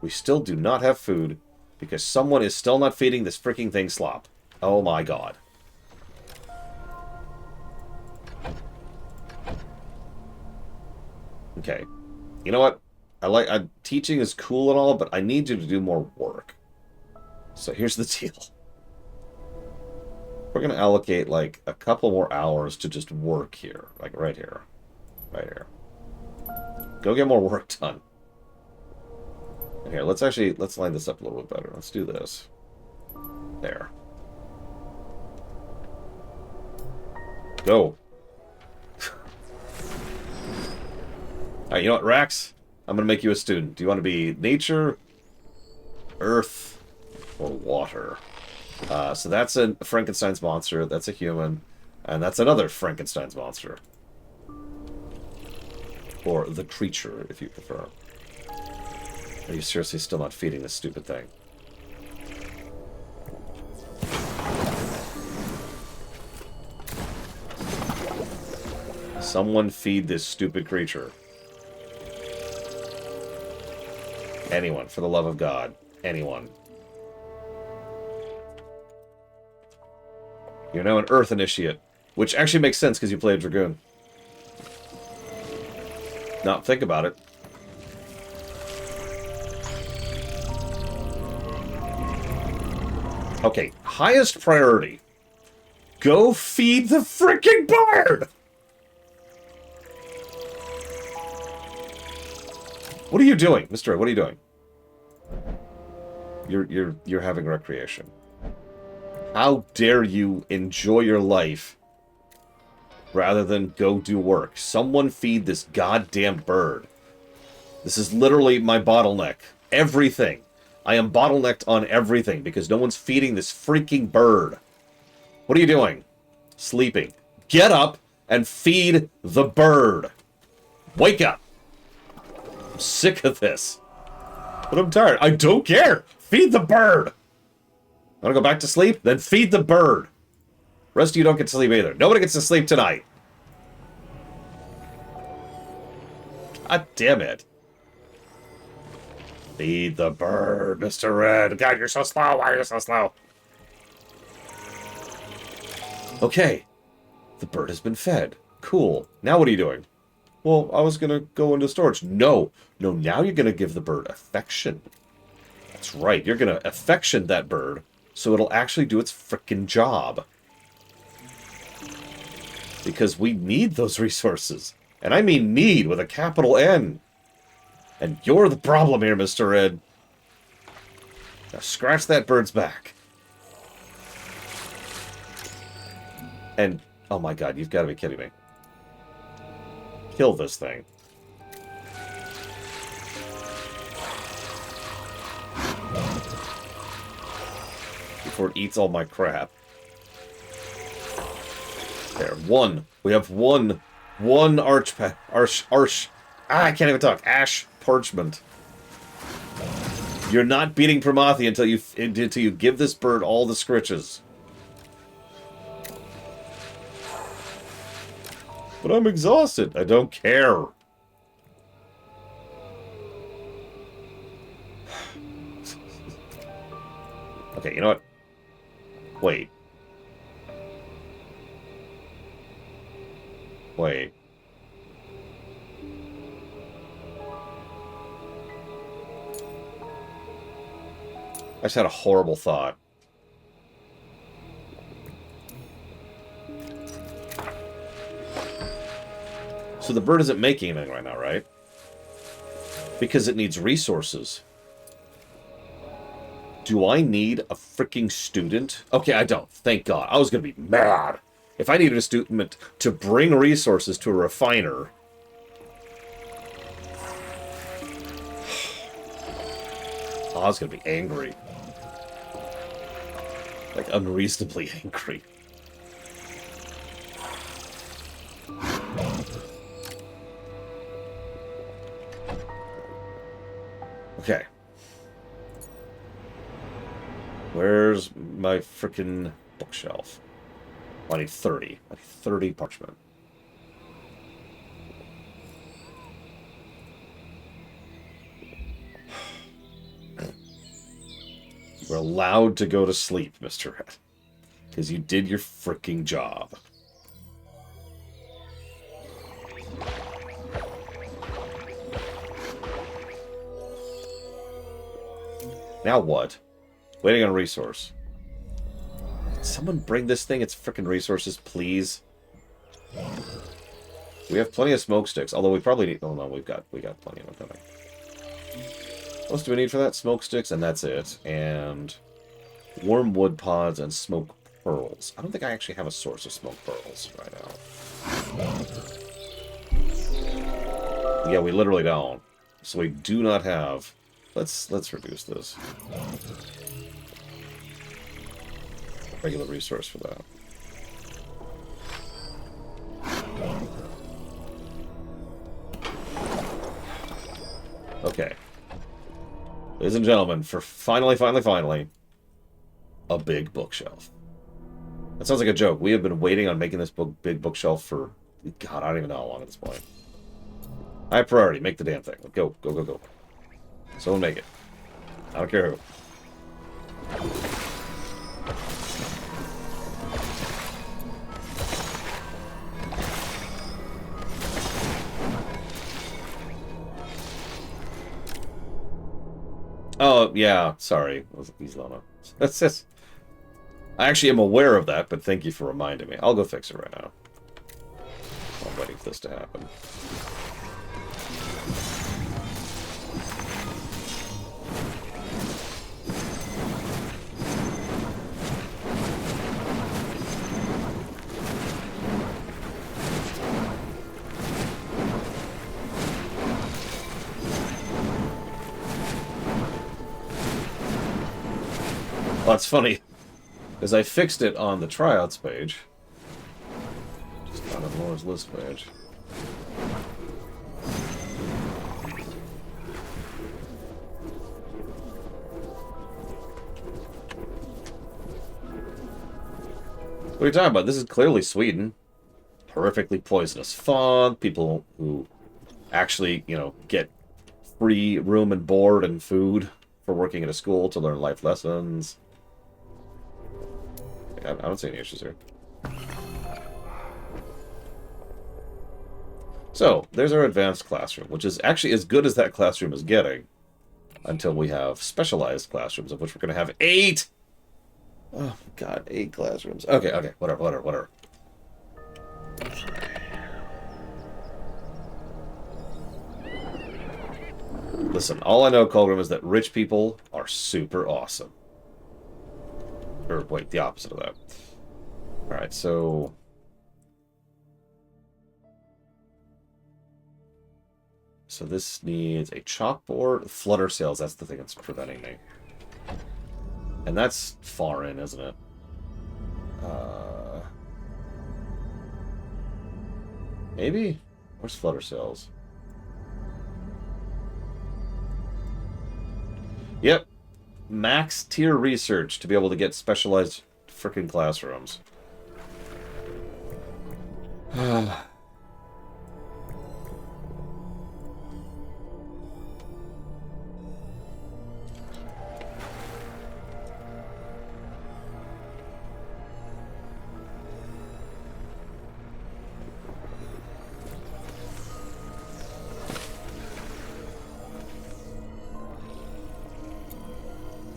We still do not have food because someone is still not feeding this freaking thing slop. Oh my god. Okay. You know what? Teaching is cool and all, but I need you to do more work. So here's the deal. We're going to allocate, like, a couple more hours to just work here. Like, right here. Right here. Go get more work done. And here, let's line this up a little bit better. Let's do this. There. Go. Alright, you know what, Rax? I'm going to make you a student. Do you want to be nature, earth, or water? So that's a Frankenstein's monster, that's a human, and that's another Frankenstein's monster. Or the creature, if you prefer. Are you seriously still not feeding this stupid thing? Someone feed this stupid creature. Anyone, for the love of God. Anyone. You're now an Earth Initiate. Which actually makes sense because you play a Dragoon. Now, think about it. Okay, highest priority. Go feed the freaking bird! What are you doing, Mr. What are you doing? You're having recreation. How dare you enjoy your life rather than go do work? Someone feed this goddamn bird. This is literally my bottleneck. Everything. I am bottlenecked on everything because no one's feeding this freaking bird. What are you doing? Sleeping. Get up and feed the bird. Wake up. I'm sick of this. But I'm tired. I don't care. Feed the bird. Want to go back to sleep? Then feed the bird. Rest of you don't get to sleep either. Nobody gets to sleep tonight. God damn it. Feed the bird, Mr. Red. God, you're so slow. Why are you so slow? Okay. The bird has been fed. Cool. Now what are you doing? Well, I was going to go into storage. No. No, now you're going to give the bird affection. That's right. You're going to affection that bird so it'll actually do its frickin' job. Because we need those resources. And I mean need with a capital N. And you're the problem here, Mr. Ed. Now scratch that bird's back. And, oh my god, you've got to be kidding me. Kill this thing. Before it eats all my crap. There, one. We have one I can't even talk. Ash parchment. You're not beating Promathi until you give this bird all the scritches. But I'm exhausted. I don't care. Okay, you know what? Wait. Wait. I just had a horrible thought. So the bird isn't making anything right now, right? Because it needs resources. Do I need a freaking student? Okay, I don't. Thank God. I was going to be mad. If I needed a student to bring resources to a refiner... I was going to be angry. Like, unreasonably angry. Okay. Where's my frickin' bookshelf? I need 30. I need 30 parchment. You're allowed to go to sleep, Mr. Red. Because you did your fricking job. Now what? Waiting on a resource. Can someone bring this thing its frickin' resources, please? We have plenty of smoke sticks, although we probably need... Oh no, we got plenty of them coming. What else do we need for that? Smoke sticks, and that's it. And wormwood pods and smoke pearls. I don't think I actually have a source of smoke pearls right now. Yeah, we literally don't. So we do not have... Let's reduce this. Regular resource for that. Okay. Ladies and gentlemen, for finally, a big bookshelf. That sounds like a joke. We have been waiting on making this big bookshelf for... God, I don't even know how long at this point. High priority. Make the damn thing. Go, go, go, go. Someone make it. I don't care who. Oh, yeah. Sorry. He's Lona. That's just... I actually am aware of that, but thank you for reminding me. I'll go fix it right now. I'm waiting for this to happen. Well, that's funny, because I fixed it on the tryouts page. Just not on Laura's list page. What are you talking about? This is clearly Sweden. Horrifically poisonous fog. People who actually, you know, get free room and board and food for working at a school to learn life lessons. I don't see any issues here. So, there's our advanced classroom, which is actually as good as that classroom is getting. Until we have specialized classrooms, of which we're going to have 8! Oh, my God, 8 classrooms. Okay, okay, whatever. Listen, all I know, Colgrim, is that rich people are super awesome. Or, wait, the opposite of that. Alright, so... So this needs a chalkboard. Flutter sails, that's the thing that's preventing me. And that's foreign, isn't it? Maybe? Where's flutter sails? Yep. Max tier research to be able to get specialized frickin' classrooms.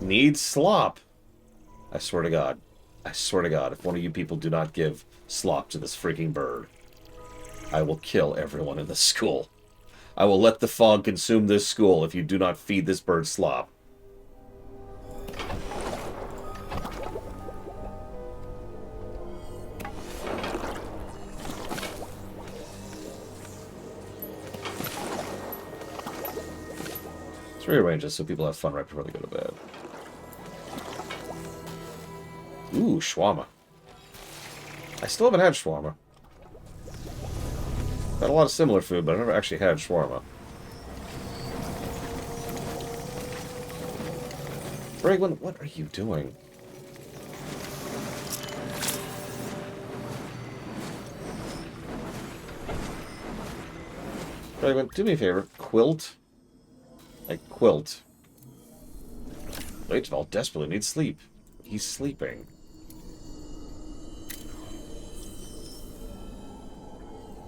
Needs slop. I swear to God. I swear to God, if one of you people do not give slop to this freaking bird, I will kill everyone in this school. I will let the fog consume this school if you do not feed this bird slop. Let's rearrange this so people have fun right before they go to bed. Ooh, shawarma. I still haven't had shawarma. Had a lot of similar food, but I've never actually had shawarma. Bragwin, what are you doing? Bragwin, do me a favor. Quilt. Like, quilt. Leitval desperately needs sleep. He's sleeping.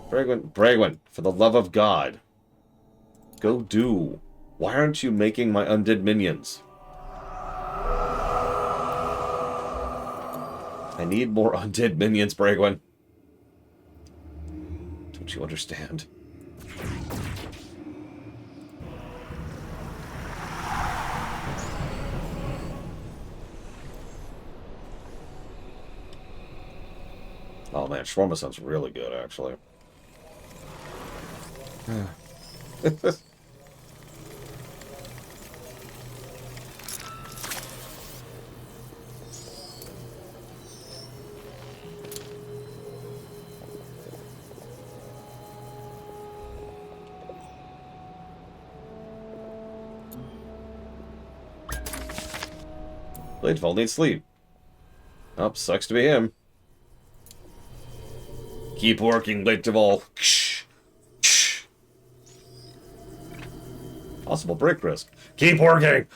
Bragwin, for the love of God. Go do. Why aren't you making my undead minions? I need more undead minions, Bragwin. Don't you understand? Oh man, shawarma sounds really good, actually. Leitval needs sleep. Oh, sucks to be him. Keep working, Leitval. Possible break risk. Keep working.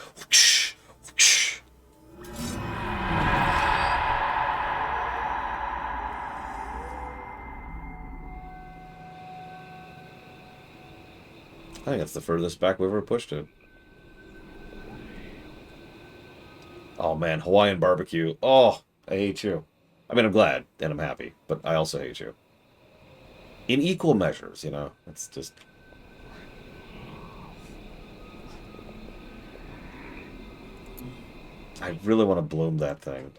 I think that's the furthest back we've ever pushed it. Oh man, Hawaiian barbecue. Oh, I hate you. I mean, I'm glad and I'm happy, but I also hate you. In equal measures, you know? It's just... I really want to bloom that thing.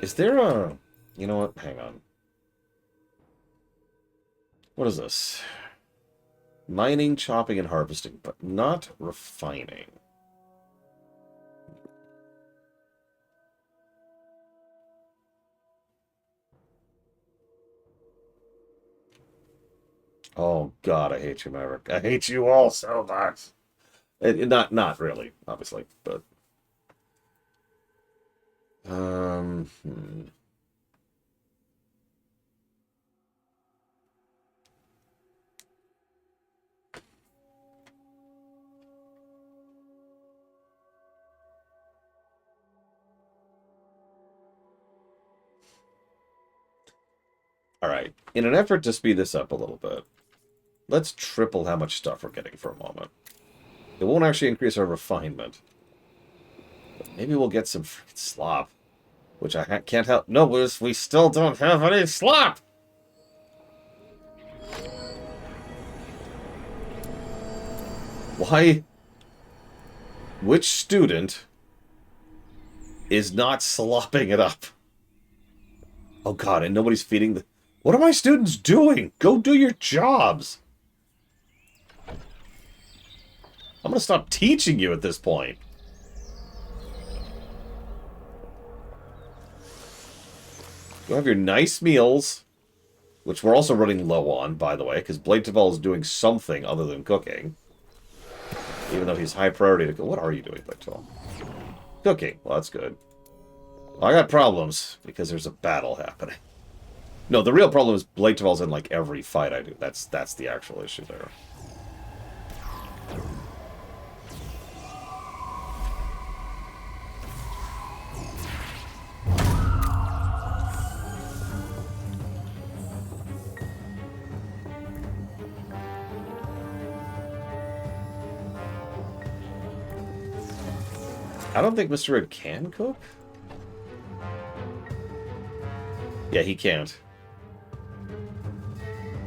Is there a... You know what? Hang on. What is this? Mining, chopping, and harvesting, but not refining. Oh God, I hate you, Maverick. I hate you all so much. Not really, obviously, but hmm. All right. In an effort to speed this up a little bit, let's triple how much stuff we're getting for a moment. It won't actually increase our refinement. But maybe we'll get some freaking slop. Which I can't help. No, we still don't have any slop! Why? Which student is not slopping it up? Oh God, and nobody's feeding the... What are my students doing? Go do your jobs! I'm gonna stop teaching you at this point. You have your nice meals, which we're also running low on, by the way, because Leitval is doing something other than cooking. Even though he's high priority to cook. What are you doing, Leitval? Cooking. Well, that's good. Well, I got problems, because there's a battle happening. No, the real problem is Leitval's in, like, every fight I do. That's the actual issue there. I don't think Mr. Red can cook. Yeah, he can't.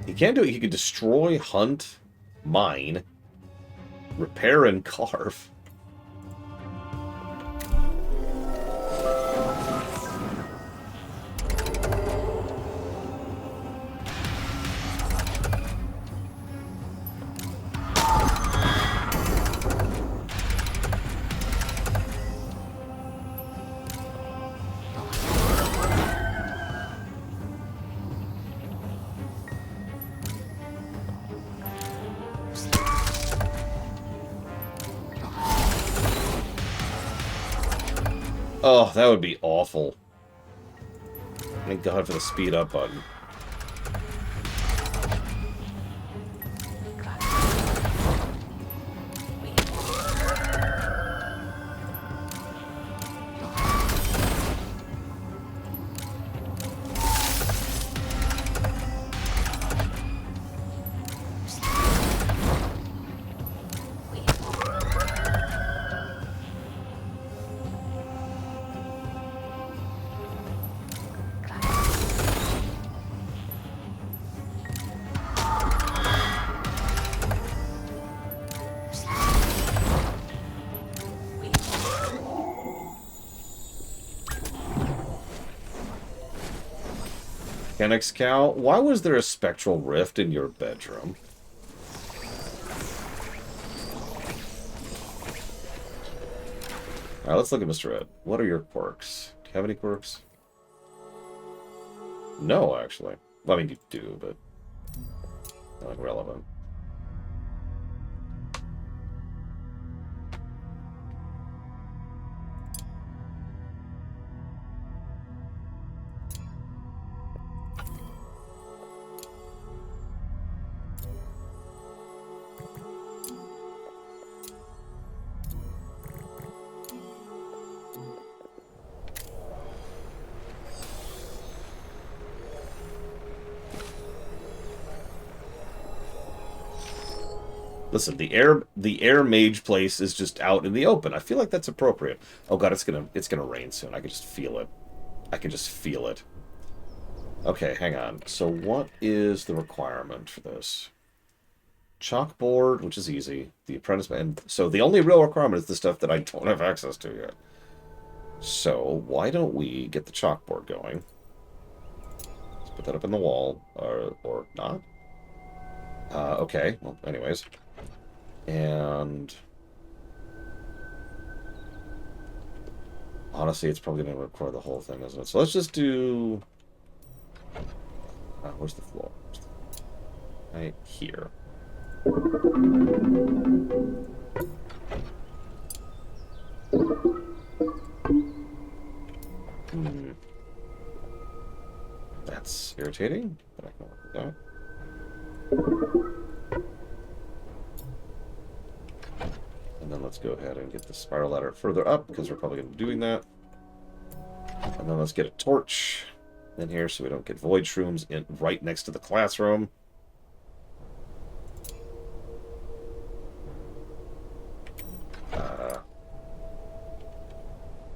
He can do it. He can destroy, hunt, mine, repair, and carve. Oh, that would be awful. Thank God for the speed up button. Kennex Cow, why was there a spectral rift in your bedroom? Alright, let's look at Mr. Ed. What are your quirks? Do you have any quirks? No, actually. Well, I mean, you do, but not relevant. Listen, the air mage place is just out in the open. I feel like that's appropriate. Oh god, it's gonna rain soon. I can just feel it. I can just feel it. Okay, hang on. So what is the requirement for this? Chalkboard, which is easy. The apprentice, and so the only real requirement is the stuff that I don't have access to yet. So why don't we get the chalkboard going? Let's put that up in the wall, or not. Okay. Well, anyways. And honestly, it's probably going to record the whole thing, isn't it? So let's just do... where's the floor? Right here. That's irritating, but I can work with that. And then let's go ahead and get the spiral ladder further up, because we're probably going to be doing that. And then let's get a torch in here so we don't get void shrooms in right next to the classroom.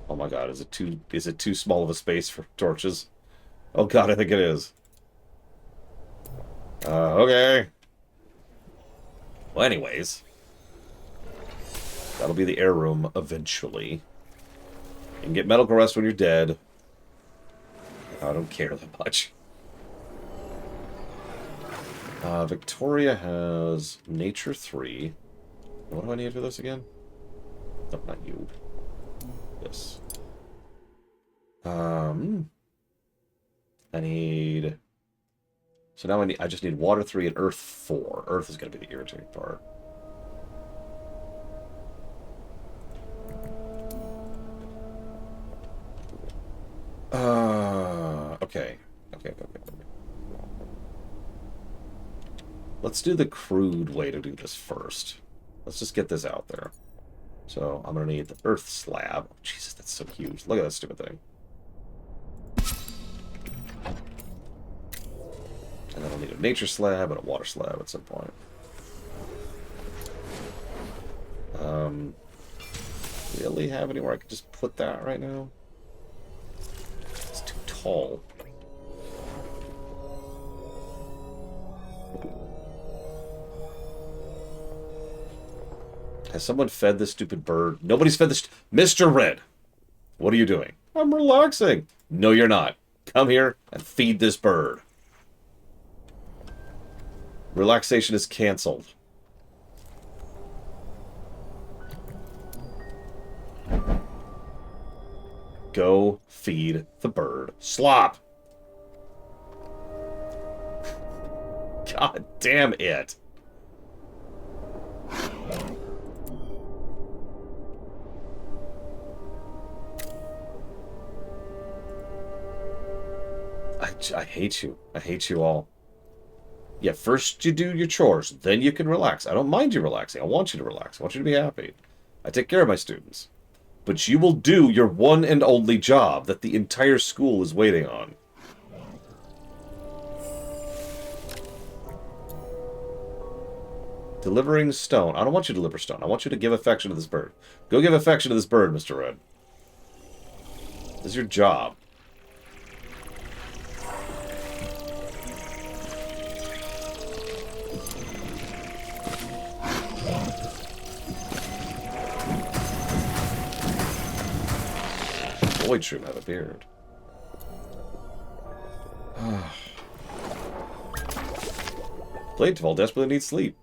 Oh my god, is it too small of a space for torches? Oh god, I think it is. Okay. Well, anyways. That'll be the air room eventually. You can get medical rest when you're dead. I don't care that much. Victoria has Nature 3. What do I need for this again? No, not you. This. I need... So now I just need Water 3 and Earth 4. Earth is going to be the irritating part. Okay. Okay. Let's do the crude way to do this first. Let's just get this out there. So I'm going to need the earth slab. Oh, Jesus, that's so huge. Look at that stupid thing. And then I'll need a nature slab and a water slab at some point. Really have anywhere I could just put that right now? It's too tall. Has someone fed this stupid bird? Nobody's fed this... Mr. Red! What are you doing? I'm relaxing. No, you're not. Come here and feed this bird. Relaxation is canceled. Go feed the bird. Slop! God damn it. I hate you. I hate you all. Yeah, first you do your chores, then you can relax. I don't mind you relaxing. I want you to relax. I want you to be happy. I take care of my students. But you will do your one and only job that the entire school is waiting on. Delivering stone. I don't want you to deliver stone. I want you to give affection to this bird. Go give affection to this bird, Mr. Red. This is your job. Void Shroom have a beard. Bladeval desperately needs sleep.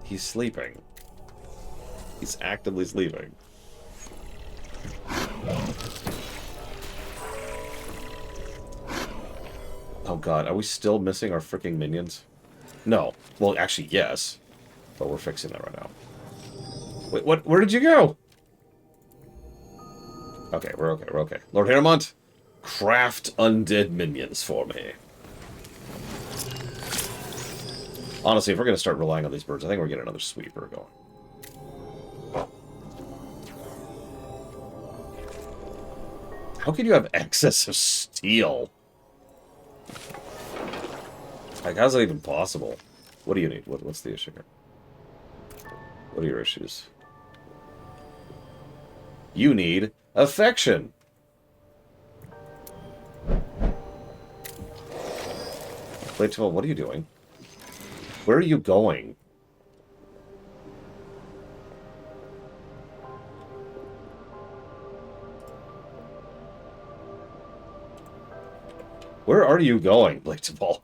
He's sleeping. He's actively sleeping. Oh god, are we still missing our freaking minions? No. Well, actually, yes. But we're fixing that right now. Wait, what? Where did you go? Okay, we're okay, we're okay. Lord Haramont, craft undead minions for me. Honestly, if we're going to start relying on these birds, I think we're getting another sweeper going. How can you have excess of steel? Like, how's that even possible? What do you need? What's the issue here? What are your issues? You need affection. Wait, what are you doing? Where are you going? Where are you going, Bladeball?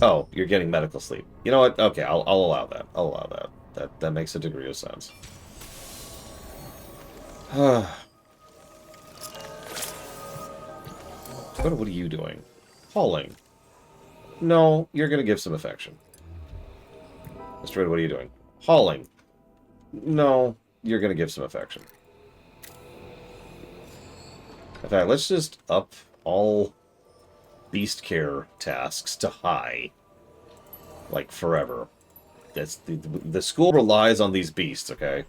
Oh, you're getting medical sleep. You know what? Okay, I'll allow that. I'll allow that. That makes a degree of sense. What are you doing? Hauling. No, you're going to give some affection. Mr. Red, what are you doing? Hauling. No, you're going to give some affection. In fact, let's just up all beast care tasks to high. Like, forever. That's the school relies on these beasts, okay?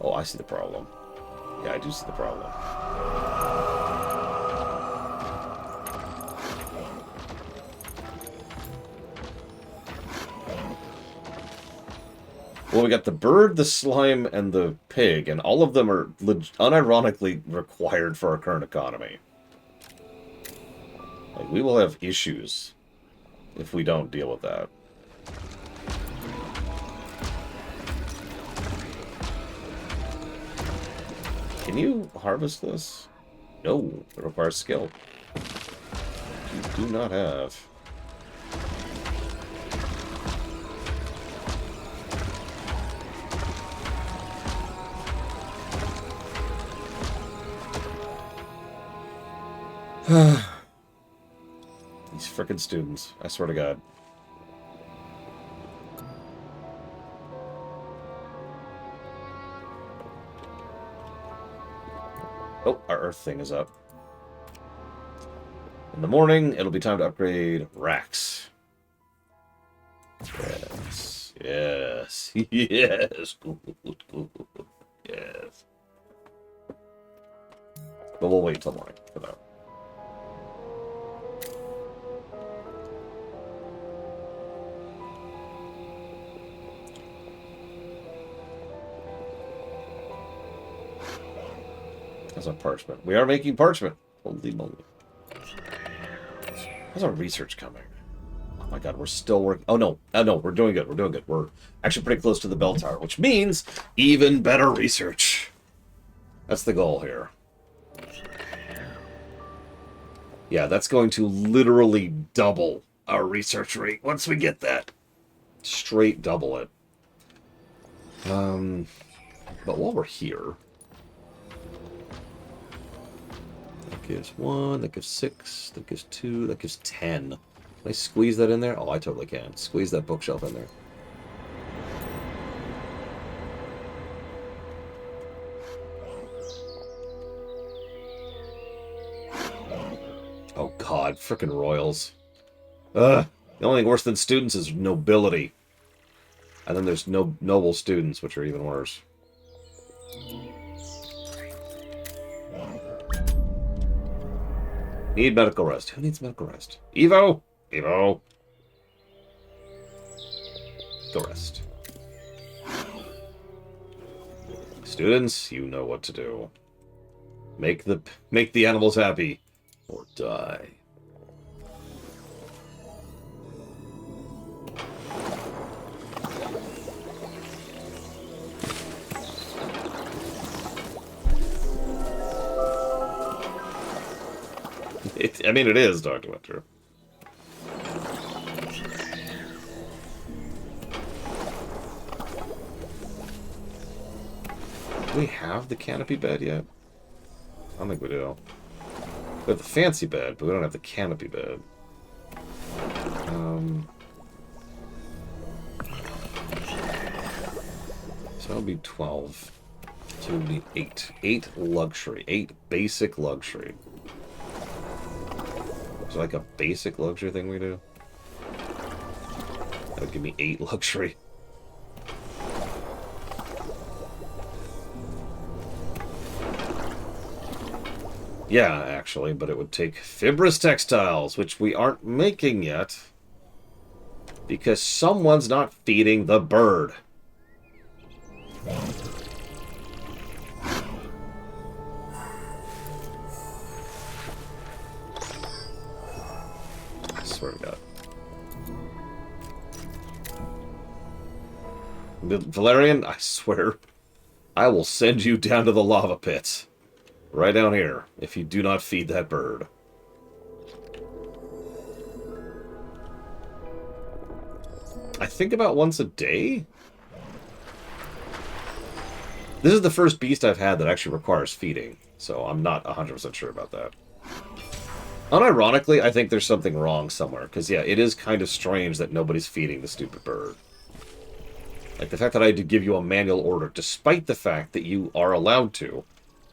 Oh, I see the problem. Yeah, I do see the problem. Well, we got the bird, the slime, and the pig, and all of them are unironically required for our current economy. Like, we will have issues if we don't deal with that. Can you harvest this? No, it requires skill. You do not have. These frickin' students, I swear to God. Oh, our earth thing is up. In the morning, it'll be time to upgrade racks. Yes. Yes. Yes. Yes. But we'll wait till morning for that. That's on parchment. We are making parchment. Holy moly. How's our research coming? Oh my god, we're still working. Oh no. Oh no, we're doing good. We're doing good. We're actually pretty close to the bell tower, which means even better research. That's the goal here. Yeah, that's going to literally double our research rate once we get that. Straight double it. But while we're here... That gives 1, that gives 6, that gives 2, that gives 10. Can I squeeze that in there? Oh, I totally can. Squeeze that bookshelf in there. God, frickin' royals. Ugh. The only thing worse than students is nobility. And then there's no noble students, which are even worse. Need medical rest. Who needs medical rest? Evo! Evo! Go rest. Students, you know what to do. Make the animals happy. Or die. I mean, it is Dr. Winter. Do we have the canopy bed yet? I don't think we do. We have the fancy bed, but we don't have the canopy bed. So that'll be 12. So it'll be 8. 8 luxury. 8 basic luxury. Is it like a basic luxury thing we do? That would give me 8 luxury. Yeah, actually, but it would take fibrous textiles, which we aren't making yet. Because someone's not feeding the bird. I swear to God. Valerian, I swear, I will send you down to the lava pits. Right down here, if you do not feed that bird. I think about once a day? This is the first beast I've had that actually requires feeding, so I'm not 100% sure about that. Unironically, I think there's something wrong somewhere, because yeah, it is kind of strange that nobody's feeding the stupid bird. Like, the fact that I had to give you a manual order, despite the fact that you are allowed to,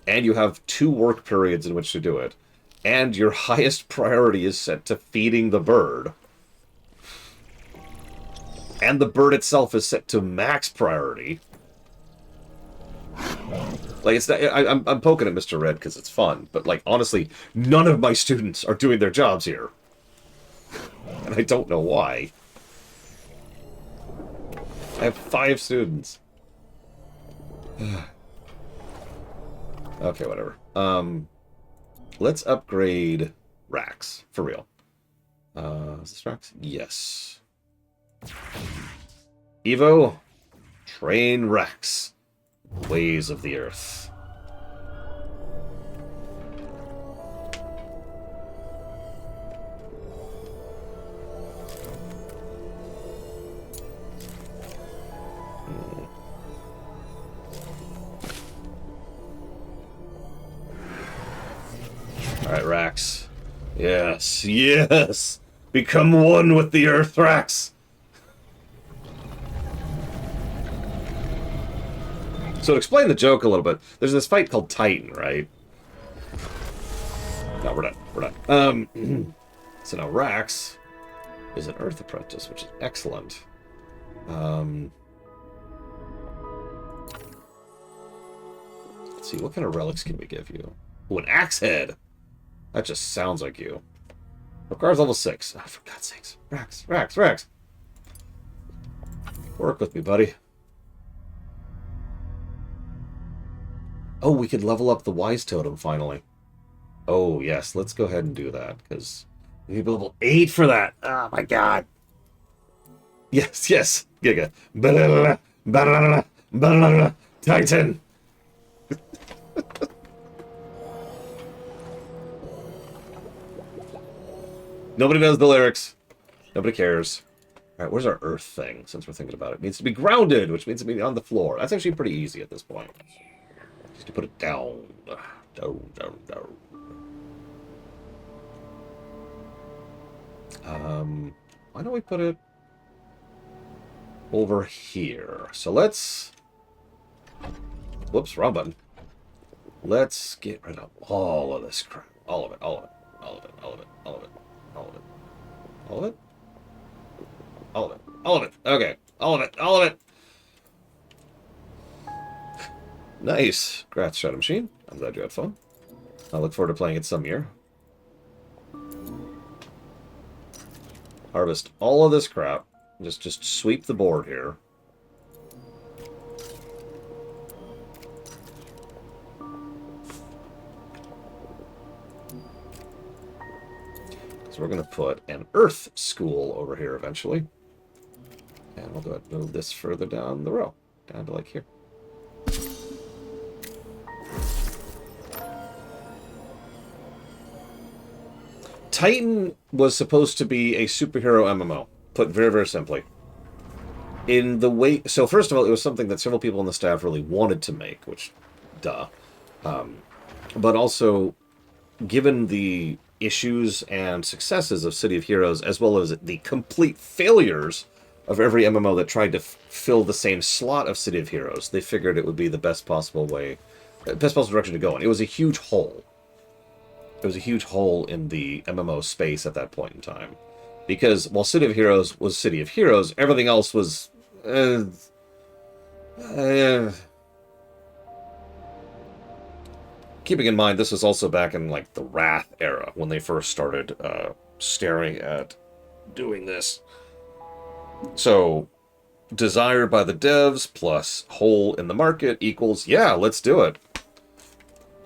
and you have 2 work periods in which to do it, and your highest priority is set to feeding the bird, and the bird itself is set to max priority. Like, it's not, I'm poking at Mr. Red because it's fun, but, like, honestly, none of my students are doing their jobs here. And I don't know why. I have 5 students. Okay, whatever. Let's upgrade Rax, for real. Is this Rax? Yes. Evo, train Rax. Ways of the Earth. Alright, Rax. Yes, yes! Become one with the Earth, Rax! So to explain the joke a little bit, there's this fight called Titan, right? No, we're done. We're done. So now Rax is an Earth Apprentice, which is excellent. Let's see, what kind of relics can we give you? Oh, an axe head! That just sounds like you. Requires level 6. Oh, for God's sakes. Rax, Rax, Rax! Work with me, buddy. Oh, we could level up the Wise Totem, finally. Oh, yes, let's go ahead and do that, because we need level 8 for that! Oh, my God! Yes, yes! Giga. Titan! Nobody knows the lyrics. Nobody cares. Alright, where's our Earth thing, since we're thinking about it? It needs to be grounded, which means to be on the floor. That's actually pretty easy at this point. Just to put it down. Down, down, down. Why don't we put it over here? So let's... Whoops, wrong button. Let's get rid of all of this crap. All of it, all of it. All of it. All of it. All of it. All of it. All of it. All of it. All of it. Okay. All of it. All of it. Nice. Congrats, Shadow Machine. I'm glad you had fun. I look forward to playing it some year. Harvest all of this crap. Just sweep the board here. So we're going to put an Earth School over here eventually. And we'll go ahead and move this further down the row. Down to like here. Titan was supposed to be a superhero MMO, put very, very simply. In the way... So first of all, it was something that several people on the staff really wanted to make, which... Duh. But also, given the issues and successes of City of Heroes, as well as the complete failures of every MMO that tried to fill the same slot of City of Heroes, they figured it would be the best possible direction to go in. It was a huge hole. It was a huge hole in the MMO space at that point in time. Because while City of Heroes was City of Heroes, everything else was... Keeping in mind, this was also back in like the Wrath era, when they first started staring at doing this. So, desire by the devs plus hole in the market equals, yeah, let's do it.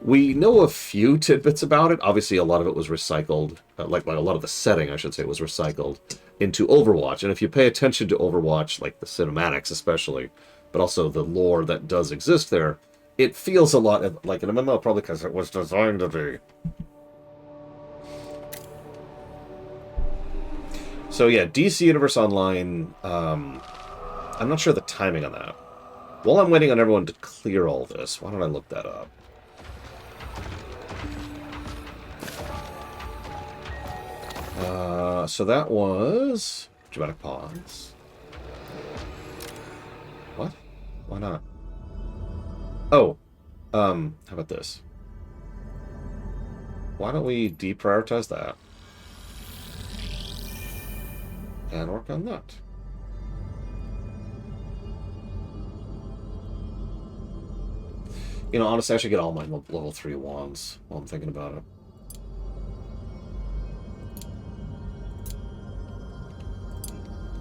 We know a few tidbits about it. Obviously, a lot of it was recycled, like a lot of the setting, I should say, was recycled into Overwatch. And if you pay attention to Overwatch, like the cinematics especially, but also the lore that does exist there, it feels a lot like an MMO, probably because it was designed to be. So yeah, DC Universe Online, I'm not sure the timing on that. While I'm waiting on everyone to clear all this, why don't I look that up? So that was... Dramatic pause. What? Why not? Oh, how about this? Why don't we deprioritize that? And work on that. You know, honestly, I should get all my level 3 wands while I'm thinking about it.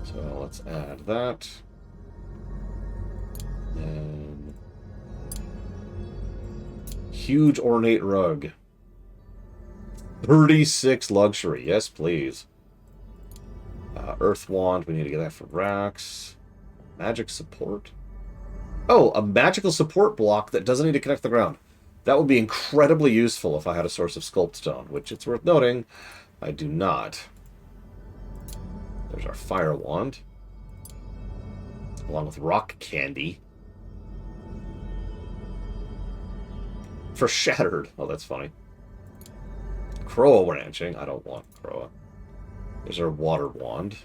So let's add that. And huge ornate rug. 36 luxury. Yes, please. Earth wand. We need to get that for Rax. Magic support. Oh, a magical support block that doesn't need to connect the ground. That would be incredibly useful if I had a source of sculpt stone, which it's worth noting, I do not. There's our fire wand. Along with rock candy. For shattered. Oh, that's funny. Croa ranching. I don't want Croa. There's our water wand.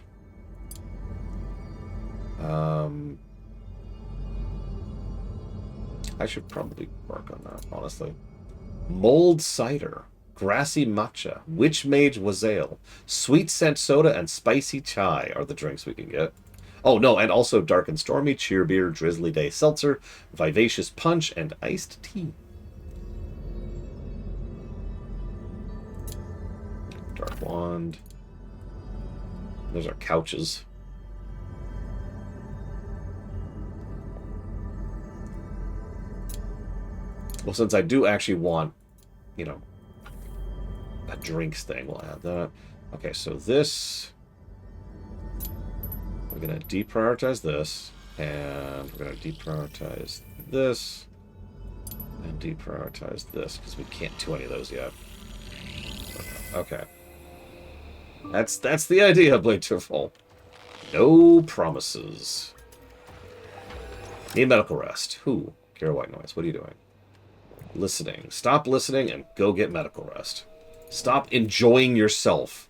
I should probably work on that, honestly. Mold cider. Grassy matcha. Witch mage wassail. Sweet scent soda and spicy chai are the drinks we can get. Oh, no, and also dark and stormy, cheer beer, drizzly day seltzer, vivacious punch, and iced tea. Dark wand. Those are couches. Well, since I do actually want, you know, a drinks thing, we'll add that. Okay, so this... We're going to deprioritize this, and we're going to deprioritize this, and deprioritize this, because we can't do any of those yet. Okay. That's the idea, Blade Full. No promises. Need medical rest. Who? Kira White Noise, what are you doing? Listening. Stop listening and go get medical rest. Stop enjoying yourself.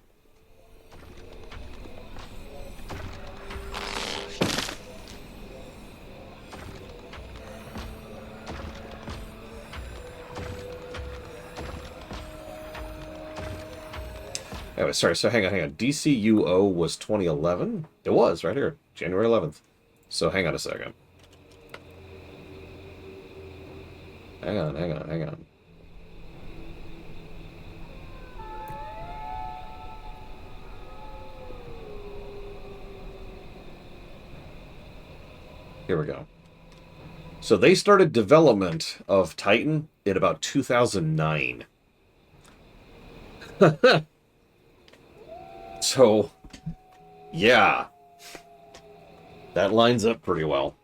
Anyway, sorry, so hang on. DCUO was 2011? It was, right here. January 11th. So hang on a second. Hang on. Here we go. So they started development of Titan in about 2009. So, yeah. That lines up pretty well.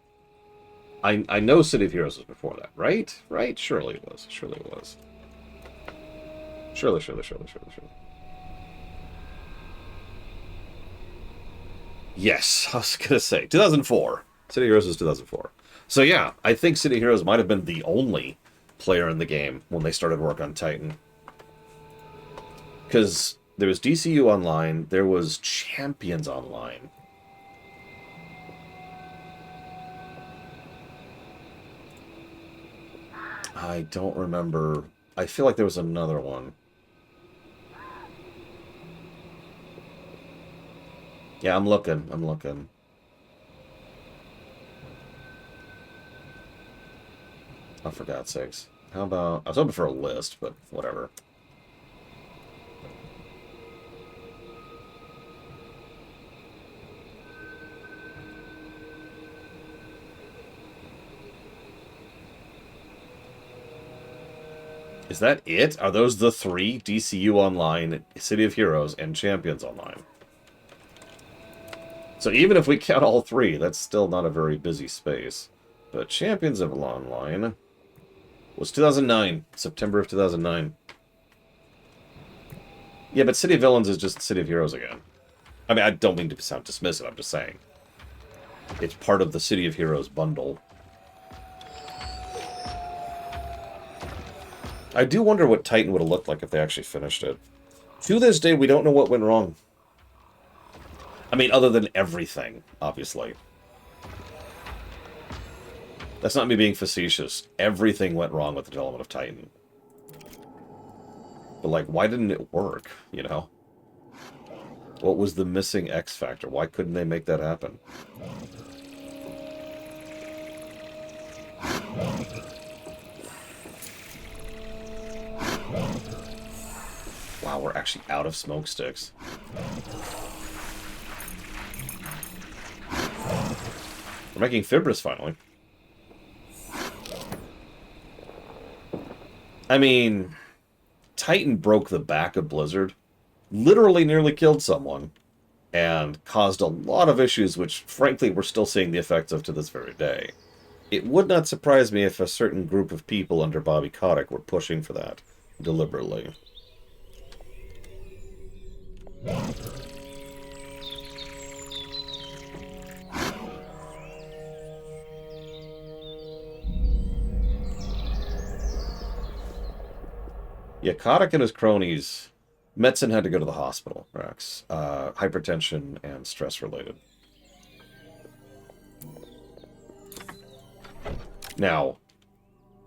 I know City of Heroes was before that, right? Right? Surely it was. Surely it was. Surely. Yes, I was gonna say 2004. City of Heroes was 2004. So yeah, I think City of Heroes might have been the only player in the game when they started work on Titan. Because there was DCU Online, there was Champions Online. I don't remember. I feel like there was another one. Yeah, I'm looking. Oh, for God's sakes. How about... I was hoping for a list, but whatever. Is that it? Are those the three? DCU Online, City of Heroes, and Champions Online. So even if we count all three, that's still not a very busy space. But Champions of Online was 2009, September of 2009. Yeah, but City of Villains is just City of Heroes again. I mean, I don't mean to sound dismissive, I'm just saying. It's part of the City of Heroes bundle. I do wonder what Titan would have looked like if they actually finished it. To this day, we don't know what went wrong. I mean, other than everything, obviously. That's not me being facetious. Everything went wrong with the development of Titan. But, like, why didn't it work, you know? What was the missing X factor? Why couldn't they make that happen? Wow, we're actually out of smoke sticks. We're making Fibrous finally. I mean, Titan broke the back of Blizzard, literally nearly killed someone, and caused a lot of issues which, frankly, we're still seeing the effects of to this very day. It would not surprise me if a certain group of people under Bobby Kotick were pushing for that deliberately. Yeah, Kotick and his cronies... Metzen had to go to the hospital, Rex. Hypertension and stress-related. Now,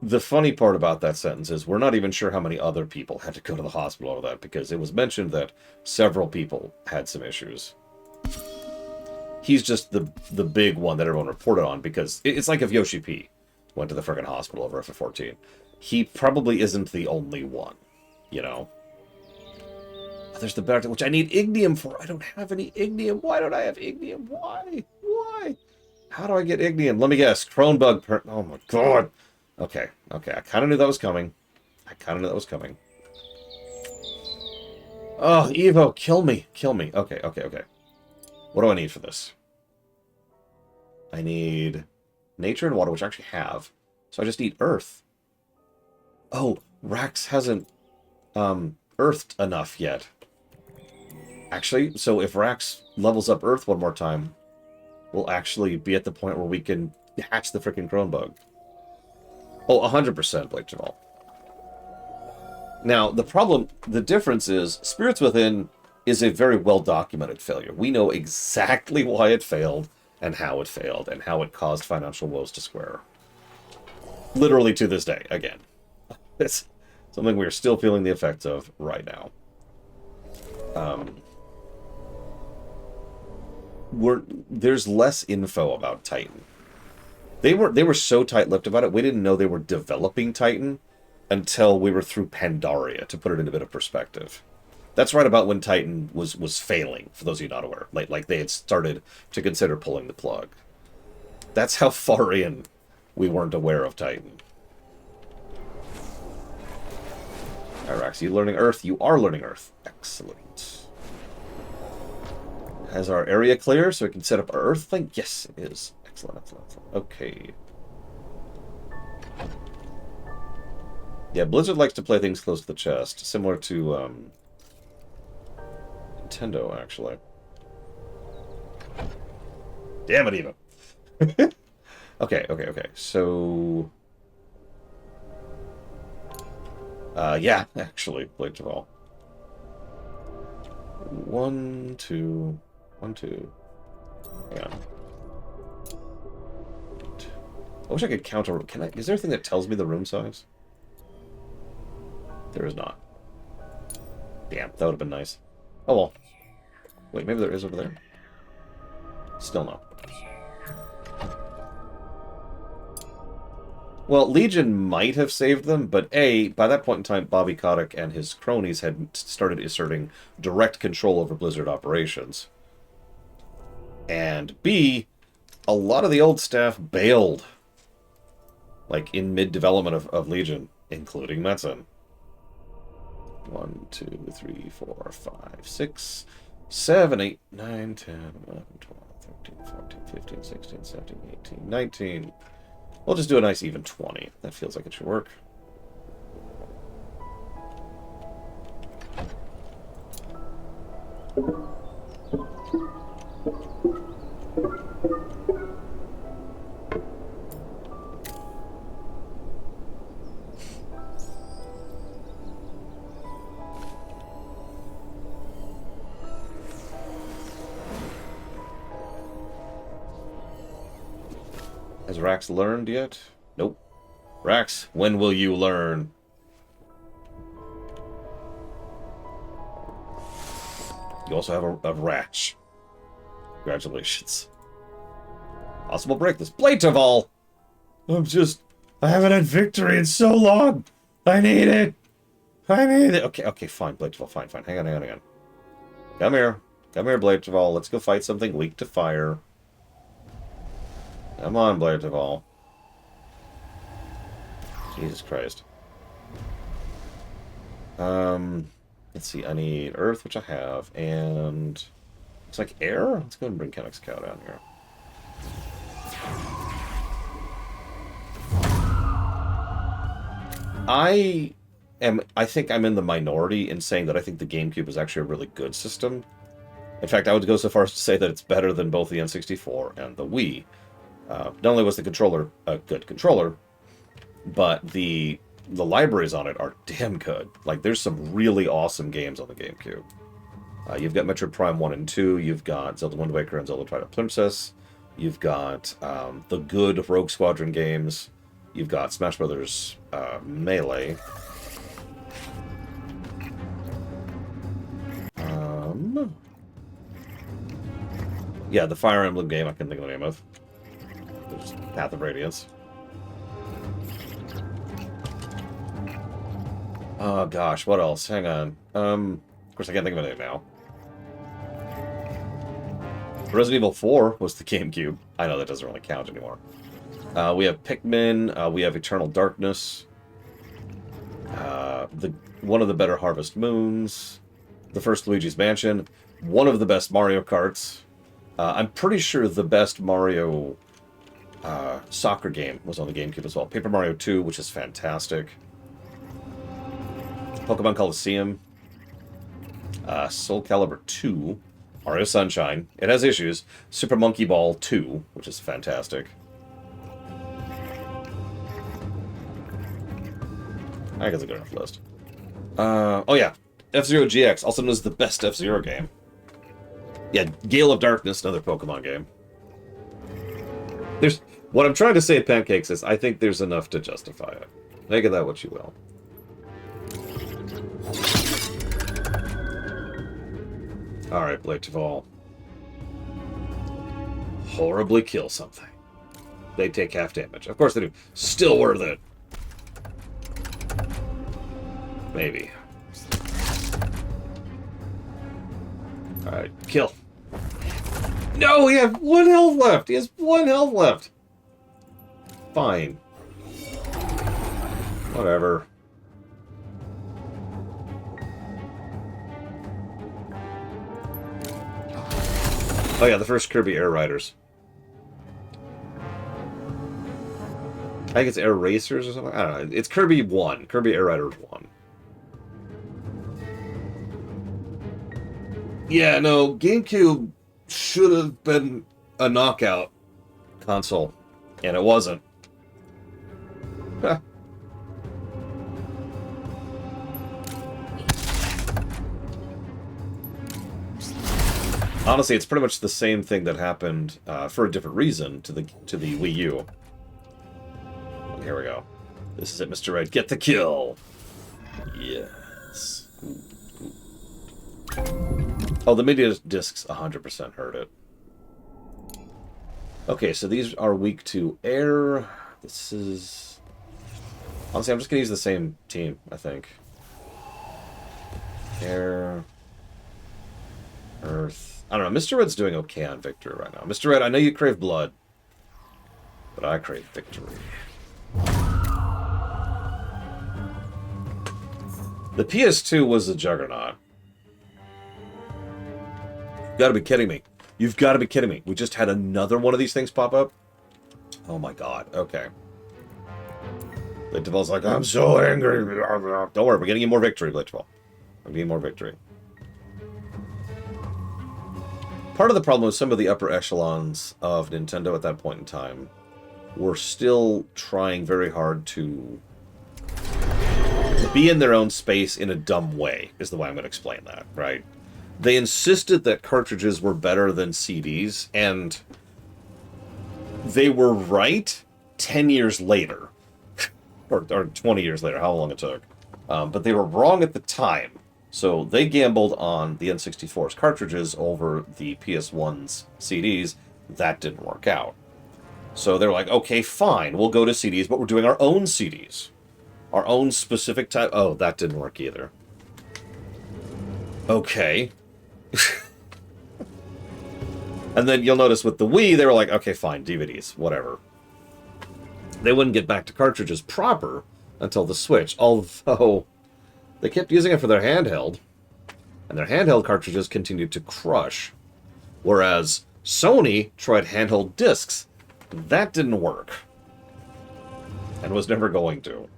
the funny part about that sentence is we're not even sure how many other people had to go to the hospital over that, because it was mentioned that several people had some issues. He's just the big one that everyone reported on, because it's like if Yoshi P went to the friggin' hospital over FF14. He probably isn't the only one, you know? There's the better, which I need Ignium for. I don't have any Ignium. Why don't I have Ignium? Why? Why? How do I get Ignium? Let me guess. Cronebug. Oh my god. Okay. Okay. I kind of knew that was coming. Oh, Evo, kill me. Kill me. Okay. Okay. Okay. What do I need for this? I need nature and water, which I actually have. So I just need earth. Oh, Rax hasn't earthed enough yet. Actually, so if Rax levels up Earth one more time, we'll actually be at the point where we can hatch the frickin' Cronebug. Oh, 100%, Blake Jamal. Now, the difference is, Spirits Within is a very well-documented failure. We know exactly why it failed, and how it caused financial woes to Square. Literally to this day, again. It's something we're still feeling the effects of right now. there's less info about Titan. They were so tight-lipped about it, we didn't know they were developing Titan until we were through Pandaria, to put it in a bit of perspective. That's right about when Titan was failing, for those of you not aware. Like they had started to consider pulling the plug. That's how far in we weren't aware of Titan. Alright, Rax, you learning Earth? You are learning Earth. Excellent. Has our area clear so we can set up our Earth thing? Yes, it is. Excellent, excellent, excellent. Okay. Yeah, Blizzard likes to play things close to the chest, similar to Nintendo, actually. Damn it, Eva. Okay. So, yeah, actually, Blades of All. 1, 2, 1, 2. Hang on. I wish I could count a... Is there anything that tells me the room size? There is not. Damn, that would have been nice. Oh well. Wait, maybe there is over there? Still no. Well, Legion might have saved them, but A, by that point in time, Bobby Kotick and his cronies had started asserting direct control over Blizzard operations. And B, a lot of the old staff bailed. Like, in mid-development of Legion, including Metzen. 1, 2, 3, 4, 5, 6, 7, 8, 9, 10, 11, 12, 13, 14, 15, 16, 17, 18, 19. We'll just do a nice even 20. That feels like it should work. Has Rax learned yet? Nope. Rax, when will you learn? You also have a Ratch. Congratulations. Possible break this. Blade-Taval! I haven't had victory in so long! I need it! Okay, fine, Blade-Taval, fine. Hang on. Come here, Blade-Taval. Let's go fight something weak to fire. Come on, Blade-Taval. Jesus Christ. Let's see, I need Earth, which I have, and... looks like Air? Let's go and bring Kennex Cow down here. I think I'm in the minority in saying that I think the GameCube is actually a really good system. In fact, I would go so far as to say that it's better than both the N64 and the Wii. Not only was the controller a good controller, but the libraries on it are damn good. Like, there's some really awesome games on the GameCube. You've got Metroid Prime 1 and 2, you've got Zelda Wind Waker and Zelda Twilight Princess, you've got the good Rogue Squadron games, you've got Smash Brothers Melee. Yeah, the Fire Emblem game I couldn't think of the name of. There's Path of Radiance. Oh gosh, what else? Hang on. Of course I can't think of it now. Resident Evil 4 was the GameCube. I know that doesn't really count anymore. We have Pikmin, we have Eternal Darkness, one of the better Harvest Moons, the first Luigi's Mansion, one of the best Mario Karts. I'm pretty sure the best Mario soccer game was on the GameCube as well. Paper Mario 2, which is fantastic. Pokemon Coliseum. Soul Calibur 2. Mario Sunshine. It has issues. Super Monkey Ball 2, which is fantastic. I think it's a good enough list. Oh yeah. F-Zero GX, also known as the best F-Zero game. Yeah, Gale of Darkness, another Pokemon game. What I'm trying to say at Pancakes is, I think there's enough to justify it. Make of that what you will. Alright, Blade Taval. Horribly kill something. They take half damage. Of course they do. Still worth it. Maybe. Alright, kill. No, he has 1 health left. He has 1 health left. Fine. Whatever. Oh yeah, the first Kirby Air Riders. I think it's Air Racers or something. I don't know. It's Kirby 1. Kirby Air Riders 1. Yeah, no, GameCube should have been a knockout console, and it wasn't. Huh. Honestly, it's pretty much the same thing that happened for a different reason to the Wii U. Here we go. This is it, Mr. Red. Get the kill. Yes. Oh, the media discs 100% hurt it. Okay, so these are weak to air. This is... Honestly, I'm just going to use the same team, I think. Air... Earth... I don't know, Mr. Red's doing okay on victory right now. Mr. Red, I know you crave blood, but I crave victory. The PS2 was a juggernaut. You gotta be kidding me. You've got to be kidding me. We just had another one of these things pop up? Oh my god, okay. Blade Taval's like, I'm so angry. Don't worry, we're getting you more victory, Blade Taval. We're getting more victory. Part of the problem was some of the upper echelons of Nintendo at that point in time were still trying very hard to be in their own space in a dumb way, is the way I'm going to explain that, right? They insisted that cartridges were better than CDs, and they were right 10 years later. or 20 years later, how long it took. But they were wrong at the time. So they gambled on the N64's cartridges over the PS1's CDs. That didn't work out. So they were like, okay, fine, we'll go to CDs, but we're doing our own CDs. Our own specific type... Oh, that didn't work either. Okay. And then you'll notice with the Wii, they were like, okay, fine, DVDs, whatever. They wouldn't get back to cartridges proper until the Switch, although... They kept using it for their handheld, and their handheld cartridges continued to crush. Whereas Sony tried handheld discs. That didn't work. And was never going to.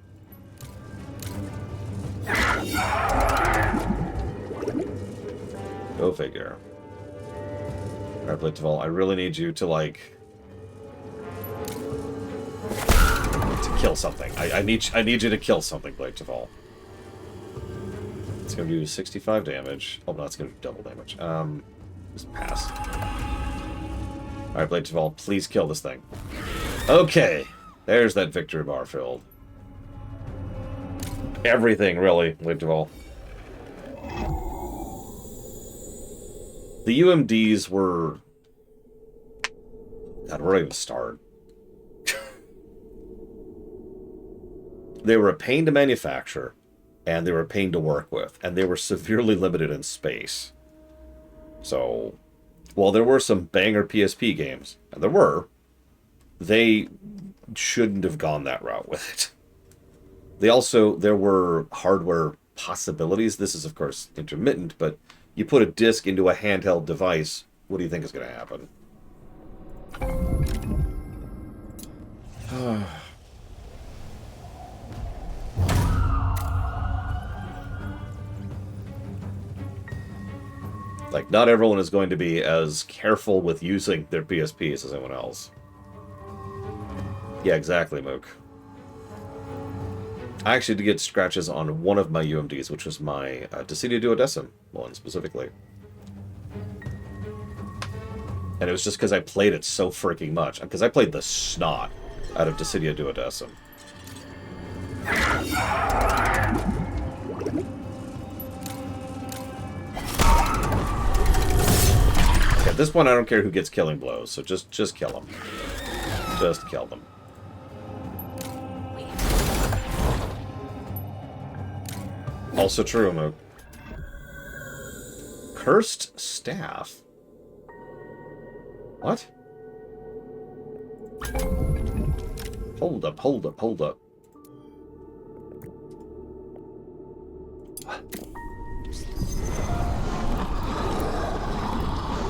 Go figure. Alright, Blade Taval, I really need you to, like... to kill something. I need you to kill something, Blade Taval. It's going to do 65 damage. Oh, no, it's going to do double damage. Just pass. Alright, Blade Taval, please kill this thing. Okay. There's that victory bar filled. Everything, really, Blade Taval. The UMDs were... God, where do I even start? They were a pain to manufacture. And they were a pain to work with. And they were severely limited in space. So, while there were some banger PSP games, and there were, they shouldn't have gone that route with it. There were hardware possibilities. This is, of course, intermittent, but you put a disc into a handheld device, what do you think is going to happen? Like, not everyone is going to be as careful with using their PSPs as anyone else. Yeah, exactly, Mook. I actually did get scratches on one of my UMDs, which was my Dissidia Duodecim one, specifically. And it was just because I played it so freaking much. Because I played the snot out of Dissidia Duodecim. this point, I don't care who gets killing blows, so just kill them. Just kill them. Also true, Mook. Cursed staff? What? Hold up, hold up, hold up.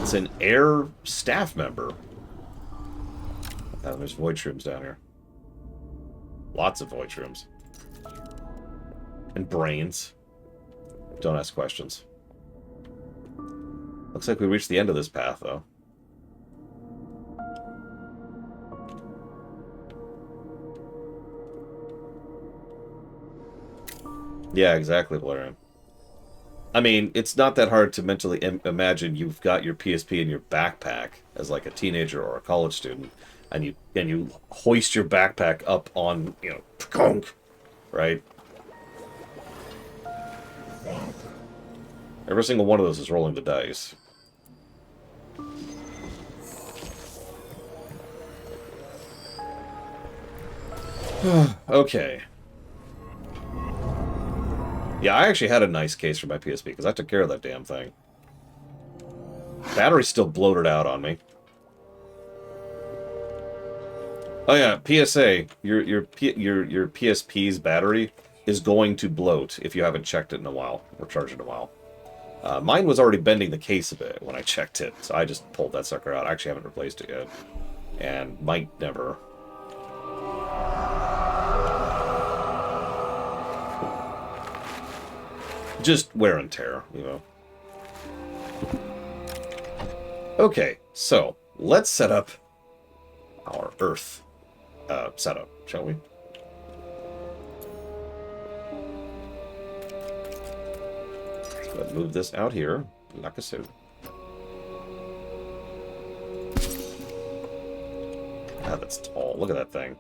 It's an air staff member. Oh, there's void shrooms down here. Lots of void shrooms. And brains. Don't ask questions. Looks like we reached the end of this path, though. Yeah, exactly, Valerian. I mean, it's not that hard to mentally imagine you've got your PSP in your backpack as like a teenager or a college student, and you hoist your backpack up on, you know, conk, right? Every single one of those is rolling the dice. Okay. Yeah, I actually had a nice case for my PSP, because I took care of that damn thing. Battery's still bloated out on me. Oh yeah, PSA, your PSP's battery is going to bloat if you haven't checked it in a while, or charged it in a while. Mine was already bending the case a bit when I checked it, so I just pulled that sucker out. I actually haven't replaced it yet. And might never. Just wear and tear, you know. Okay, so let's set up our Earth setup, shall we? Let's move this out here, like so. Ah, that's tall. Look at that thing.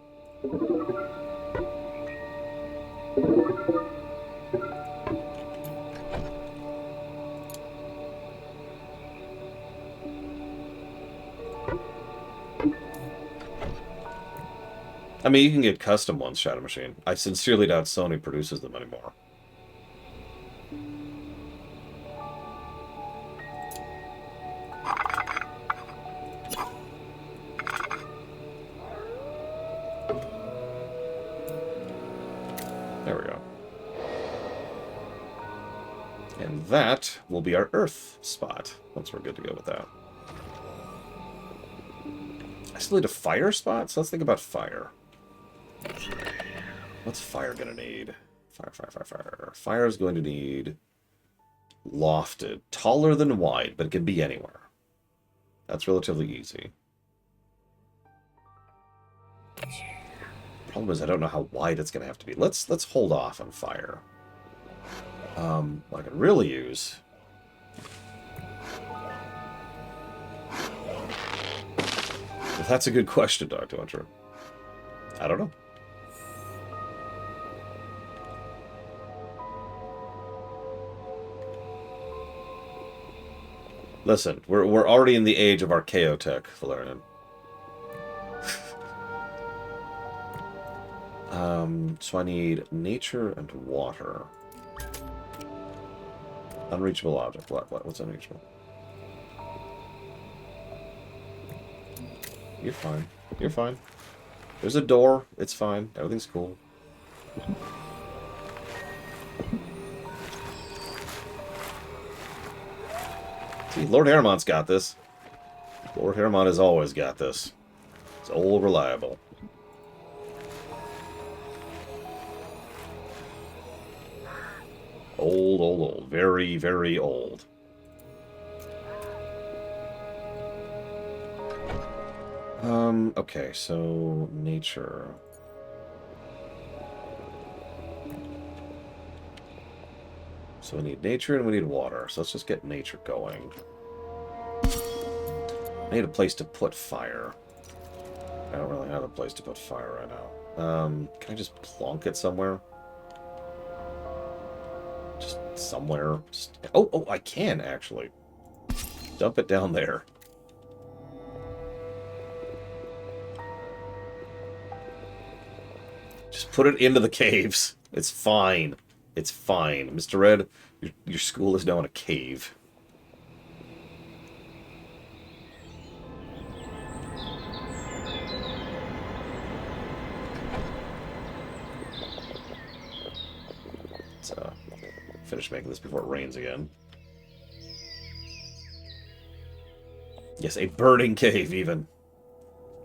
I mean, you can get custom ones, Shadow Machine. I sincerely doubt Sony produces them anymore. There we go. And that will be our Earth spot, once we're good to go with that. I still need a fire spot, so let's think about fire. What's fire gonna need? Fire. Fire is going to need lofted. Taller than wide, but it can be anywhere. That's relatively easy. Problem is, I don't know how wide it's gonna have to be. Let's hold off on fire. What I can really use... Well, that's a good question, Dr. Hunter. I don't know. Listen, we're already in the age of archaeotech, Valerian. So I need nature and water. Unreachable object. What's unreachable? You're fine. You're fine. There's a door. It's fine. Everything's cool. See, Lord Harrimon's got this. Lord Harrimon has always got this. It's old reliable. Old. Very, very old. Okay, so nature. So we need nature and we need water. So let's just get nature going. I need a place to put fire. I don't really have a place to put fire right now. Can I just plonk it somewhere? Just somewhere. Oh, I can actually. Dump it down there. Just put it into the caves. It's fine. It's fine. Mr. Red, your school is now in a cave. Let's finish making this before it rains again. Yes, a burning cave, even.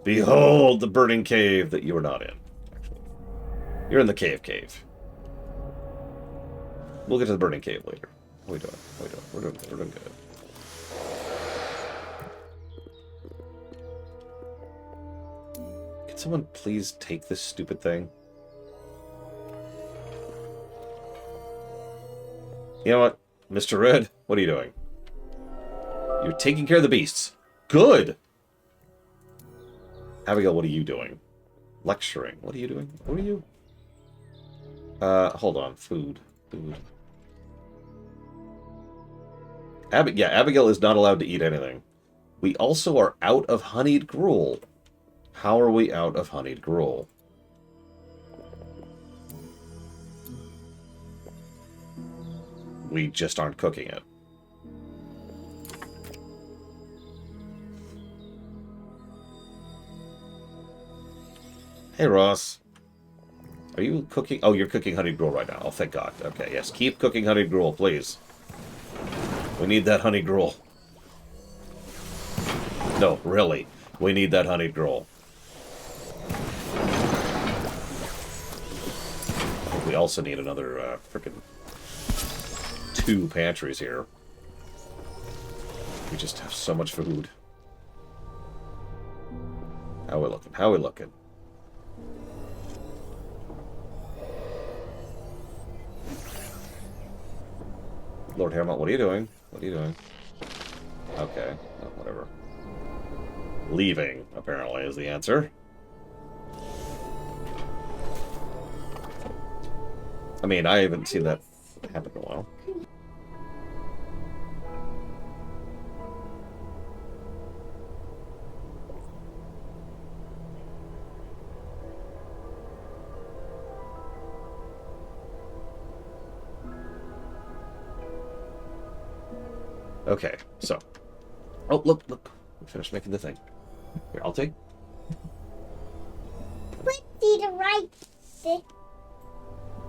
Behold the burning cave that you are not in, actually. You're in the cave. We'll get to the burning cave later. What are we doing? What are we doing? We're doing good. We're doing good. Can someone please take this stupid thing? You know what? Mr. Red, what are you doing? You're taking care of the beasts. Good! Abigail, what are you doing? Lecturing. What are you doing? What are you? Hold on. Food. Abigail is not allowed to eat anything. We also are out of honeyed gruel. How are we out of honeyed gruel? We just aren't cooking it. Hey, Ross. Are you cooking? Oh, you're cooking honeyed gruel right now. Oh, thank God. Okay, yes. Keep cooking honeyed gruel, please. We need that honeyed gruel. No, really. We need that honeyed gruel. We also need another frickin' 2 pantries here. We just have so much food. How we looking? How we looking? Lord Haremont, what are you doing? What are you doing? Okay, oh, whatever. Leaving, apparently, is the answer. I mean, I haven't seen that happen in a while. Okay, so. Oh, look. We finished making the thing. Here, I'll take. Put the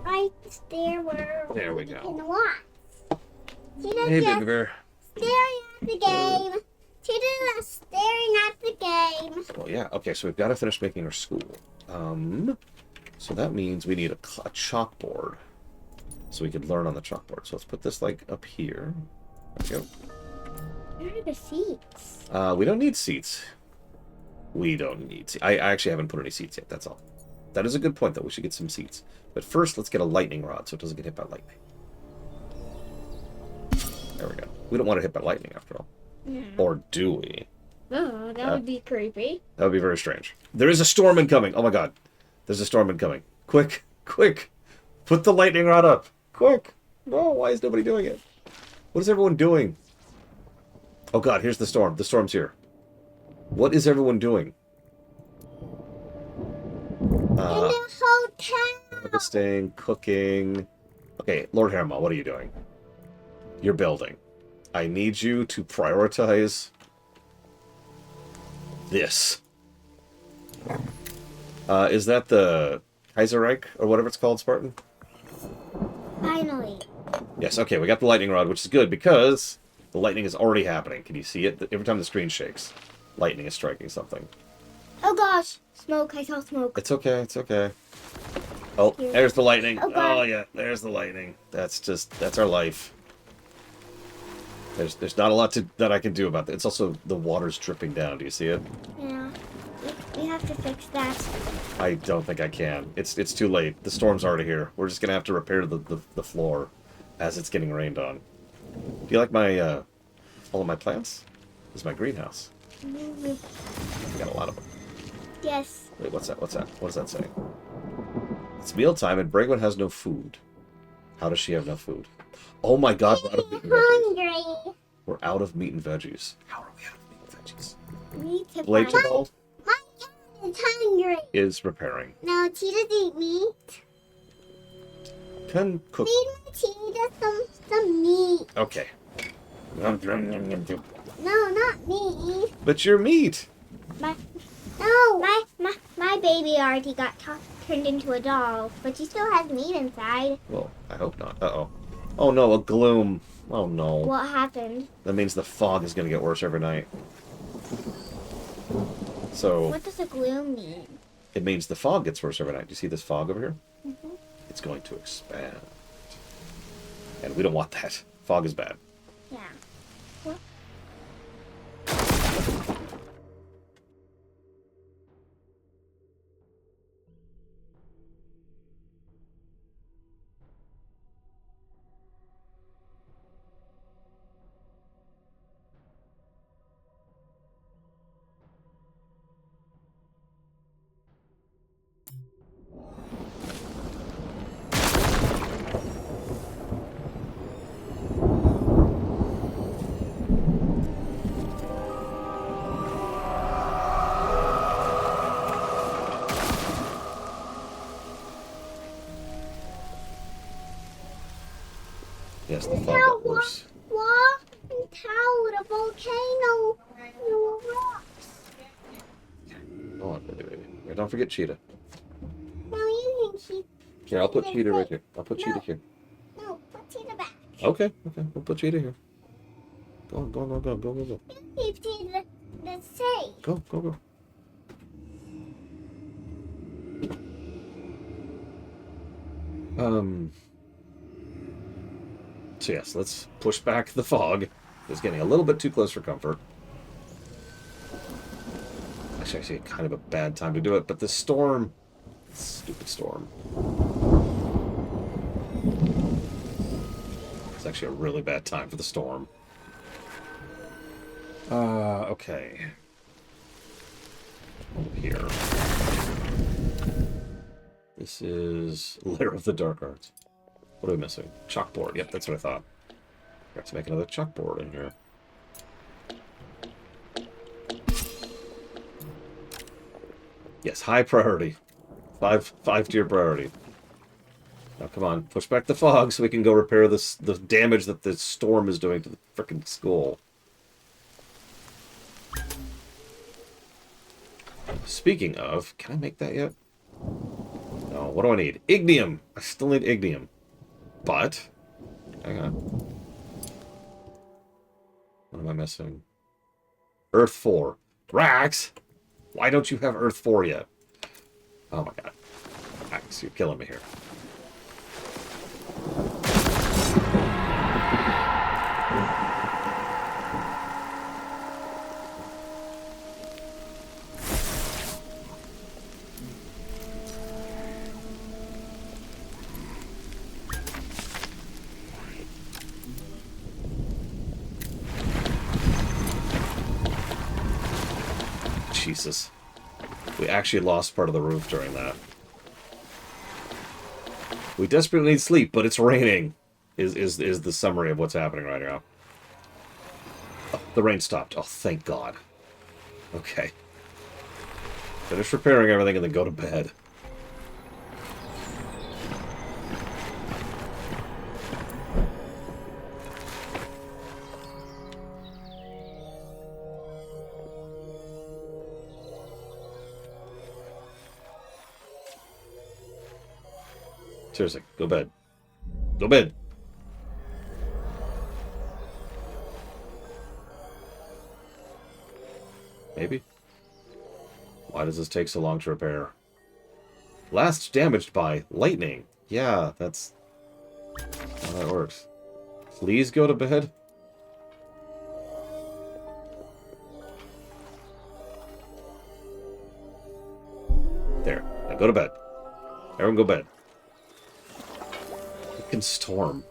right there where There we you go. can watch. Hey, Big Bear. Staring at the game. Tita staring at the game. Well, yeah. Okay, so we've got to finish making our school. So that means we need a chalkboard. So we could learn on the chalkboard. So let's put this, like, up here. There we go. Where are the seats? We don't need seats. We don't need seats. I actually haven't put any seats yet, that's all. That is a good point, though. We should get some seats. But first, let's get a lightning rod so it doesn't get hit by lightning. There we go. We don't want to hit by lightning, after all. No. Or do we? Oh, that would be creepy. That would be very strange. There is a storm incoming. Oh, my God. There's a storm incoming. Quick. Put the lightning rod up. Quick. No, why is nobody doing it? What is everyone doing? Oh, God, here's the storm. The storm's here. What is everyone doing? In the hotel. Harvesting, cooking. Okay, Lord Haremont, what are you doing? You're building. I need you to prioritize this. Is that the Kaiserreich, or whatever it's called, Spartan? Finally. Yes, okay, we got the lightning rod, which is good, because the lightning is already happening. Can you see it? Every time the screen shakes, lightning is striking something. Oh gosh, smoke! I saw smoke. It's okay, it's okay. Oh, there's the lightning. Oh, God. Oh, yeah, there's the lightning. That's our life. There's not a lot that I can do about that. It's also, the water's dripping down. Do you see it? Yeah, we have to fix that. I don't think I can. It's too late. The storm's already here. We're just gonna have to repair the floor as it's getting rained on. Do you like my all of my plants? This is my greenhouse. I got a lot of them. Yes. Wait, what's that? What does that say? It's mealtime and Bragwin has no food. How does she have no food? Oh my God, we're out of meat and veggies. Hungry. We're out of meat and veggies. How are we out of meat and veggies? We need to Blade find... to hold? My cat It's hungry. is repairing. No, cheetahs eat meat. Can cook. Feed my cheetah some meat. Okay. No, not me. But your meat. My baby already got turned into a doll, but she still has meat inside. Well, I hope not. Uh-oh. Oh no, a gloom. Oh no. What happened? That means the fog is going to get worse every night. So, What does a gloom mean? it means the fog gets worse every night. Do you see this fog over here? Mm-hmm. It's going to expand. And we don't want that. Fog is bad. Yeah. What? Yes, the fog got worse. What? And tower, a volcano, rocks. Go on, baby. Here, don't forget Cheetah. No, you can keep. Here, I'll put Cheetah right here. I'll put Cheetah here. No, put cheetah back. Okay. We'll put Cheetah here. Go on, go. You keep cheetah safe. Go. So yes, let's push back the fog. It's getting a little bit too close for comfort. Actually, I see kind of a bad time to do it, but the storm... Stupid storm. It's actually a really bad time for the storm. Okay. Over here. This is Lair of the Dark Arts. What are we missing? Chalkboard. Yep, that's what I thought. Got to make another chalkboard in here. Yes, high priority. Five tier priority. Now come on, push back the fog so we can go repair this the damage that the storm is doing to the frickin' school. Speaking of, can I make that yet? No, what do I need? Ignium! I still need ignium. But, hang on. What am I missing? Earth 4. Rax! Why don't you have Earth 4 yet? Oh my god. Rax, you're killing me here. Jesus. We actually lost part of the roof during that. We desperately need sleep, but it's raining. Is the summary of what's happening right now. Oh, the rain stopped. Oh, thank God. Okay. Finish repairing everything and then go to bed. Seriously, go bed. Go bed. Maybe? Why does this take so long to repair? Last damaged by lightning. Yeah, that's how that works. Please go to bed. There. Now go to bed. Everyone go to bed. Freaking storm.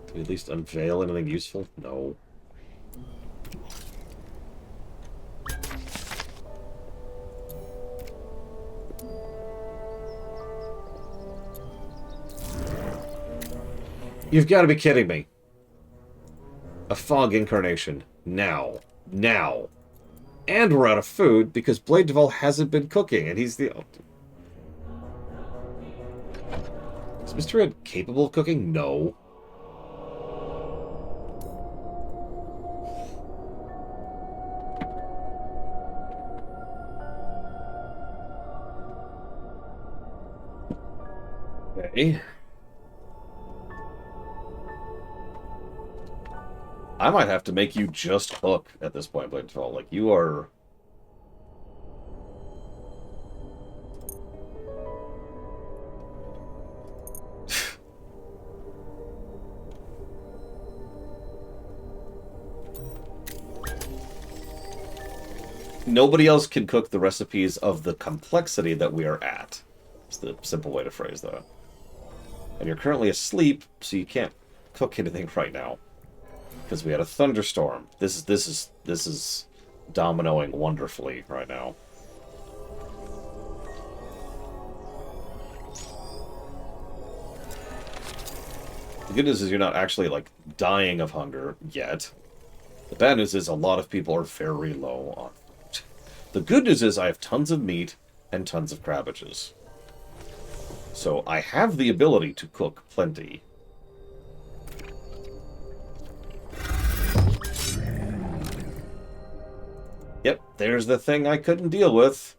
Can we at least unveil anything useful? No. You've got to be kidding me. A fog incarnation. Now. now. And we're out of food because Blade Duval hasn't been cooking, and he's the... Is Mr. Red capable of cooking? No. Okay. I might have to make you just cook at this point, Blade Duval. Like, you are... Nobody else can cook the recipes of the complexity that we are at. It's the simple way to phrase that. And you're currently asleep, so you can't cook anything right now. Because we had a thunderstorm. This is dominoing wonderfully right now. The good news is you're not actually, like, dying of hunger yet. The bad news is a lot of people are very low on food. The good news is I have tons of meat and tons of cabbages. So I have the ability to cook plenty. Yep, there's the thing I couldn't deal with.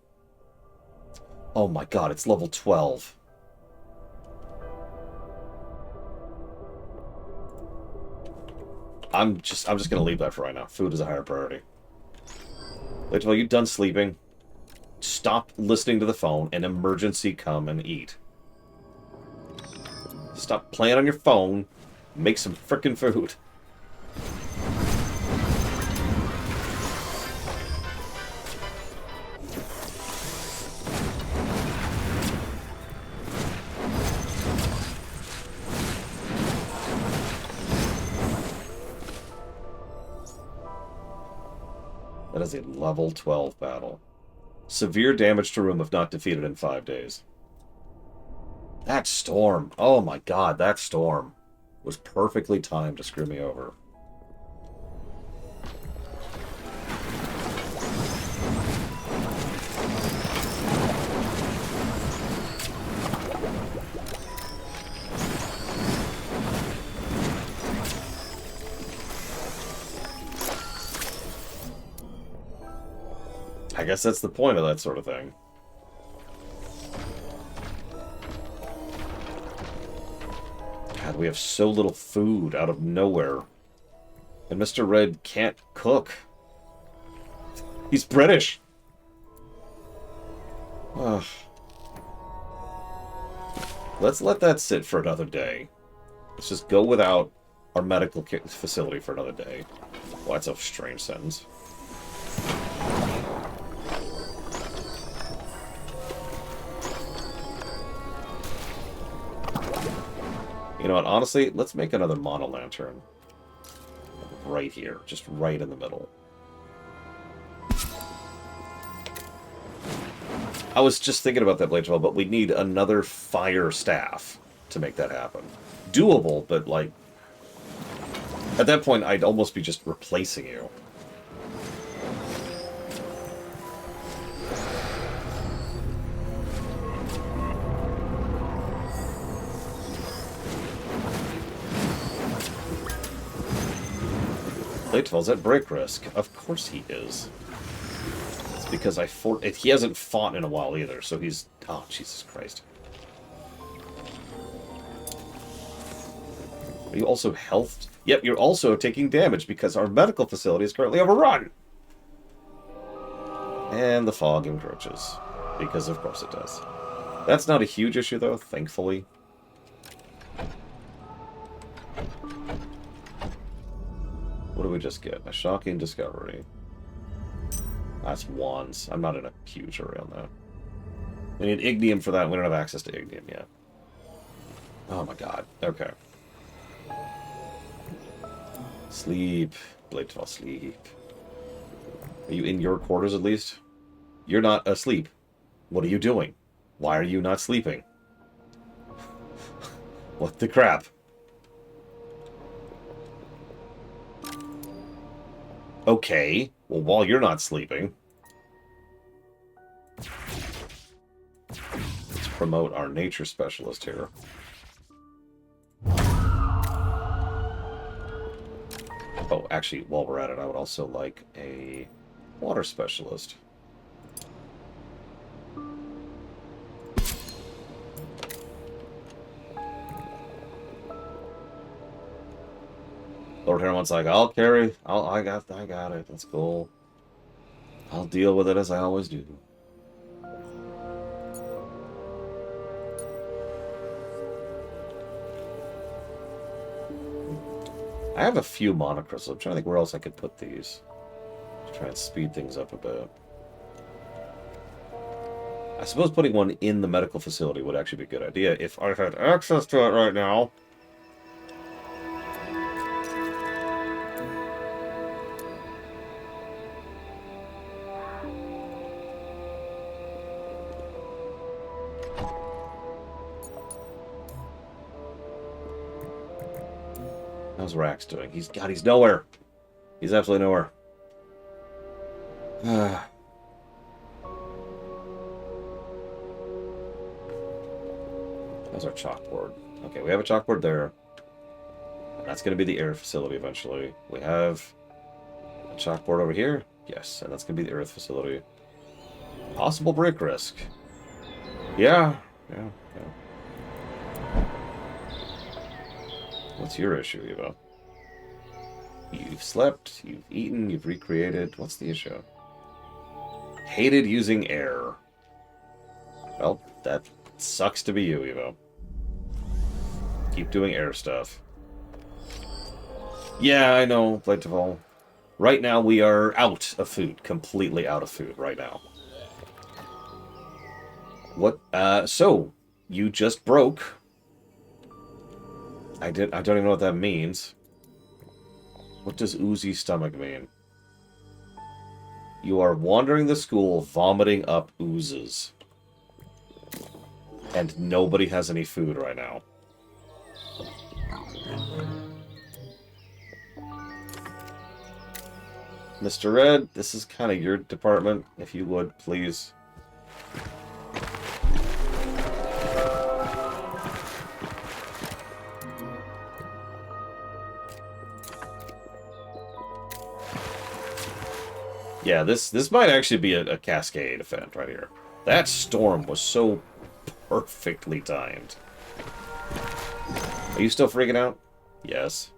Oh my god, it's level 12. I'm just gonna leave that for right now. Food is a higher priority. Wait till you done sleeping. Stop listening to the phone and emergency come and eat. Stop playing on your phone. Make some frickin' food. That is a level 12 battle. Severe damage to room if not defeated in 5 days. That storm. Oh my god, that storm was perfectly timed to screw me over. I guess that's the point of that sort of thing. God, we have so little food out of nowhere. And Mr. Red can't cook. He's British. Ugh. Let's let that sit for another day. Let's just go without our medical facility for another day. Well, that's a strange sentence. You know what, honestly, let's make another mono lantern. Right here, just right in the middle. I was just thinking about that, Blade 12, but we need another fire staff to make that happen. Doable, but, like, at that point, I'd almost be just replacing you. Blade 12's at break risk. Of course he is. It's because he hasn't fought in a while either, so he's... Oh, Jesus Christ. Are you also healthed? Yep, you're also taking damage because our medical facility is currently overrun. And the fog encroaches. Because of course it does. That's not a huge issue though, thankfully. What do we just get? A shocking discovery. That's wands. I'm not in a huge hurry on that. We need ignium for that. We don't have access to ignium yet. Oh my god. Okay. Sleep. Blade 12, sleep. Are you in your quarters at least? You're not asleep. What are you doing? Why are you not sleeping? What the crap? Okay. Well, while you're not sleeping, let's promote our nature specialist here. Oh, actually, while we're at it, I would also like a water specialist. Lord Heron's like, I'll carry. I got it. That's cool. I'll deal with it as I always do. I have a few monocrystals. I'm trying to think where else I could put these. To try and speed things up a bit. I suppose putting one in the medical facility would actually be a good idea if I had access to it right now. How's Rax doing? He's nowhere. He's absolutely nowhere. How's our chalkboard? Okay, we have a chalkboard there. And that's going to be the air facility eventually. We have a chalkboard over here. Yes, and that's going to be the earth facility. Possible break risk. Yeah. What's your issue, Eva? You've slept, you've eaten, you've recreated. What's the issue? Hated using air. Well, that sucks to be you, Evo. Keep doing air stuff. Yeah, I know, Blade Duval. Right now we are out of food. Completely out of food right now. What? So, you just broke. I don't even know what that means. What does oozy stomach mean? You are wandering the school, vomiting up oozes. And nobody has any food right now. Mr. Red, this is kind of your department, if you would, please. Yeah, this might actually be a cascade event right here. That storm was so perfectly timed. Are you still freaking out? Yes.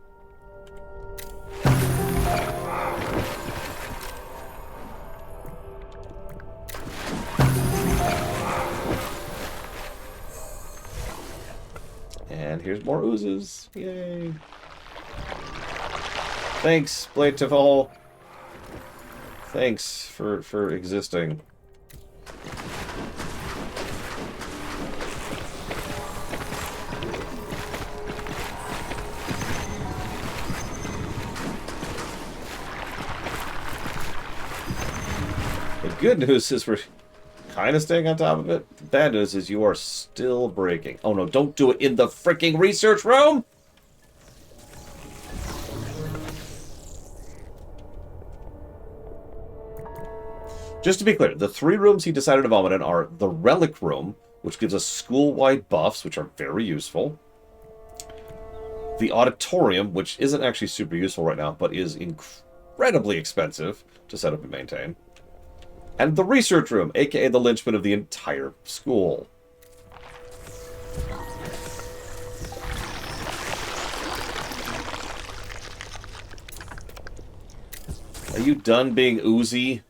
And here's more oozes. Yay. Thanks, Blade Duval. Thanks for existing. The good news is we're kind of staying on top of it. The bad news is you are still breaking. Oh no, don't do it in the freaking research room! Just to be clear, the 3 rooms he decided to vomit in are the Relic Room, which gives us school-wide buffs, which are very useful. The Auditorium, which isn't actually super useful right now, but is incredibly expensive to set up and maintain. And the Research Room, aka the linchpin of the entire school. Are you done being oozy?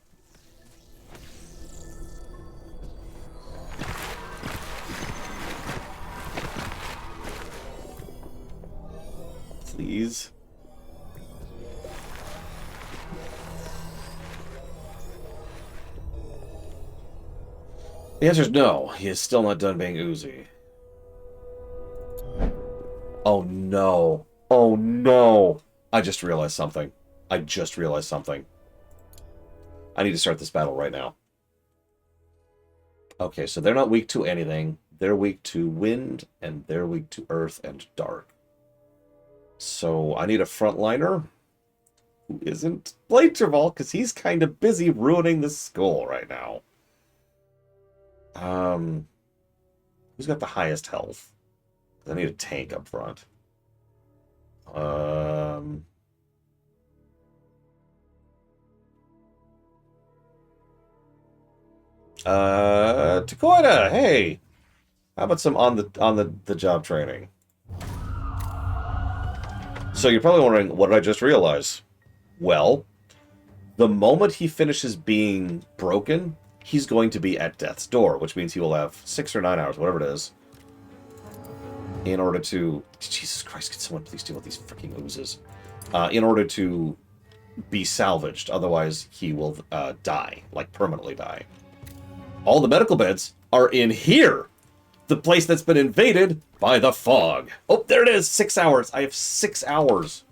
Please. The answer is no. He is still not done being oozy. Oh no. Oh no. I just realized something. I need to start this battle right now. Okay, so they're not weak to anything. They're weak to wind, and they're weak to earth and dark. So I need a frontliner. who isn't Blade Travol, because he's kind of busy ruining the school right now. Who's got the highest health? I need a tank up front. Takoida, hey! How about some on the job training? So you're probably wondering, what did I just realize? Well, the moment he finishes being broken, he's going to be at death's door, which means he will have 6 or 9 hours, whatever it is, in order to... Jesus Christ, can someone please deal with these freaking oozes? In order to be salvaged. Otherwise, he will die, like permanently die. All the medical beds are in here! The place that's been invaded by the fog. Oh, there it is! 6 hours. I have 6 hours.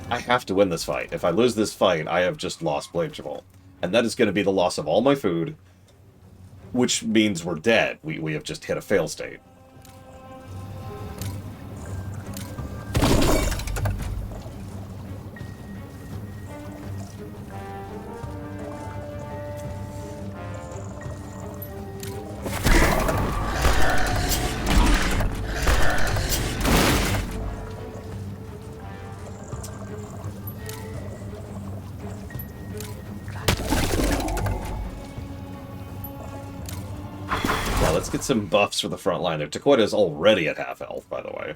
I have to win this fight. If I lose this fight, I have just lost Blade Travol. And that is going to be the loss of all my food, which means we're dead. We have just hit a fail state. Let's get some buffs for the front line there. Takoida is already at half health, by the way.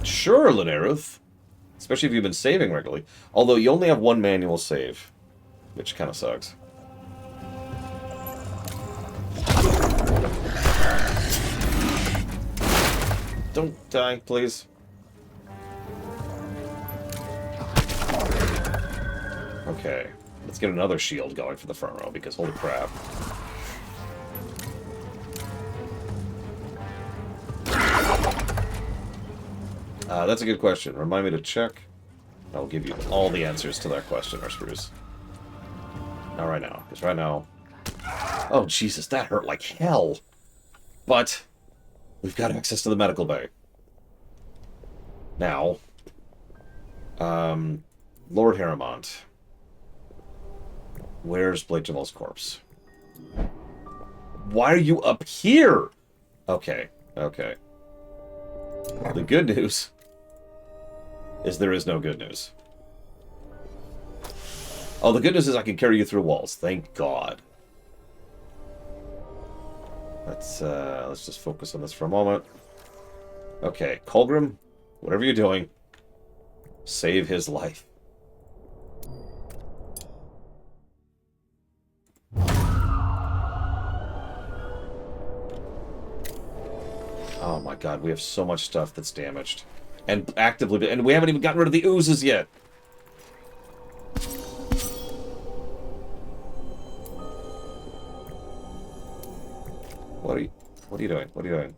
Sure, Lineruth. Especially if you've been saving regularly. Although you only have one manual save, which kind of sucks. Don't die, please. Okay. Let's get another shield going for the front row, because holy crap. That's a good question. Remind me to check. I'll give you all the answers to that question, Spruce. Not right now, because right now... Oh, Jesus, that hurt like hell. But we've got access to the medical bay. Now, Lord Harrimont. Where's Blade Travol's corpse? Why are you up here? Okay, okay. The good news is there is no good news. Oh, the good news is I can carry you through walls. Thank God. Let's just focus on this for a moment. Okay, Colgrim, whatever you're doing, save his life. Oh my God, we have so much stuff that's damaged. And actively, and we haven't even gotten rid of the oozes yet. What are you doing? What are you doing?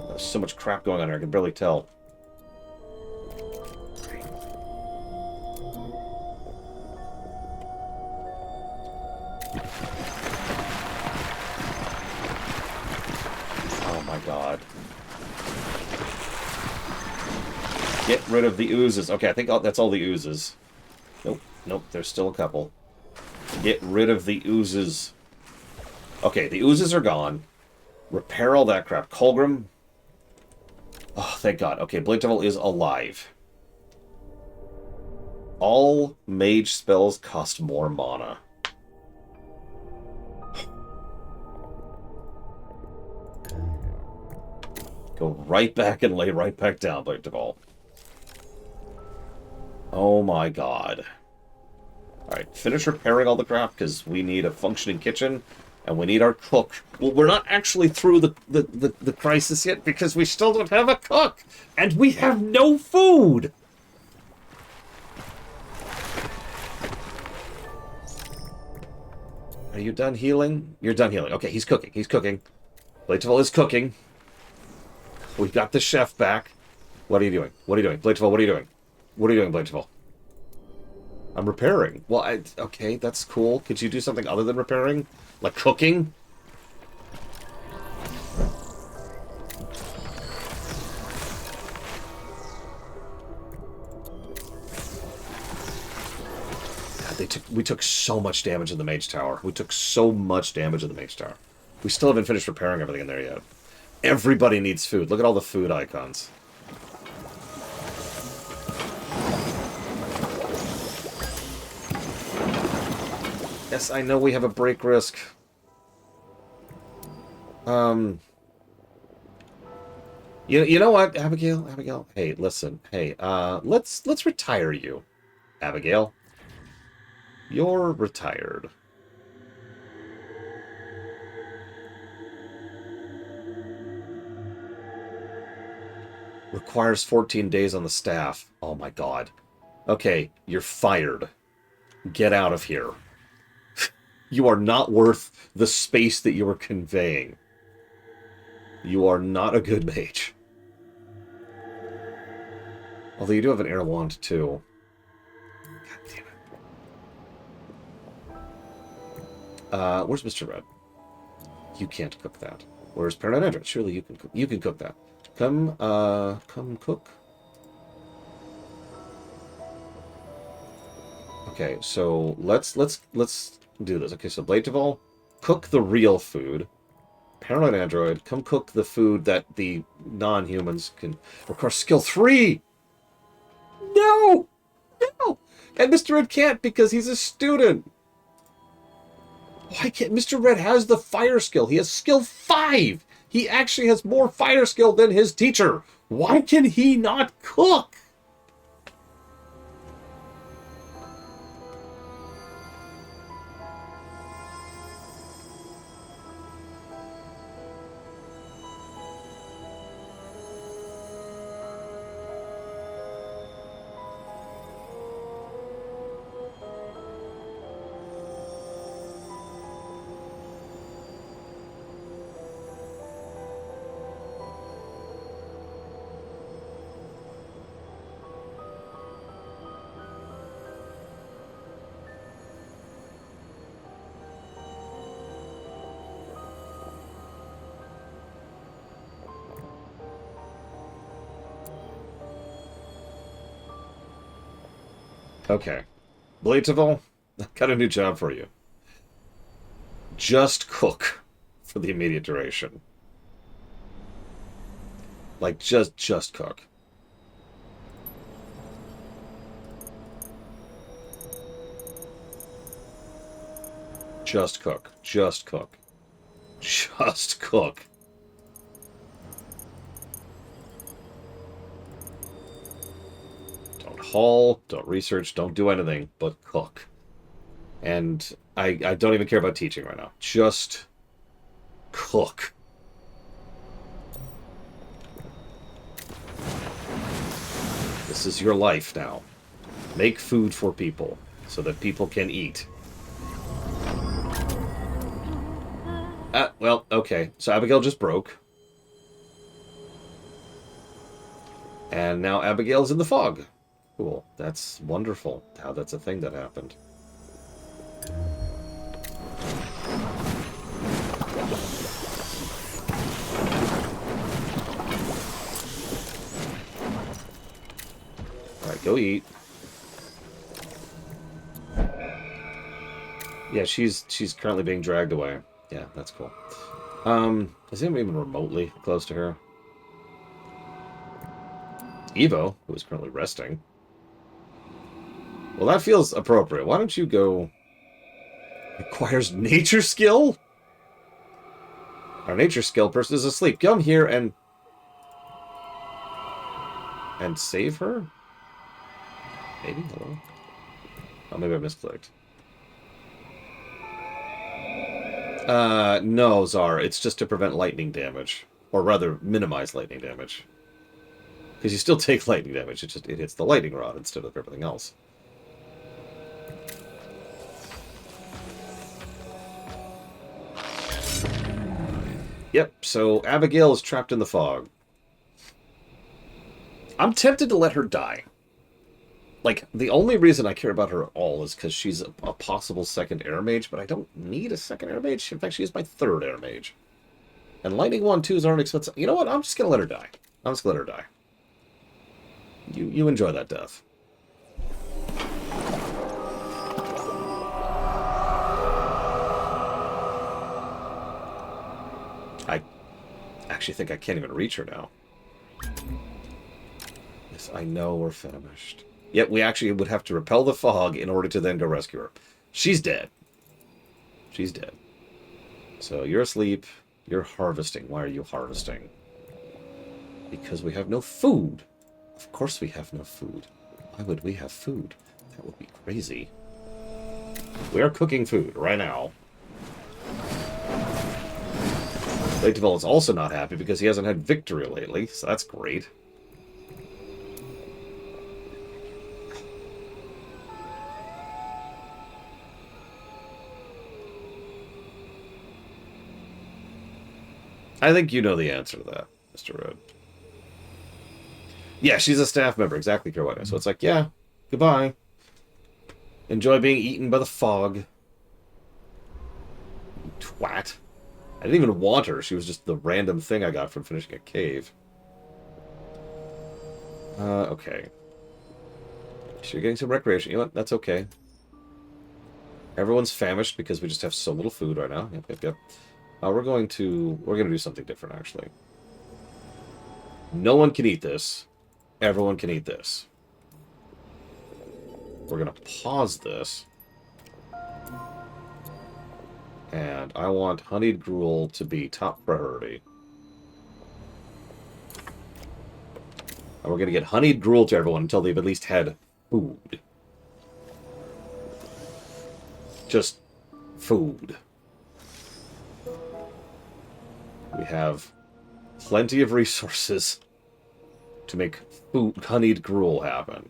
There's so much crap going on here, I can barely tell. Oh my God. Get rid of the oozes. Okay, I think that's all the oozes. Nope, nope, there's still a couple. Get rid of the oozes. Okay, the oozes are gone. Repair all that crap. Colgrim. Oh, thank God. Okay, Blade Devil is alive. All mage spells cost more mana. Go right back and lay right back down, Blade Devil. Oh my God. Alright, finish repairing all the crap, because we need a functioning kitchen, and we need our cook. Well, we're not actually through the crisis yet, because we still don't have a cook! And we have no food! Are you done healing? You're done healing. Okay, he's cooking. He's cooking. Blade Devil is cooking. We've got the chef back. What are you doing? What are you doing? Blade Devil, what are you doing? What are you doing, Blade Devil? I'm repairing. Well, okay, that's cool. Could you do something other than repairing? Like cooking? we took so much damage in the Mage Tower. We took so much damage in the Mage Tower. We still haven't finished repairing everything in there yet. Everybody needs food. Look at all the food icons. Yes, I know we have a break risk. You know what, Abigail? Abigail? Hey, listen. Hey, let's retire you. Abigail. You're retired. Requires 14 days on the staff. Oh my god. Okay, you're fired. Get out of here. You are not worth the space that you are conveying. You are not a good mage. Although you do have an air wand, too. God damn it. Where's Mr. Red? You can't cook that. Where's Paranoid Android? Surely you can cook. You can cook that. Come cook. Okay, so let's do this. Okay, so Blateval, cook the real food. Paranoid Android, come cook the food that the non-humans can. Of course, skill 3. No, no, and Mr. Red can't because he's a student. Why can't Mr. Red has the fire skill? He has skill 5. He actually has more fire skill than his teacher. Why can he not cook? Okay. Blateval, I've got a new job for you. Just cook for the immediate duration. Like, just cook. Just cook. Just cook. Just cook. Don't haul, don't research, don't do anything, but cook. And I don't even care about teaching right now. Just cook. This is your life now. Make food for people so that people can eat. Well, okay. So Abigail just broke. And now Abigail's in the fog. Cool. That's wonderful how that's a thing that happened. Alright, go eat. Yeah, she's currently being dragged away. Yeah, that's cool. Is anyone even remotely close to her? Evo, who is currently resting. Well, that feels appropriate. Why don't you go... Requires nature skill? Our nature skill person is asleep. Come here and save her? Maybe? Hello? Oh, maybe I misclicked. No, Zar. It's just to prevent lightning damage. Or rather, minimize lightning damage. Because you still take lightning damage, it hits the lightning rod instead of everything else. Yep, so Abigail is trapped in the fog. I'm tempted to let her die. Like, the only reason I care about her at all is because she's a possible second air mage, but I don't need a second air mage. In fact, she is my third air mage. And lightning wand 2s aren't expensive. You know what? I'm just going to let her die. I'm just going to let her die. You enjoy that death. actually think I can't even reach her now. Yes, I know we're famished. Yet we actually would have to repel the fog in order to then go rescue her. She's dead. She's dead. So you're asleep. You're harvesting. Why are you harvesting? Because we have no food. Of course we have no food. Why would we have food? That would be crazy. We are cooking food right now. Lake Duval is also not happy because he hasn't had victory lately, so that's great. I think you know the answer to that, Mr. Red. Yeah, she's a staff member, exactly, Carolina. So it's like, yeah, goodbye. Enjoy being eaten by the fog. You twat. I didn't even want her. She was just the random thing I got from finishing a cave. Okay. So you're getting some recreation. You know what? That's okay. Everyone's famished because we just have so little food right now. Yep. We're gonna do something different, actually. No one can eat this. Everyone can eat this. We're gonna pause this. And I want honeyed gruel to be top priority. And we're gonna get honeyed gruel to everyone until they've at least had food. Just food. We have plenty of resources to make food, honeyed gruel happen.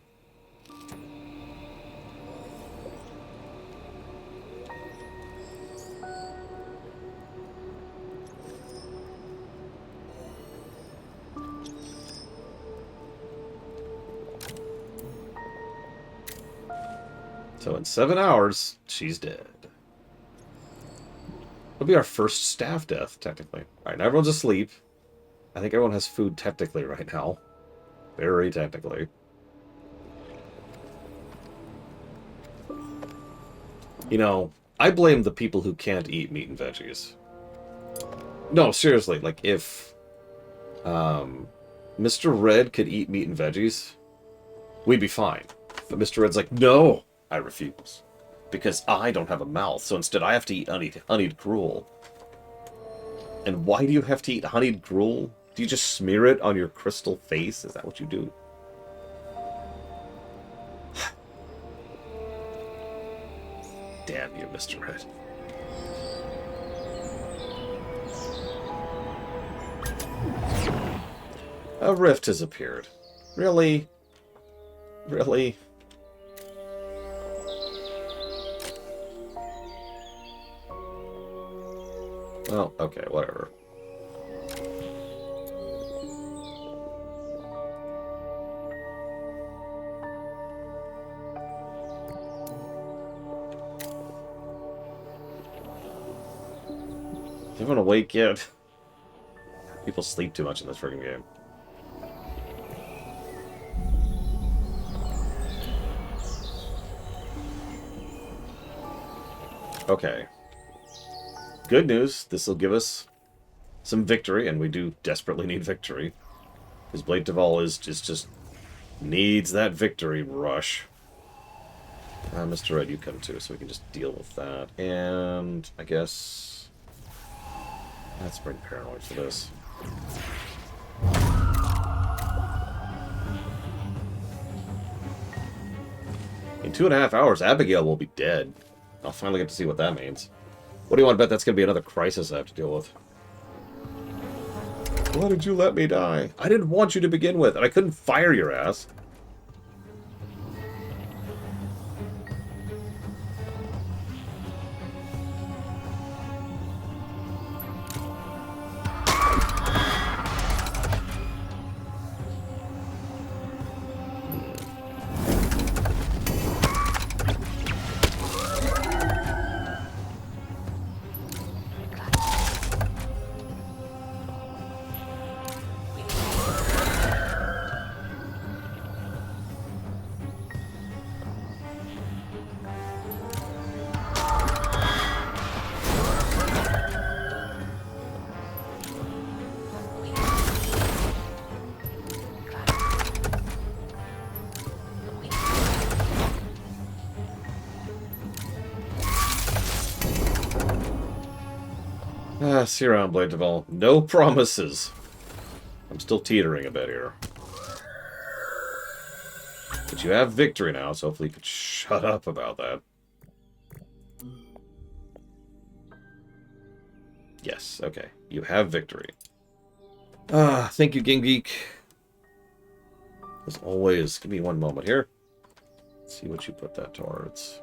So in 7 hours, she's dead. It'll be our first staff death, technically. Alright, now everyone's asleep. I think everyone has food technically right now. Very technically. You know, I blame the people who can't eat meat and veggies. No, seriously, like, if Mr. Red could eat meat and veggies, we'd be fine. But Mr. Red's like, no, I refuse. Because I don't have a mouth, so instead I have to eat honeyed gruel. And why do you have to eat honeyed gruel? Do you just smear it on your crystal face? Is that what you do? Damn you, Mr. Red. A rift has appeared. Really? Really? Well, okay, whatever. Is everyone awake yet? People sleep too much in this friggin' game. Okay. Good news. This will give us some victory, and we do desperately need victory. Because Blade Duval is just needs that victory rush. Mr. Red, you come too, so we can just deal with that. And I guess let's bring Paranoid for this. In 2.5 hours, Abigail will be dead. I'll finally get to see what that means. What do you want to bet that's going to be another crisis I have to deal with? Why did you let me die? I didn't want you to begin with, and I couldn't fire your ass. See you around, Blade Deval. No promises. I'm still teetering a bit here. But you have victory now, so hopefully you could shut up about that. Yes, okay. You have victory. Thank you, Game Geek. As always, give me one moment here. Let's see what you put that towards.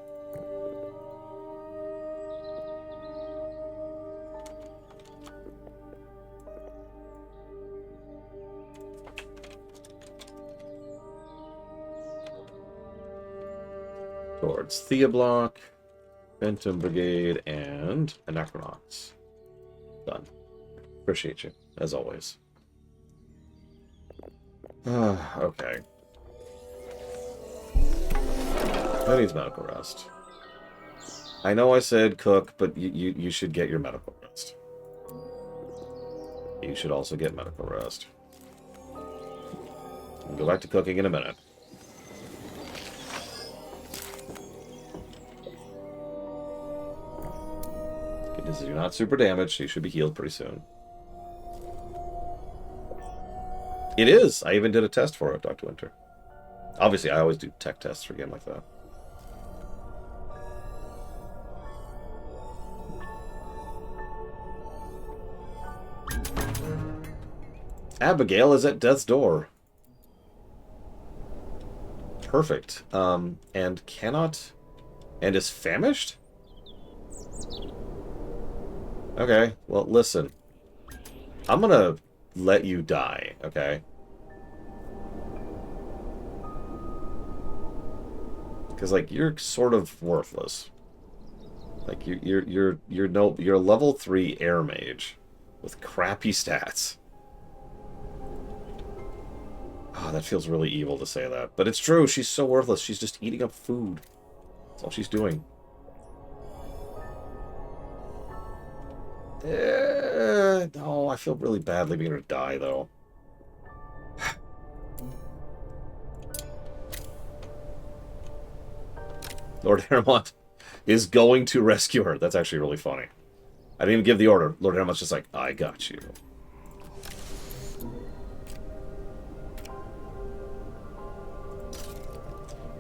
Towards Theoblock, Phantom Brigade, and Anachronauts. Done. Appreciate you, as always. Okay. That needs medical rest. I know I said cook, but you should get your medical rest. You should also get medical rest. We'll go back to cooking in a minute. You're not super damaged, so you should be healed pretty soon. It is! I even did a test for it, Dr. Winter. Obviously, I always do tech tests for a game like that. Abigail is at death's door. Perfect. And cannot... And is famished? Okay, well, listen. I'm gonna let you die, okay? Because, like, you're sort of worthless. Like, you're a level 3 air mage with crappy stats. Oh, that feels really evil to say that. But it's true, she's so worthless. She's just eating up food. That's all she's doing. No, I feel really bad leaving her to die, though. Lord Haramont is going to rescue her. That's actually really funny. I didn't even give the order. Lord Haramont's just like, I got you.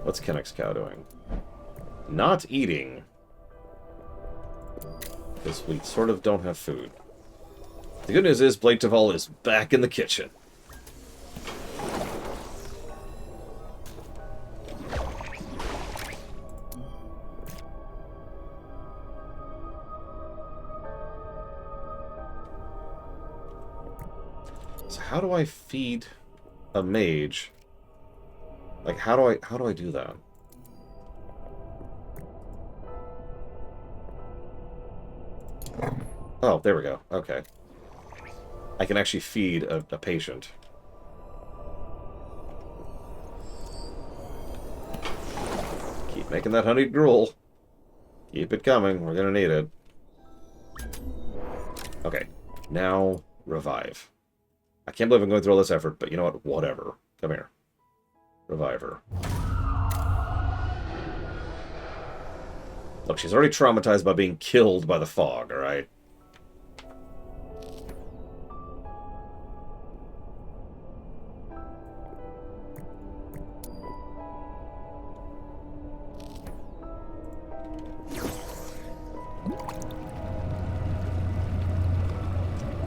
What's Kennex Cow doing? Not eating. Because we sort of don't have food. The good news is Blake Deval is back in the kitchen. So how do I feed a mage? Like, how do I do that? Oh, there we go. Okay. I can actually feed a patient. Keep making that honeyed gruel. Keep it coming. We're gonna need it. Okay. Now, revive. I can't believe I'm going through all this effort, but you know what? Whatever. Come here. Revive her. Look, she's already traumatized by being killed by the fog, alright?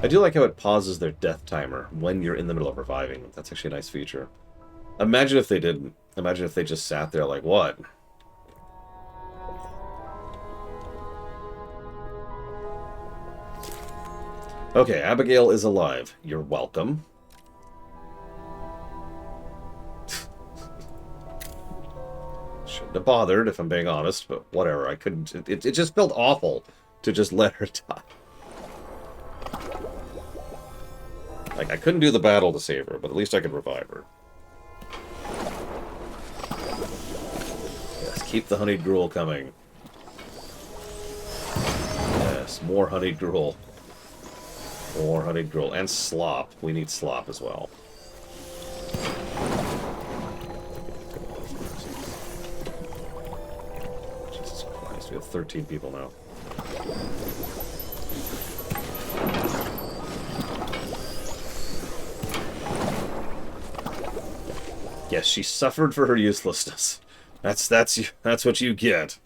I do like how it pauses their death timer when you're in the middle of reviving them. That's actually a nice feature. Imagine if they didn't. Imagine if they just sat there like, what? Okay, Abigail is alive. You're welcome. Shouldn't have bothered, if I'm being honest, but whatever. I couldn't... It just felt awful to just let her die. Like, I couldn't do the battle to save her, but at least I could revive her. Yes, keep the honeyed gruel coming. Yes, more honeyed gruel. More honeyed gruel. And slop. We need slop as well. Jesus Christ, we have 13 people now. Yes, she suffered for her uselessness. That's what you get.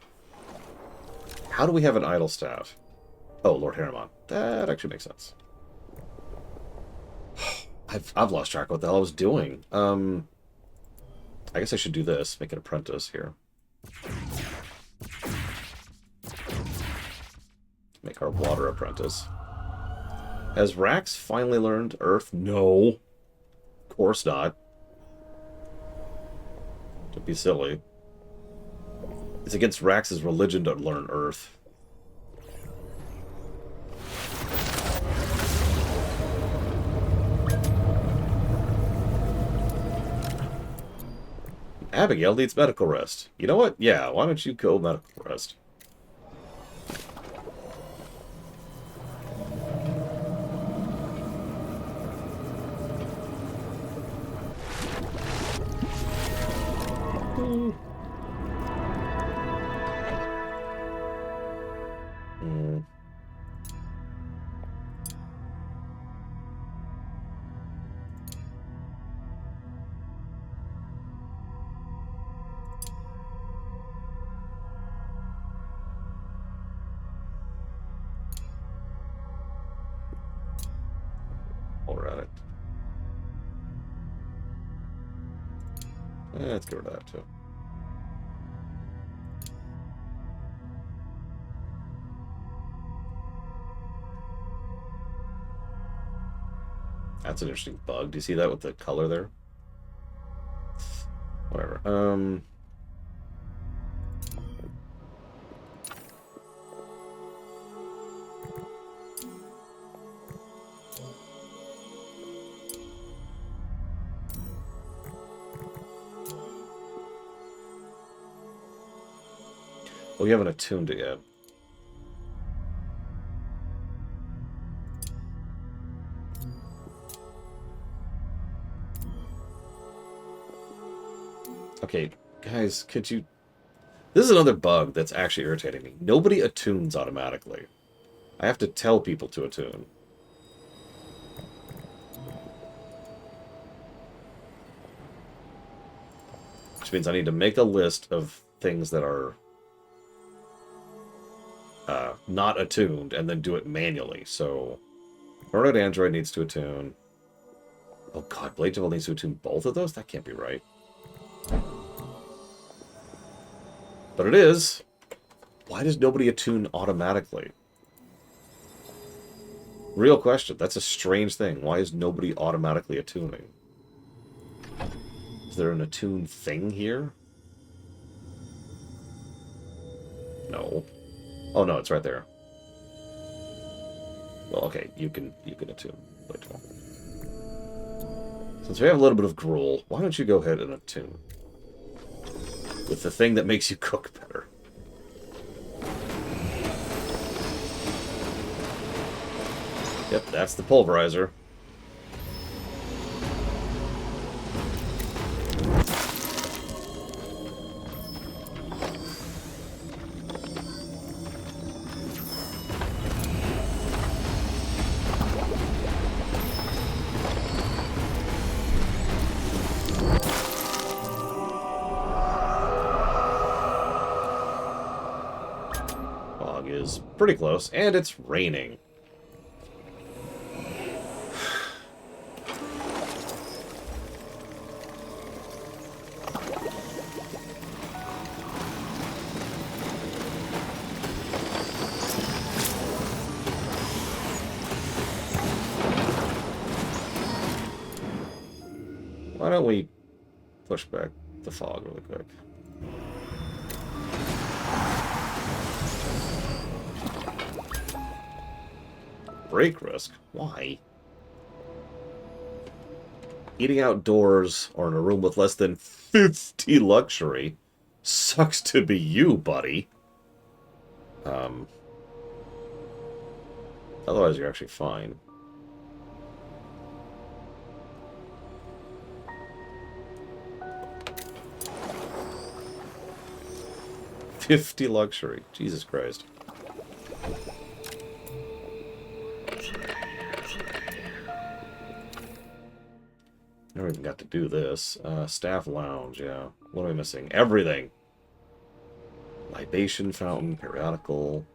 How do we have an idle staff? Oh, Lord Harriman. That actually makes sense. I've lost track of what the hell I was doing. I guess I should do this. Make an apprentice here. Make our water apprentice. Has Rax finally learned Earth? No. Of course not. Don't be silly. It's against Rax's religion to learn Earth. Abigail needs medical rest. You know what? Yeah, why don't you go medical rest? Alright. Let's get rid of that too. That's an interesting bug. Do you see that with the color there? Whatever. Well, you haven't attuned it yet. Okay, guys, could you... This is another bug that's actually irritating me. Nobody attunes automatically. I have to tell people to attune. Which means I need to make a list of things that are not attuned and then do it manually. So, Paranoid Android needs to attune. Oh god, Blade Devil needs to attune both of those? That can't be right. But it is. Why does nobody attune automatically? Real question. That's a strange thing. Why is nobody automatically attuning? Is there an attune thing here? No. Oh no, it's right there. Well, okay, you can attune. Since we have a little bit of gruel, why don't you go ahead and attune? With the thing that makes you cook better. Yep, that's the pulverizer. Is pretty close, and it's raining. Why don't we push back the fog really quick? Break risk? Why? Eating outdoors or in a room with less than 50 luxury sucks to be you, buddy. Otherwise you're actually fine. $50 luxury. Jesus Christ. Never even got to do this. Staff lounge, yeah. What am I missing? Everything! Libation fountain, periodical.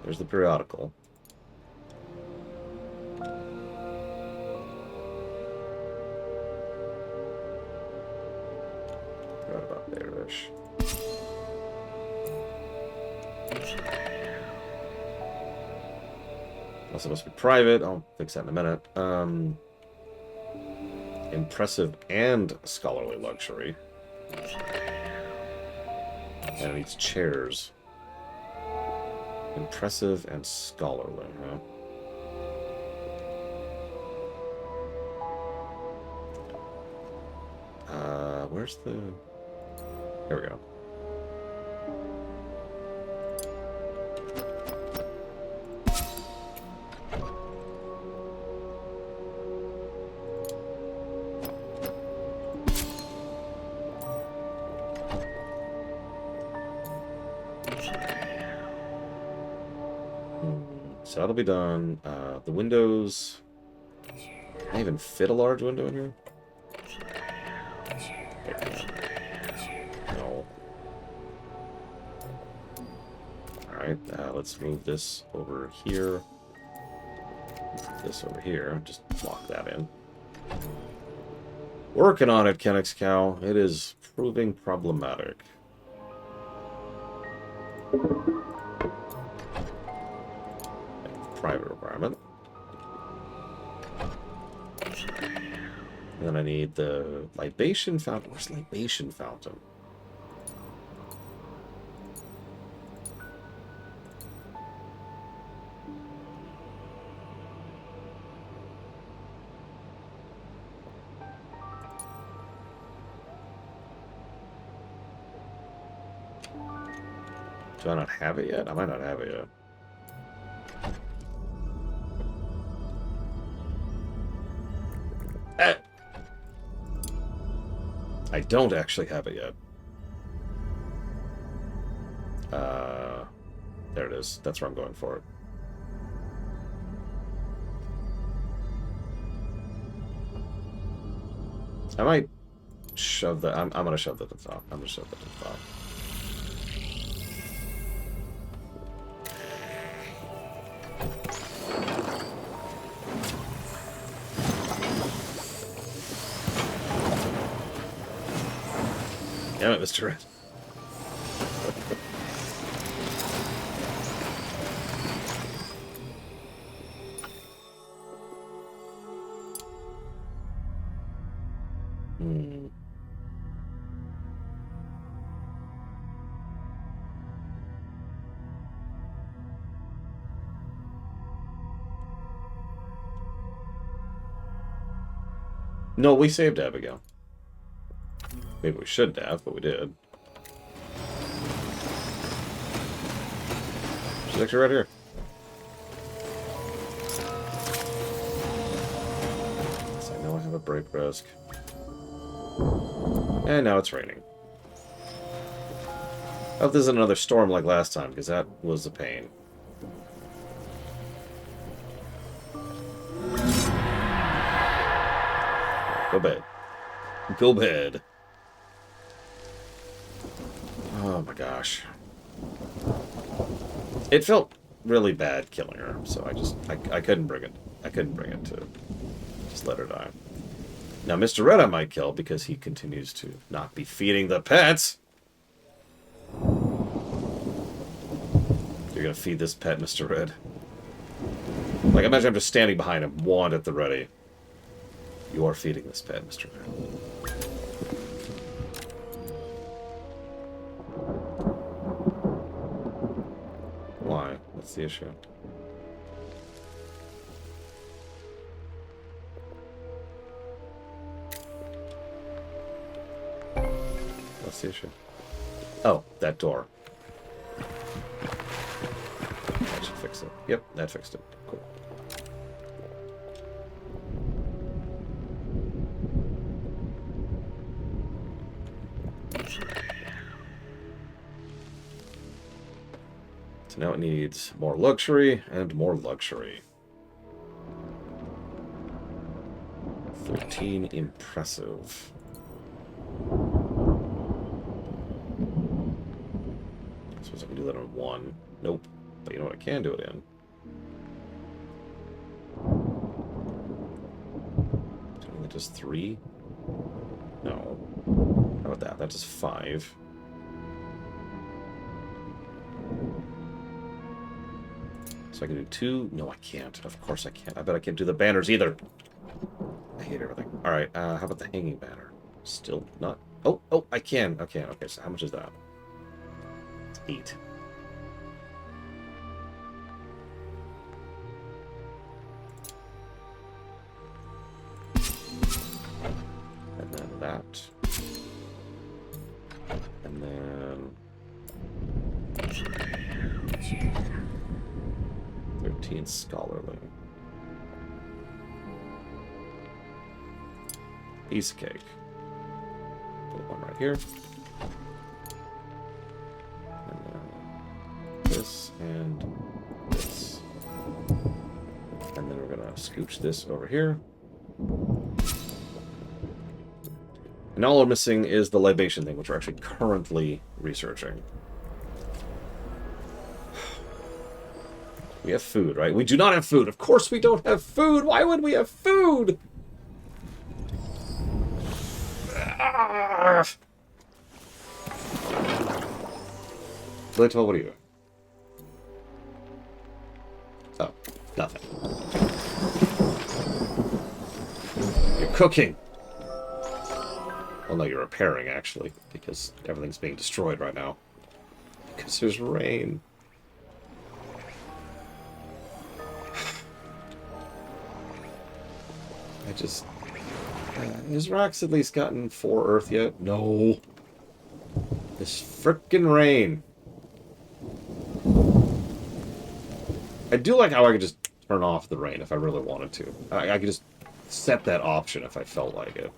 There's the periodical. Right about there-ish. Also must be private. I'll fix that in a minute. Impressive and scholarly luxury. And it needs chairs. Impressive and scholarly, huh? Where's the... Here we go. So that'll be done. The windows... Can I even fit a large window in here? No. Alright, let's move this over here. Move this over here. Just lock that in. Working on it, Kennex Cow. It is proving problematic. Private requirement. And then I need the libation fountain. Where's libation fountain? Do I not have it yet? I might not have it yet. I don't actually have it yet. There it is. That's where I'm going for it. I might shove that. I'm gonna shove that to the top. I'm gonna shove that to the top. Damn it, Mr. Red. No, we saved Abigail. Maybe we shouldn't have, but we did. She's actually right here. So I know I have a break risk. And now it's raining. I hope this isn't another storm like last time, because that was a pain. Go bed. Go bed. Oh my gosh. It felt really bad killing her, so I couldn't bring it. I couldn't bring it to just let her die. Now Mr. Red I might kill because he continues to not be feeding the pets. You're gonna feed this pet, Mr. Red. Like imagine I'm just standing behind him, wand at the ready. You are feeding this pet, Mr. Red. Why? What's the issue? What's the issue? Oh, that door. That should fix it. Yep, that fixed it. Cool. So now it needs more luxury and more luxury. 13 impressive. I suppose I can do that on 1. Nope. But you know what I can do it in? Doing that just 3? No. How about that? That does 5. So I can do 2? No, I can't. Of course I can't. I bet I can't do the banners either. I hate everything. Alright, how about the hanging banner? Still not... Oh, I can. Okay, so how much is that? 8. And then that. And then... 13 scholarly. Piece of cake. Put one right here. And then this and this. And then we're gonna scooch this over here. And all we're missing is the libation thing, which we're actually currently researching. We have food, right? We do not have food. Of course we don't have food. Why would we have food? Blitwell, what are you doing? Oh, nothing. You're cooking. Well, no, you're repairing, actually, because everything's being destroyed right now. Because there's rain. I just... has Rax at least gotten 4 Earth yet? No. This frickin' rain. I do like how I could just turn off the rain if I really wanted to. I could just set that option if I felt like it.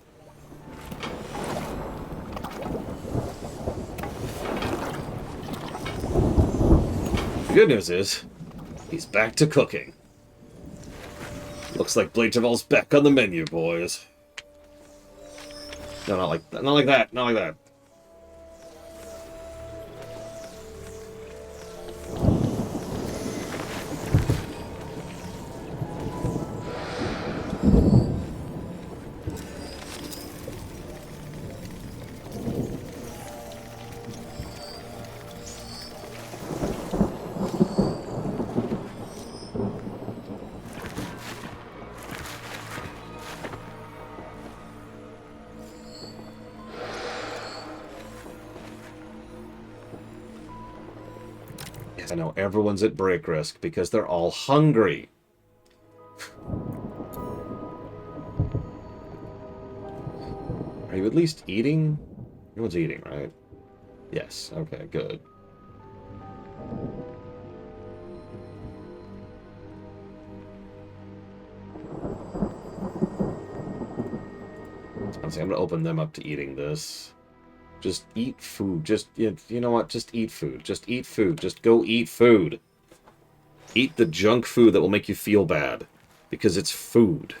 The good news is, he's back to cooking. Looks like Blatevel's back on the menu, boys. No, not like that. Not like that. Not like that. I know everyone's at break risk because they're all hungry. Are you at least eating? Everyone's eating, right? Yes. Okay, good. Honestly, I'm gonna open them up to eating this. Just eat food. Just, you know what? Just eat food. Just eat food. Just go eat food. Eat the junk food that will make you feel bad. Because it's food.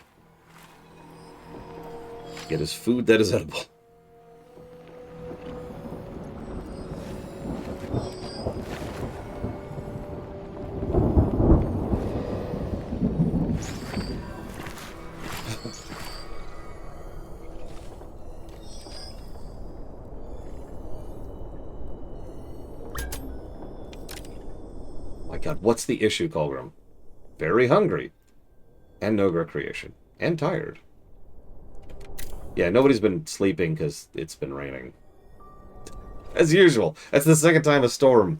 It is food that is edible. My god, what's the issue, Colgrim? Very hungry. And no recreation. And tired. Yeah, nobody's been sleeping because it's been raining. As usual. That's the second time a storm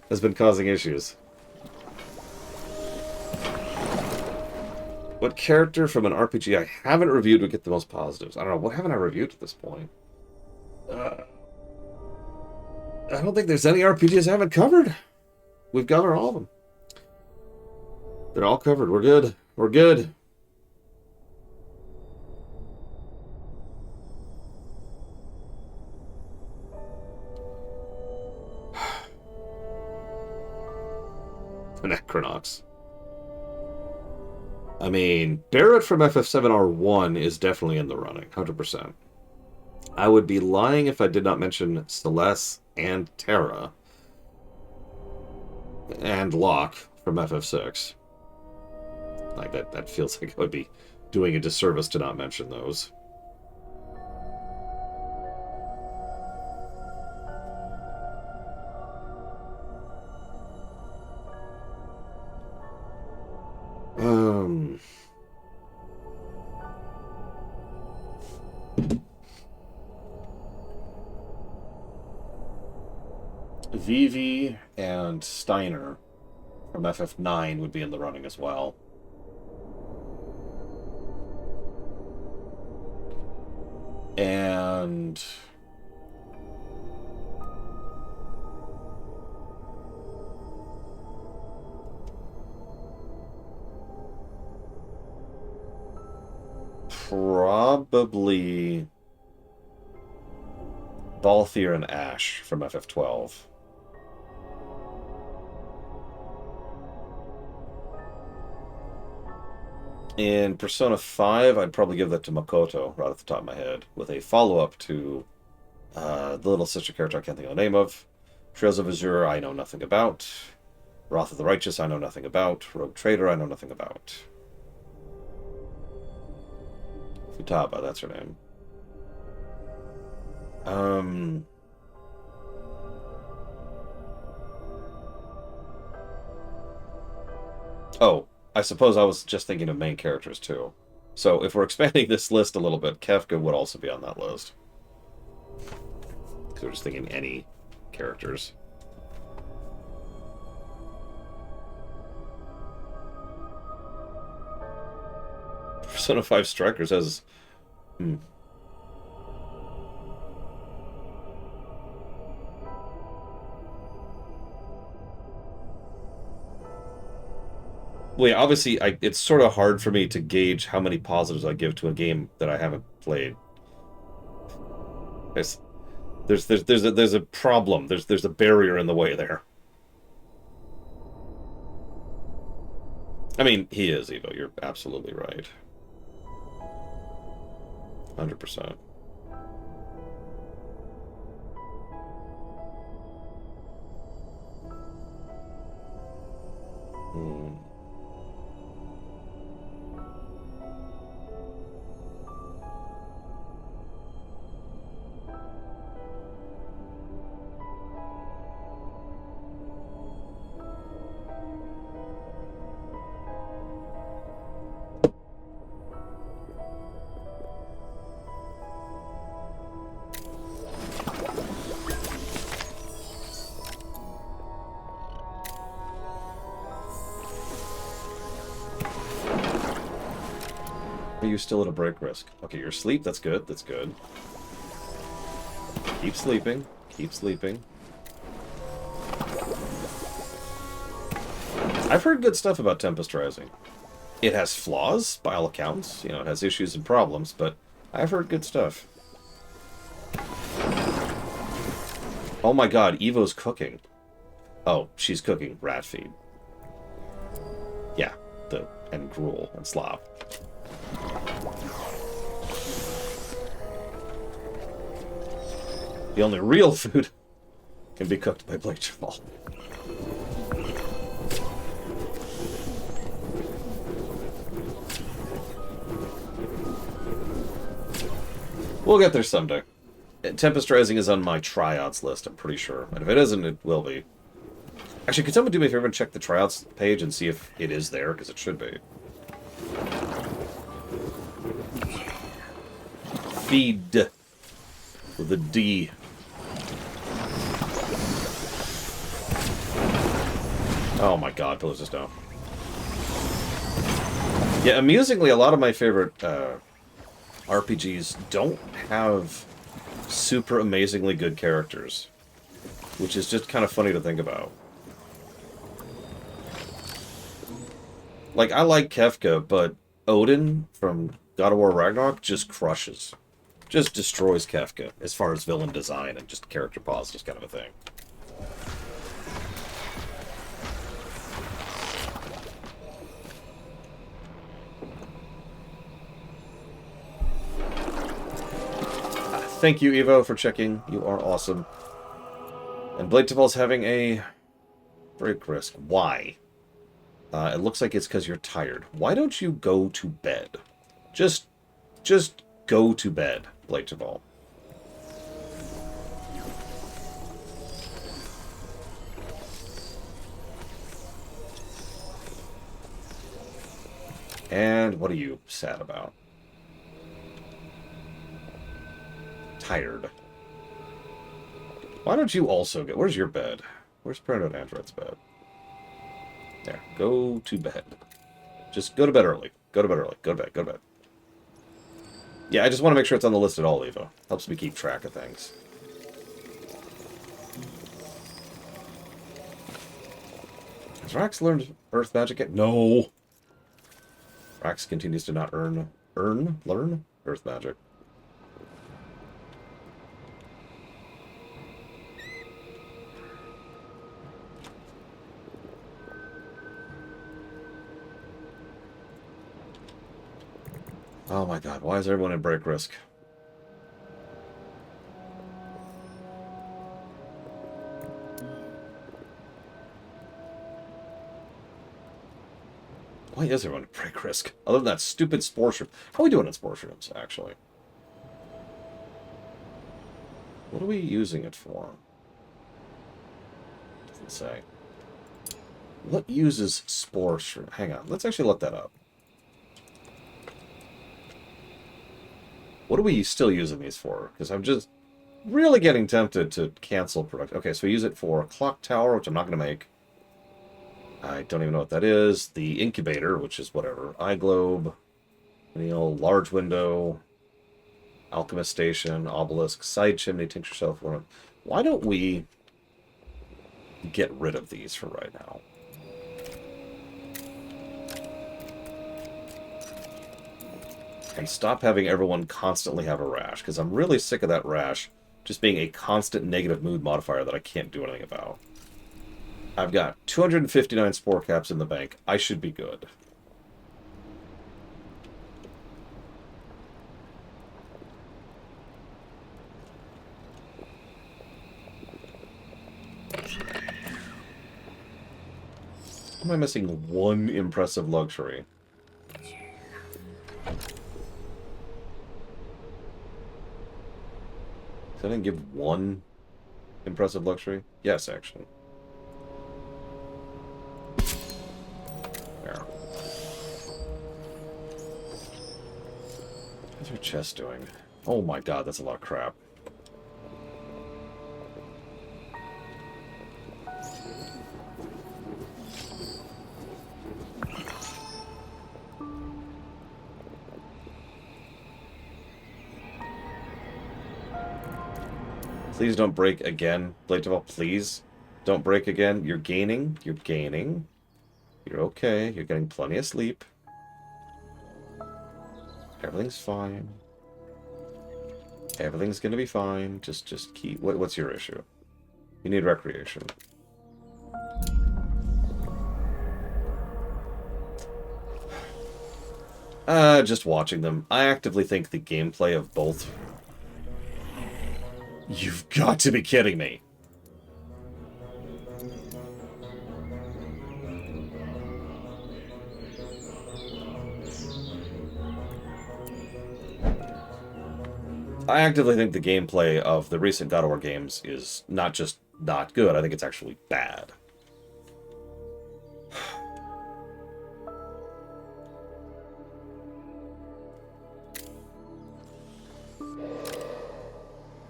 has been causing issues. What character from an RPG I haven't reviewed would get the most positives? I don't know. What haven't I reviewed at this point? I don't think there's any RPGs I haven't covered. We've covered all of them. They're all covered. We're good. We're good. Necronox. I mean, Barrett from FF7R1 is definitely in the running, 100%. I would be lying if I did not mention Celeste and Terra. And Locke from FF6. Like, that feels like I would be doing a disservice to not mention those. Vivi and Steiner from FF9 would be in the running as well. And probably Balthier and Ash from FF12. In Persona 5, I'd probably give that to Makoto, right off the top of my head, with a follow-up to the little sister character I can't think of the name of. Trails of Azure, I know nothing about. Wrath of the Righteous, I know nothing about. Rogue Trader, I know nothing about. Futaba, that's her name. Oh, I suppose I was just thinking of main characters, too. So, if we're expanding this list a little bit, Kefka would also be on that list. Because we're just thinking any characters. Persona 5 Strikers has... Well, yeah, obviously, it's sort of hard for me to gauge how many positives I give to a game that I haven't played. There's a problem. There's a barrier in the way there. I mean, he is, Evo. You're absolutely right. 100%. Are you still at a break risk? Okay, you're asleep. That's good. That's good. Keep sleeping. Keep sleeping. I've heard good stuff about Tempest Rising. It has flaws, by all accounts. You know, it has issues and problems, but I've heard good stuff. Oh my god, Evo's cooking. Oh, she's cooking rat feed. Yeah, and gruel and slop. The only real food can be cooked by Blake Jamal. We'll get there someday. Tempest Rising is on my tryouts list, I'm pretty sure. And if it isn't, it will be. Actually, could someone do me a favor and check the tryouts page and see if it is there? Because it should be. Feed. With a D. Oh my god, Pillars of Stone. Yeah, amusingly, a lot of my favorite RPGs don't have super amazingly good characters. Which is just kind of funny to think about. Like, I like Kefka, but Odin from God of War Ragnarok just crushes. Just destroys Kefka as far as villain design and just character positives kind of a thing. Thank you, Evo, for checking. You are awesome. And Blade Taval's having a break risk. Why? It looks like it's because you're tired. Why don't you go to bed? Just go to bed, Blade Taval. And what are you sad about? Tired. Why don't you also get... Where's your bed? Where's Paranoid Android's bed? There. Go to bed. Just go to bed early. Go to bed early. Go to bed. Go to bed. Yeah, I just want to make sure it's on the list at all, Evo. Helps me keep track of things. Has Rax learned Earth Magic yet? No! Rax continues to not learn Earth Magic. Oh my god, why is everyone in break risk? Why is everyone in break risk? Other than that stupid spore shroom. How are we doing in spore shrooms, actually? What are we using it for? Doesn't say. What uses spore shroom? Hang on, let's actually look that up. What are we still using these for? Because I'm just really getting tempted to cancel production. Okay, so we use it for Clock Tower, which I'm not going to make. I don't even know what that is. The Incubator, which is whatever. Eye Globe. Large Window. Alchemist Station. Obelisk. Side Chimney. Tincture Shelf. Why don't we get rid of these for right now? And stop having everyone constantly have a rash, because I'm really sick of that rash just being a constant negative mood modifier that I can't do anything about. I've got 259 spore caps in the bank. I should be good. Am I missing one impressive luxury? I didn't give one impressive luxury? Yes, actually. There. What's your chest doing? Oh my god, that's a lot of crap. Please don't break again. Blade Taval, please. Don't break again. You're gaining. You're gaining. You're okay. You're getting plenty of sleep. Everything's fine. Everything's gonna be fine. Just keep... What's your issue? You need recreation. Just watching them. I actively think the gameplay of both... You've got to be kidding me. I actively think the gameplay of the recent God of War games is not just not good, I think it's actually bad.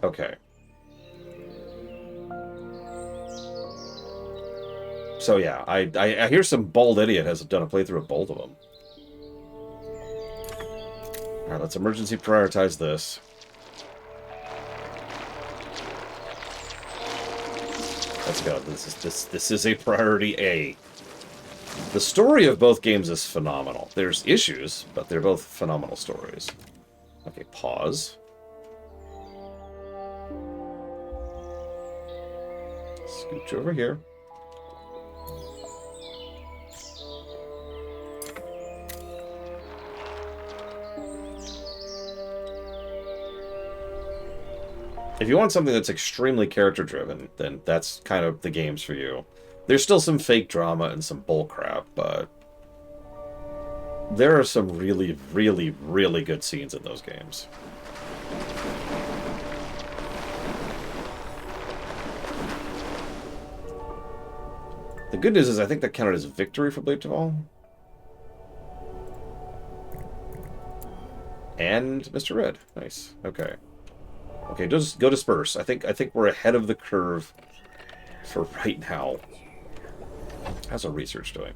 Okay. So yeah, I hear some bald idiot has done a playthrough of both of them. Alright, let's emergency prioritize this. Let's go. This is a priority A. The story of both games is phenomenal. There's issues, but they're both phenomenal stories. Okay, pause. Scooch over here. If you want something that's extremely character-driven, then that's kind of the games for you. There's still some fake drama and some bullcrap, but there are some really, really, really good scenes in those games. The good news is I think that counted as victory for Blade Taval. And Mr. Red. Nice. Okay. Okay, just go disperse. I think we're ahead of the curve for right now. How's our research doing?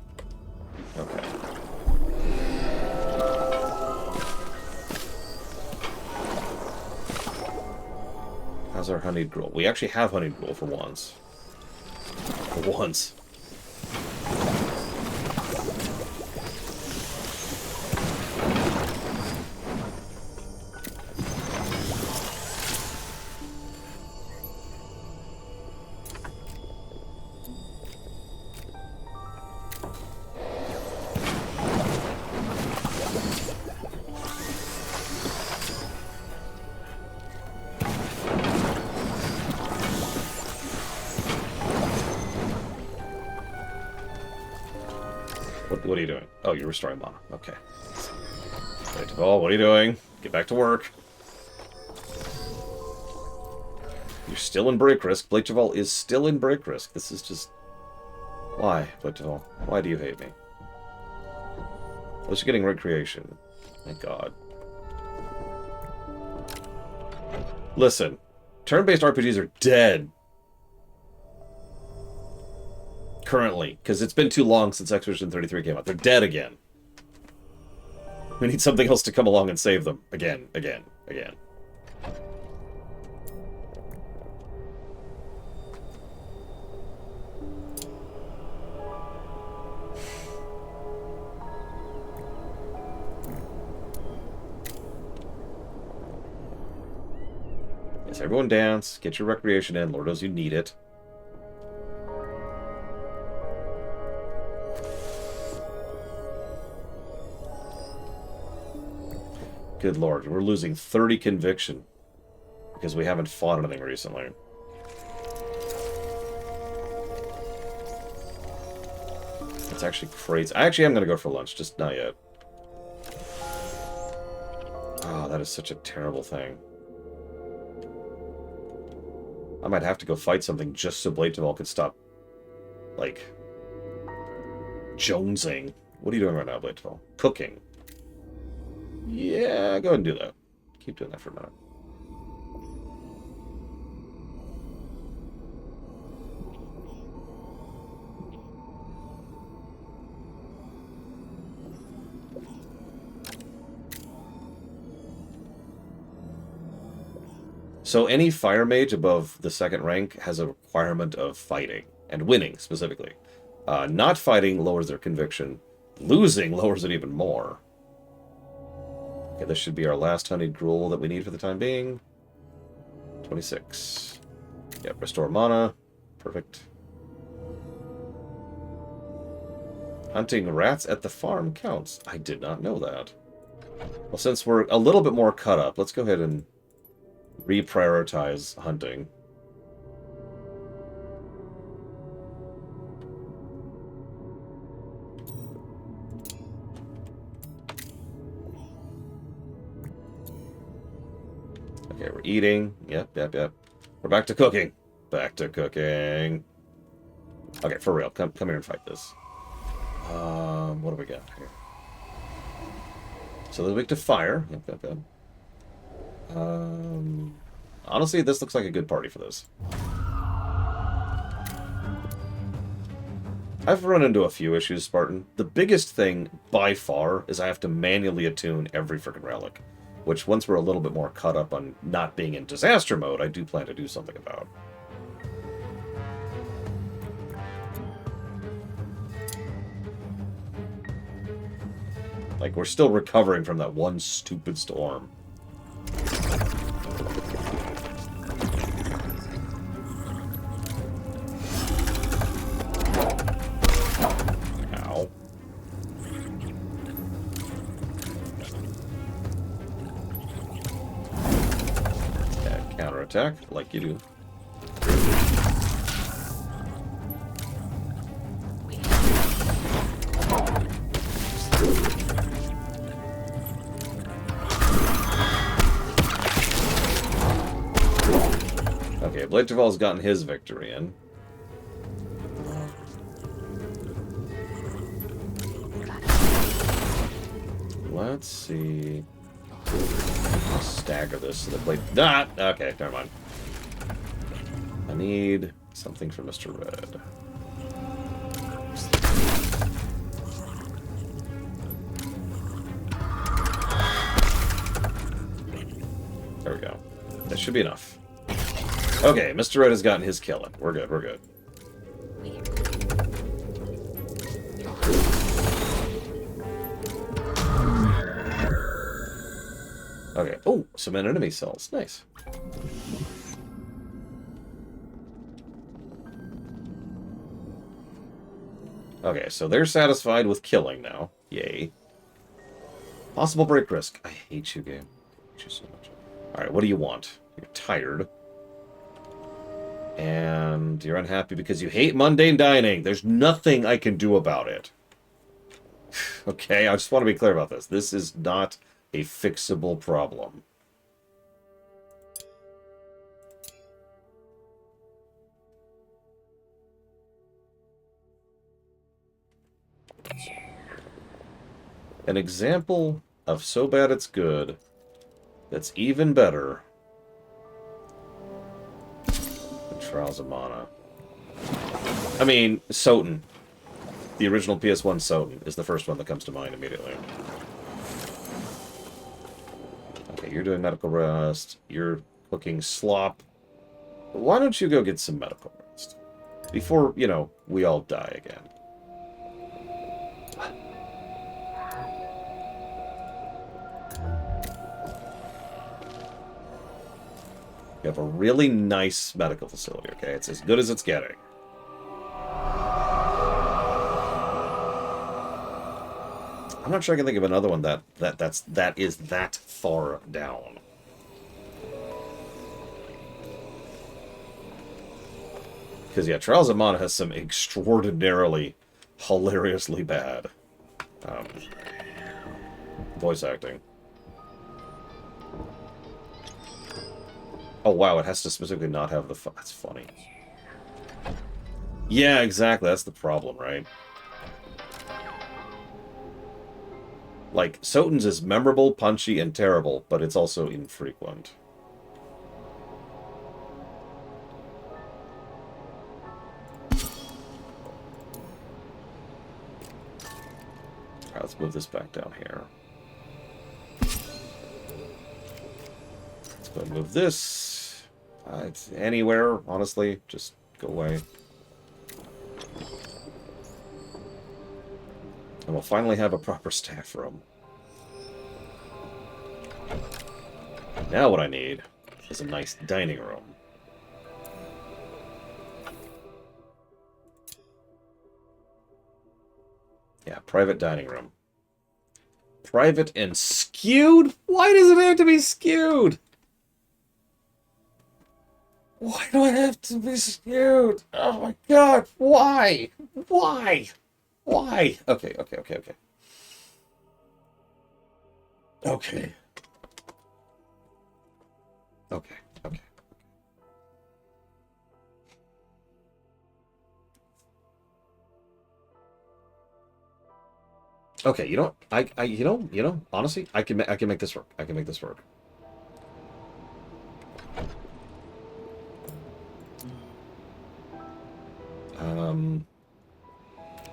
Okay. How's our honeyed gruel? We actually have honeyed gruel for once. For once. What are you doing? Oh, you're restoring mana. Okay. Blade Taval, what are you doing? Get back to work. You're still in break risk. Blade Taval is still in break risk. This is just... Why, Blade Taval? Why do you hate me? At least you're getting recreation. Thank God. Listen. Turn-based RPGs are dead. Currently, because it's been too long since Expedition 33 came out. They're dead again. We need something else to come along and save them. Again, again, again. Yes, everyone dance. Get your recreation in. Lord knows you need it. Good lord, we're losing 30 conviction because we haven't fought anything recently. It's actually crazy. I actually am going to go for lunch, just not yet. Oh, that is such a terrible thing. I might have to go fight something just so Blade Taval could stop, like, jonesing. What are you doing right now, Blade Taval? Cooking. Yeah, go ahead and do that. Keep doing that for a minute. So any fire mage above the second rank has a requirement of fighting, and winning, specifically. Not fighting lowers their conviction. Losing lowers it even more. Okay, this should be our last honeyed gruel that we need for the time being. 26. Yep, restore mana. Perfect. Hunting rats at the farm counts. I did not know that. Well, since we're a little bit more cut up, let's go ahead and reprioritize hunting. Okay, we're eating. Yep. We're back to cooking. Back to cooking. Okay, for real. Come here and fight this. What do we got here? So they're weak to fire. Yep. Honestly, this looks like a good party for this. I've run into a few issues, Spartan. The biggest thing, by far, is I have to manually attune every freaking relic. Which, once we're a little bit more caught up on not being in disaster mode, I do plan to do something about. Like, we're still recovering from that one stupid storm. Ow. Heck. Counterattack, like you do. Okay, Blade Duval's gotten his victory in. Let's see. I'll stagger this so the blade. Ah! Okay, never mind. I need something for Mr. Red. There we go. That should be enough. Okay, Mr. Red has gotten his kill in. We're good, we're good. Okay. Oh, some enemy cells. Nice. Okay, so they're satisfied with killing now. Yay. Possible break risk. I hate you, game. I hate you so much. Alright, what do you want? You're tired. And you're unhappy because you hate mundane dining. There's nothing I can do about it. Okay, I just want to be clear about this. This is not a fixable problem. An example of so bad it's good that's even better than Trials of Mana. I mean, Soten. The original PS1 Soten is the first one that comes to mind immediately. Okay, you're doing medical rest. You're cooking slop. Why don't you go get some medical rest? Before, you know, we all die again. You have a really nice medical facility, okay? It's as good as it's getting. I'm not sure I can think of another one that is that far down. Because yeah, Trials of Mana has some extraordinarily, hilariously bad voice acting. Oh wow, it has to specifically not have the that's funny. Yeah, exactly. That's the problem, right? Like, Soten's is memorable, punchy, and terrible, but it's also infrequent. Alright, let's move this back down here. Let's go and move this. It's anywhere, honestly. Just go away. And we'll finally have a proper staff room. Now what I need is a nice dining room. Yeah, private dining room. Private and skewed? Why does it have to be skewed? Why do I have to be skewed? Oh my god, why? Why? Why? Okay. Okay. Okay, you know, honestly, I can make this work. I can make this work.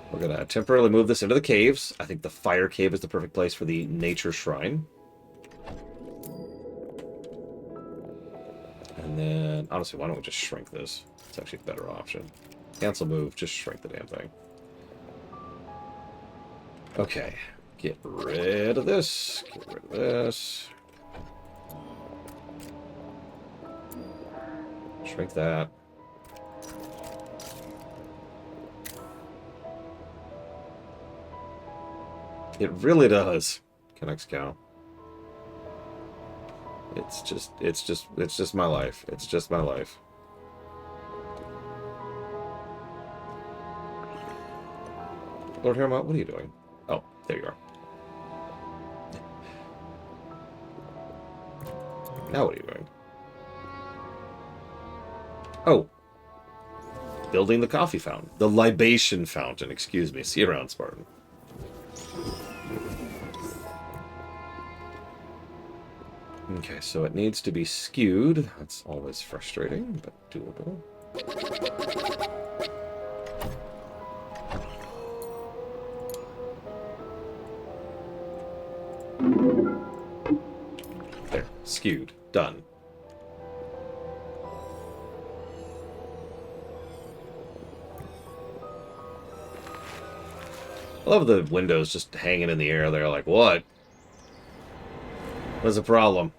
We're gonna temporarily move this into the caves. I think the fire cave is the perfect place for the nature shrine. And then, honestly, why don't we just shrink this? It's actually a better option. Cancel move, just shrink the damn thing. Okay, get rid of this. Get rid of this. Shrink that. It really does. Connects cow. It's just my life. It's just my life. Lord Haremont, what are you doing? Oh, there you are. Now what are you doing? Oh. Building the coffee fountain. The libation fountain, excuse me. See you around, Spartan. Okay, so it needs to be skewed. That's always frustrating, but doable. There, skewed. Done. I love the windows just hanging in the air. They're like, what? What's the problem?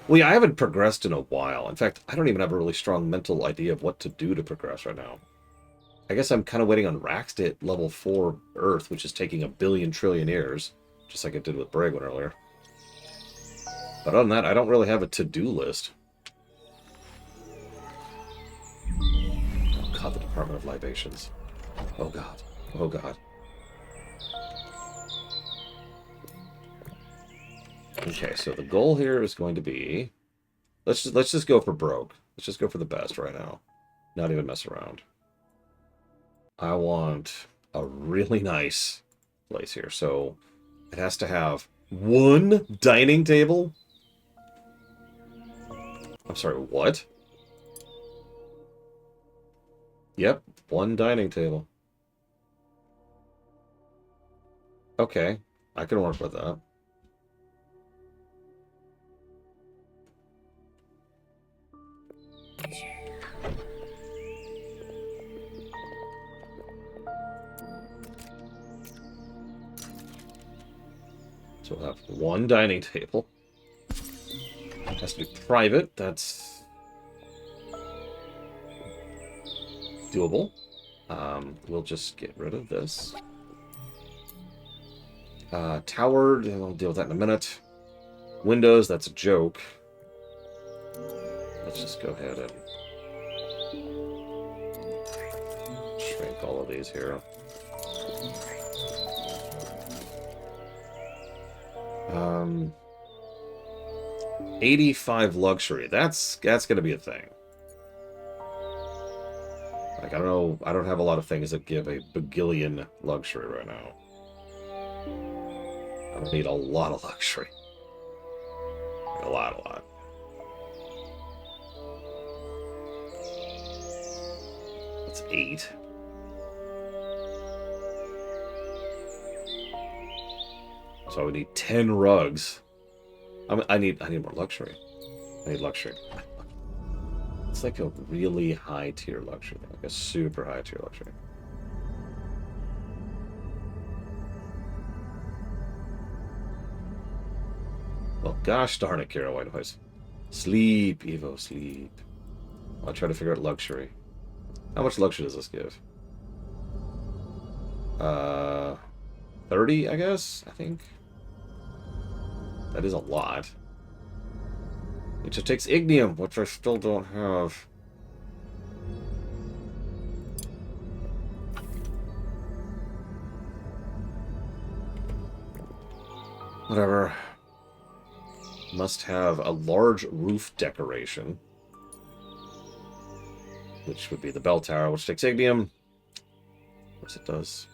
Well, yeah, I haven't progressed in a while. In fact, I don't even have a really strong mental idea of what to do to progress right now. I guess I'm kind of waiting on Rax to hit level 4 Earth, which is taking 1,000,000,000,000,000 years, just like it did with Braegon earlier. But other than that, I don't really have a to-do list. Oh god, the Department of Libations. Oh god. Oh god. Okay, so the goal here is going to be... Let's just go for broke. Let's just go for the best right now. Not even mess around. I want a really nice place here. So it has to have one dining table. I'm sorry, what? Yep, one dining table. Okay, I can work with that. So we'll have one dining table. It has to be private. That's doable. We'll just get rid of this. Towered, I'll deal with that in a minute. Windows, that's a joke. Let's just go ahead and shrink all of these here. 85 luxury. That's gonna be a thing. Like, I don't know, I don't have a lot of things that give a bagillion luxury right now. I would need a lot of luxury. A lot. That's 8. So I would need 10 rugs. I need more luxury. I need luxury. It's like a really high tier luxury, like a super high tier luxury. Well, gosh darn it, Kira Whitehorse. Sleep, Evo, sleep. I'll try to figure out luxury. How much luxury does this give? 30, I guess? I think. That is a lot. It just takes ignium, which I still don't have. Whatever. Must have a large roof decoration. Which would be the bell tower, which takes ignium. Of course it does.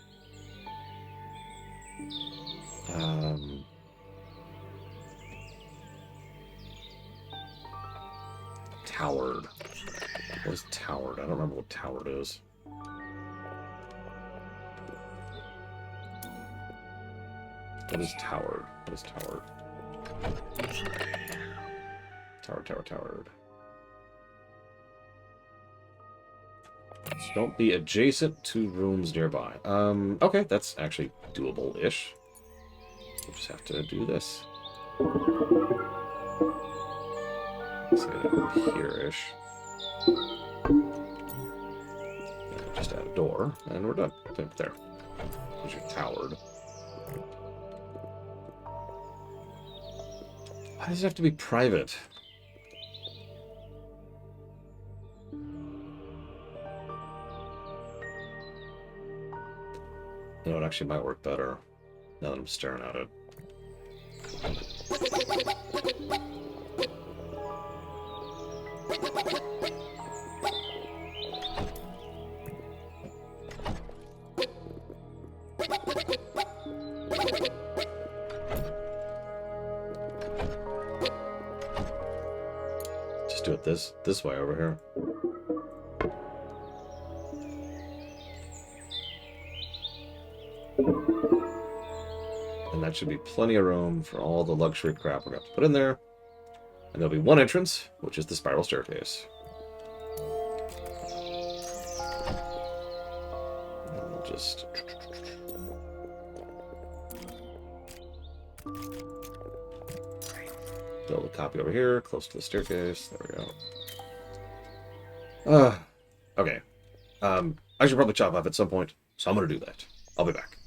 Towered. What is towered? I don't remember what towered is. What is towered? What is towered? Towered. Don't be adjacent to rooms nearby. Okay, that's actually doable-ish. We'll just have to do this. Let's get it up here-ish. Just add a door, and we're done. There. Because you're towered. Why does it have to be private? You know, it actually might work better now that I'm staring at it. Just do it this way over here. And that should be plenty of room for all the luxury crap we're going to put in there. And there'll be one entrance, which is the spiral staircase. And we'll just... build a copy over here, close to the staircase. There we go. Okay. I should probably chop off at some point, so I'm going to do that. I'll be back.